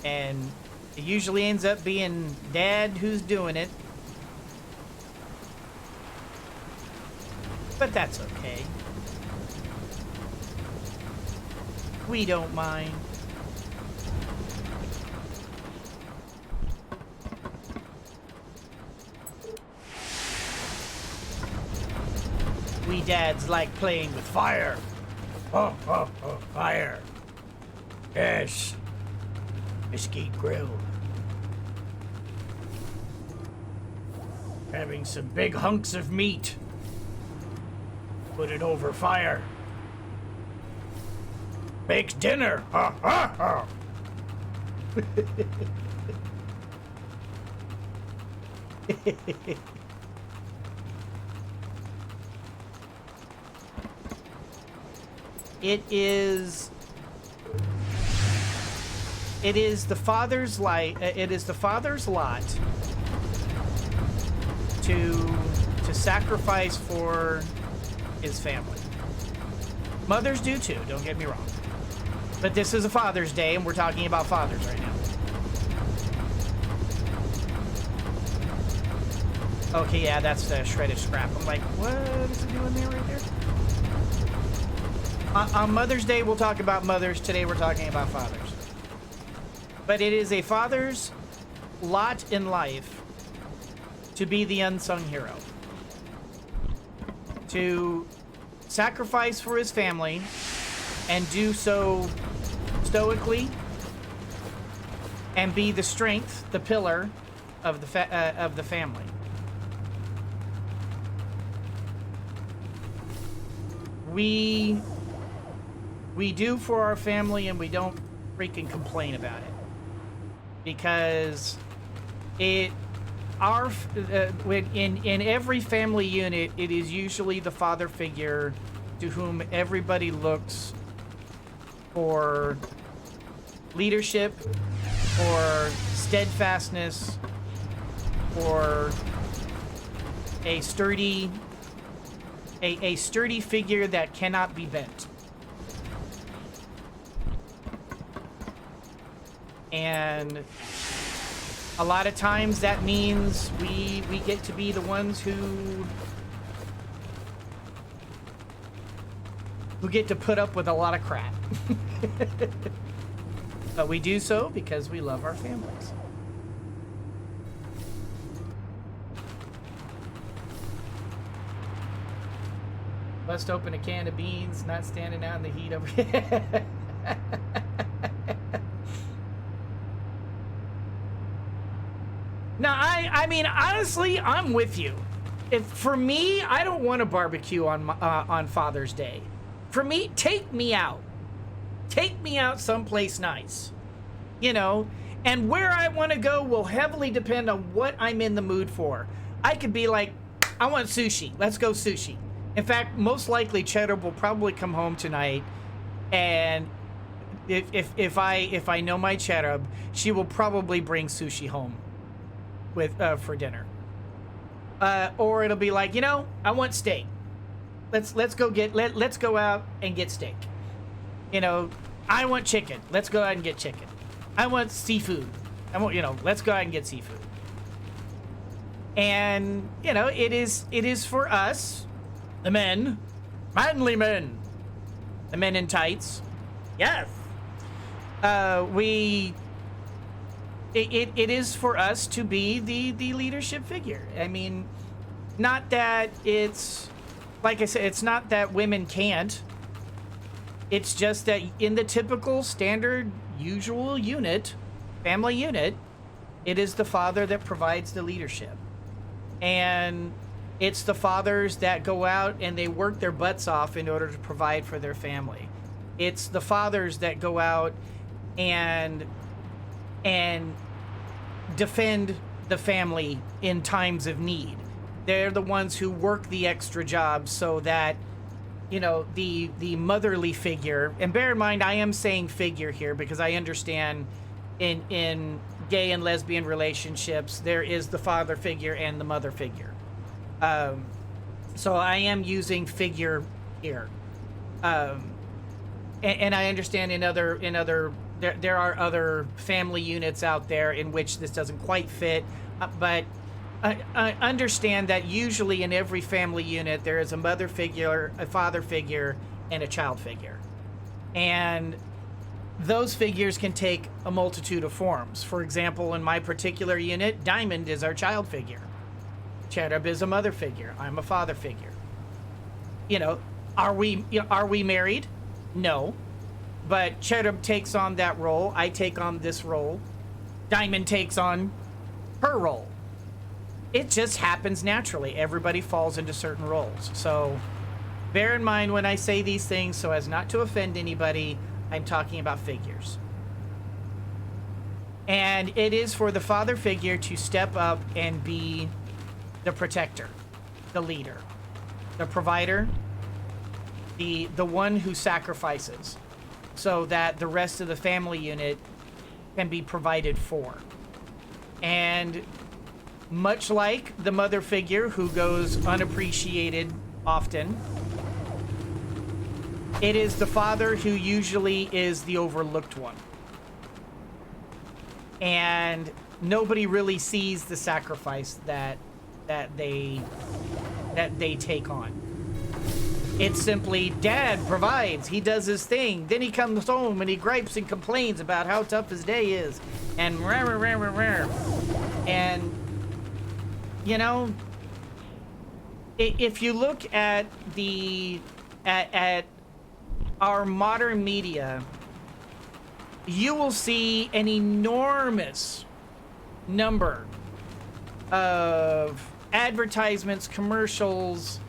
And it usually ends up being Dad who's doing it. But that's okay. We don't mind. We dads like playing with fire. Oh, fire. Yes. Mesquite grill. Having some big hunks of meat. Put it over fire. makes dinner. Ha ha ha. It is the father's light. It is the father's lot to sacrifice for his family. Mothers do too, don't get me wrong. But this is a Father's Day, and we're talking about fathers right now. Okay, yeah, that's the shredded scrap. I'm like, what is it doing there right there? On Mother's Day, we'll talk about mothers. Today, we're talking about fathers. But it is a father's lot in life to be the unsung hero. To sacrifice for his family and do so stoically and be the strength, the pillar of the family. We do for our family, and we don't freaking complain about it, because in every family unit, it is usually the father figure to whom everybody looks for leadership, or steadfastness, or a sturdy figure that cannot be bent. And a lot of times that means we get to be the ones who get to put up with a lot of crap. But we do so because we love our families. Bust open a can of beans, not standing out in the heat over here. Now, I mean, honestly, I'm with you. For me, I don't want a barbecue on Father's Day. For me, take me out. Take me out someplace nice. You know, and where I want to go will heavily depend on what I'm in the mood for. I could be like, I want sushi. Let's go sushi. In fact, most likely Cheddar will probably come home tonight, and if I know my Cheddar, she will probably bring sushi home with for dinner. Or it'll be like, you know, I want steak. Let's go out and get steak. You know, I want chicken. Let's go out and get chicken. I want seafood. Let's go out and get seafood. And, you know, it is for us, the men, manly men, the men in tights. Yes. It is for us to be the leadership figure. I mean, not that it's, like I said, it's not that women can't. It's just that in the typical, standard, usual unit, family unit, it is the father that provides the leadership. And it's the fathers that go out and they work their butts off in order to provide for their family. It's the fathers that go out and defend the family in times of need. They're the ones who work the extra jobs so that, you know, the motherly figure, and bear in mind, I am saying figure here because I understand in gay and lesbian relationships, there is the father figure and the mother figure. So I am using figure here. And I understand there are other family units out there in which this doesn't quite fit, but I understand that usually in every family unit there is a mother figure, a father figure, and a child figure. And those figures can take a multitude of forms. For example, in my particular unit, Diamond is our child figure. Cherub is a mother figure. I'm a father figure. You know, are we married? No. But Cherub takes on that role. I take on this role. Diamond takes on her role. It just happens naturally. Everybody falls into certain roles. So bear in mind when I say these things, so as not to offend anybody, I'm talking about figures. And it is for the father figure to step up and be the protector, the leader, the provider, the one who sacrifices so that the rest of the family unit can be provided for. And much like the mother figure who goes unappreciated often, it is the father who usually is the overlooked one. And nobody really sees the sacrifice that they take on. It's simply, Dad provides, he does his thing, then he comes home and he gripes and complains about how tough his day is, and rah, rah, rah, rah, rah. And you know, if you look at at our modern media, you will see an enormous number of advertisements, commercials,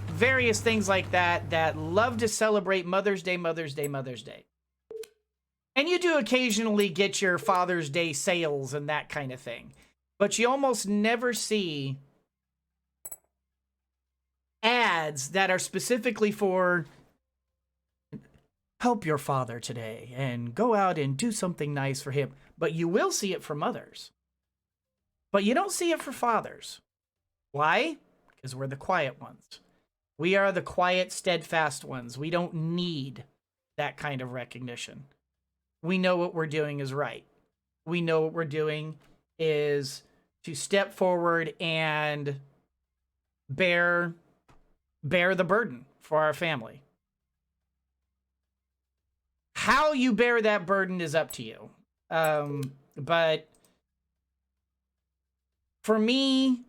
various things like that that love to celebrate Mother's Day, Mother's Day, Mother's Day. And you do occasionally get your Father's Day sales and that kind of thing. But you almost never see ads that are specifically for help your father today and go out and do something nice for him. But you will see it for mothers. But you don't see it for fathers. Why? Because we're the quiet ones. We are the quiet, steadfast ones. We don't need that kind of recognition. We know what we're doing is right. We know what we're doing is to step forward and bear the burden for our family. How you bear that burden is up to you. But for me,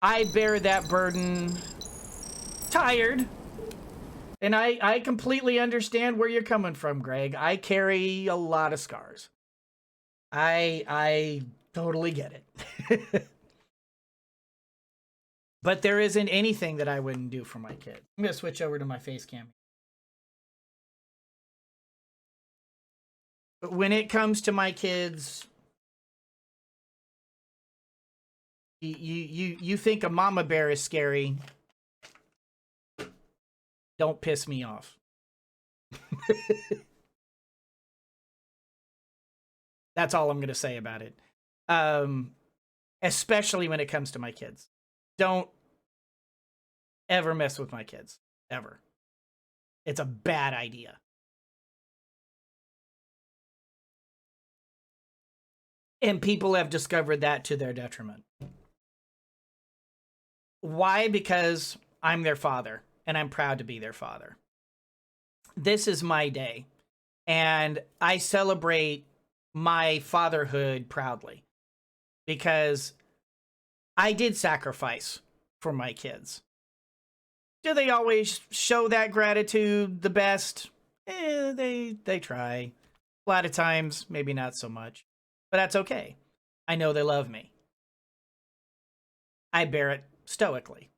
I bear that burden tired. And I completely understand where you're coming from, Greg. I carry a lot of scars. I totally get it. But there isn't anything that I wouldn't do for my kids. I'm going to switch over to my face cam. But when it comes to my kids, you think a mama bear is scary. Don't piss me off. That's all I'm going to say about it. Especially when it comes to my kids. Don't ever mess with my kids. Ever. It's a bad idea. And people have discovered that to their detriment. Why? Because I'm their father. And I'm proud to be their father. This is my day. And I celebrate my fatherhood proudly. Because I did sacrifice for my kids. Do they always show that gratitude the best? They try. A lot of times, maybe not so much. But that's okay. I know they love me. I bear it stoically.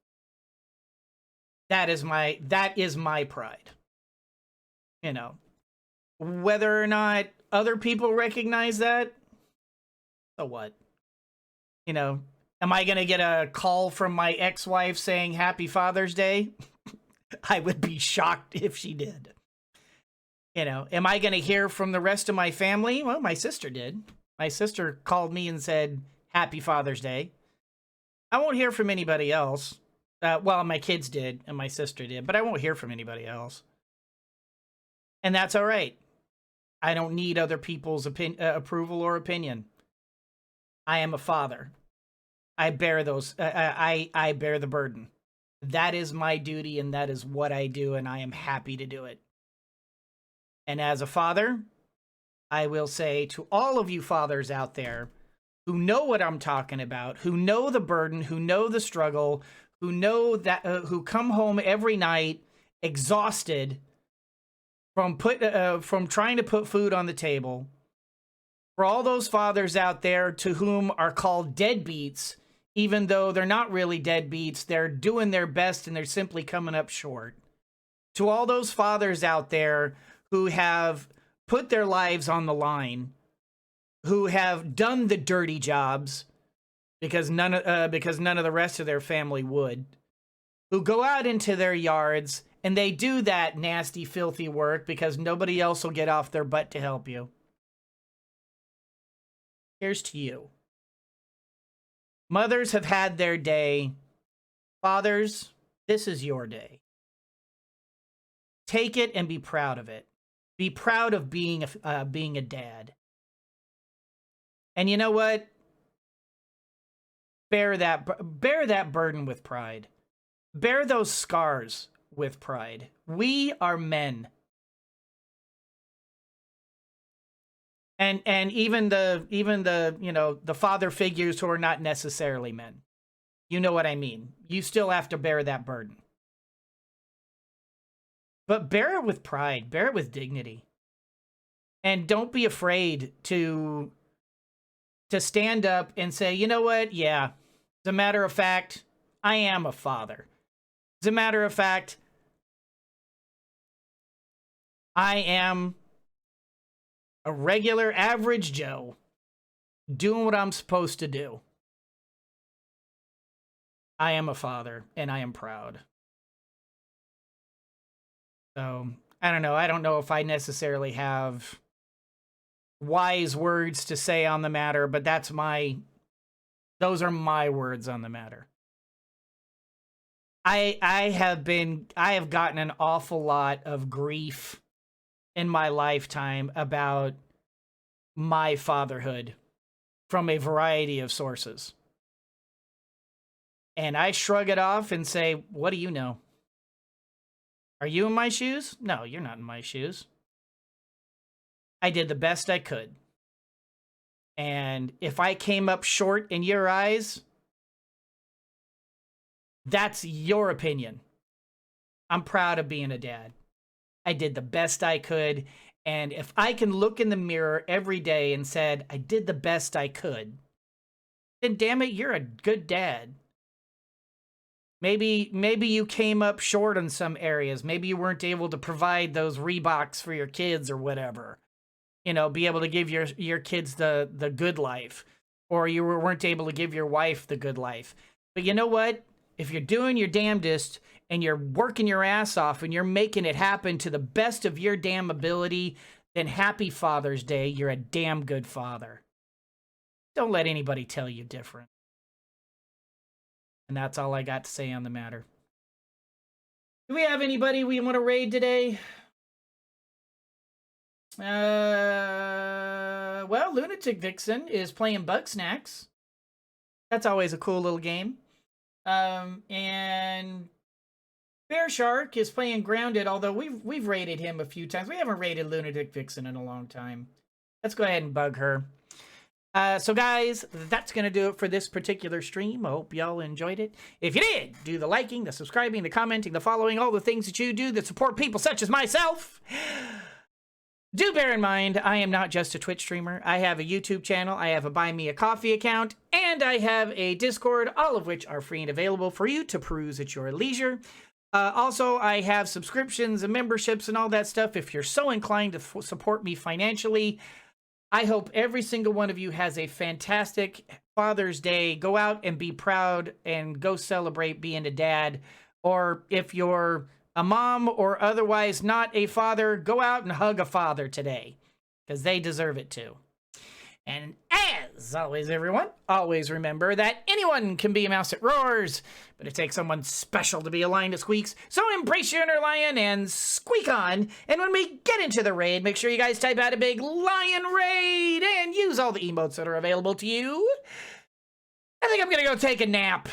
That is my pride. You know, whether or not other people recognize that, so what? You know, am I going to get a call from my ex-wife saying Happy Father's Day? I would be shocked if she did. You know, am I going to hear from the rest of my family? Well, my sister did. My sister called me and said Happy Father's Day. I won't hear from anybody else. Well, my kids did, and my sister did, but I won't hear from anybody else. And that's all right. I don't need other people's approval or opinion. I am a father. I bear those. I bear the burden. That is my duty, and that is what I do, and I am happy to do it. And as a father, I will say to all of you fathers out there who know what I'm talking about, who know the burden, who know the struggle, who know that, who come home every night exhausted from trying to put food on the table. For all those fathers out there to whom are called deadbeats, even though they're not really deadbeats, they're doing their best and they're simply coming up short. To all those fathers out there who have put their lives on the line, who have done the dirty jobs because none of the rest of their family would, who go out into their yards and they do that nasty, filthy work because nobody else will get off their butt to help you. Here's to you. Mothers have had their day. Fathers, this is your day. Take it and be proud of it. Be proud of being a dad. And you know what? Bear that burden with pride. Bear those scars with pride. We are men. And even the the father figures who are not necessarily men. You know what I mean. You still have to bear that burden. But bear it with pride. Bear it with dignity. And don't be afraid to stand up and say, you know what? Yeah, as a matter of fact, I am a father. As a matter of fact, I am a regular average Joe doing what I'm supposed to do. I am a father and I am proud. So, I don't know. I don't know if I necessarily have wise words to say on the matter, but those are my words on the matter. I have gotten an awful lot of grief in my lifetime about my fatherhood from a variety of sources. And I shrug it off and say, what do you know? Are you in my shoes? No, you're not in my shoes. I did the best I could. And if I came up short in your eyes, that's your opinion. I'm proud of being a dad. I did the best I could. And if I can look in the mirror every day and said, I did the best I could, then damn it, you're a good dad. Maybe you came up short in some areas. Maybe you weren't able to provide those Reeboks for your kids or whatever. You know, be able to give your kids the good life. Or you weren't able to give your wife the good life. But you know what? If you're doing your damnedest and you're working your ass off and you're making it happen to the best of your damn ability, then happy Father's Day. You're a damn good father. Don't let anybody tell you different. And that's all I got to say on the matter. Do we have anybody we want to raid today? Well, Lunatic Vixen is playing Bug Snacks. That's always a cool little game. And Bear Shark is playing Grounded, although we've raided him a few times. We haven't raided Lunatic Vixen in a long time. Let's go ahead and bug her. So guys, that's going to do it for this particular stream. I hope y'all enjoyed it. If you did, do the liking, the subscribing, the commenting, the following, all the things that you do that support people such as myself. Do bear in mind, I am not just a Twitch streamer. I have a YouTube channel, I have a Buy Me a Coffee account, and I have a Discord, all of which are free and available for you to peruse at your leisure. Also, I have subscriptions and memberships and all that stuff if you're so inclined to support me financially. I hope every single one of you has a fantastic Father's Day. Go out and be proud and go celebrate being a dad. Or if you're a mom or otherwise not a father, go out and hug a father today, because they deserve it too. And as always, everyone, always remember that anyone can be a mouse that roars, but it takes someone special to be a lion that squeaks. So embrace your inner lion and squeak on. And when we get into the raid, make sure you guys type out a big lion raid and use all the emotes that are available to you. I think I'm gonna go take a nap.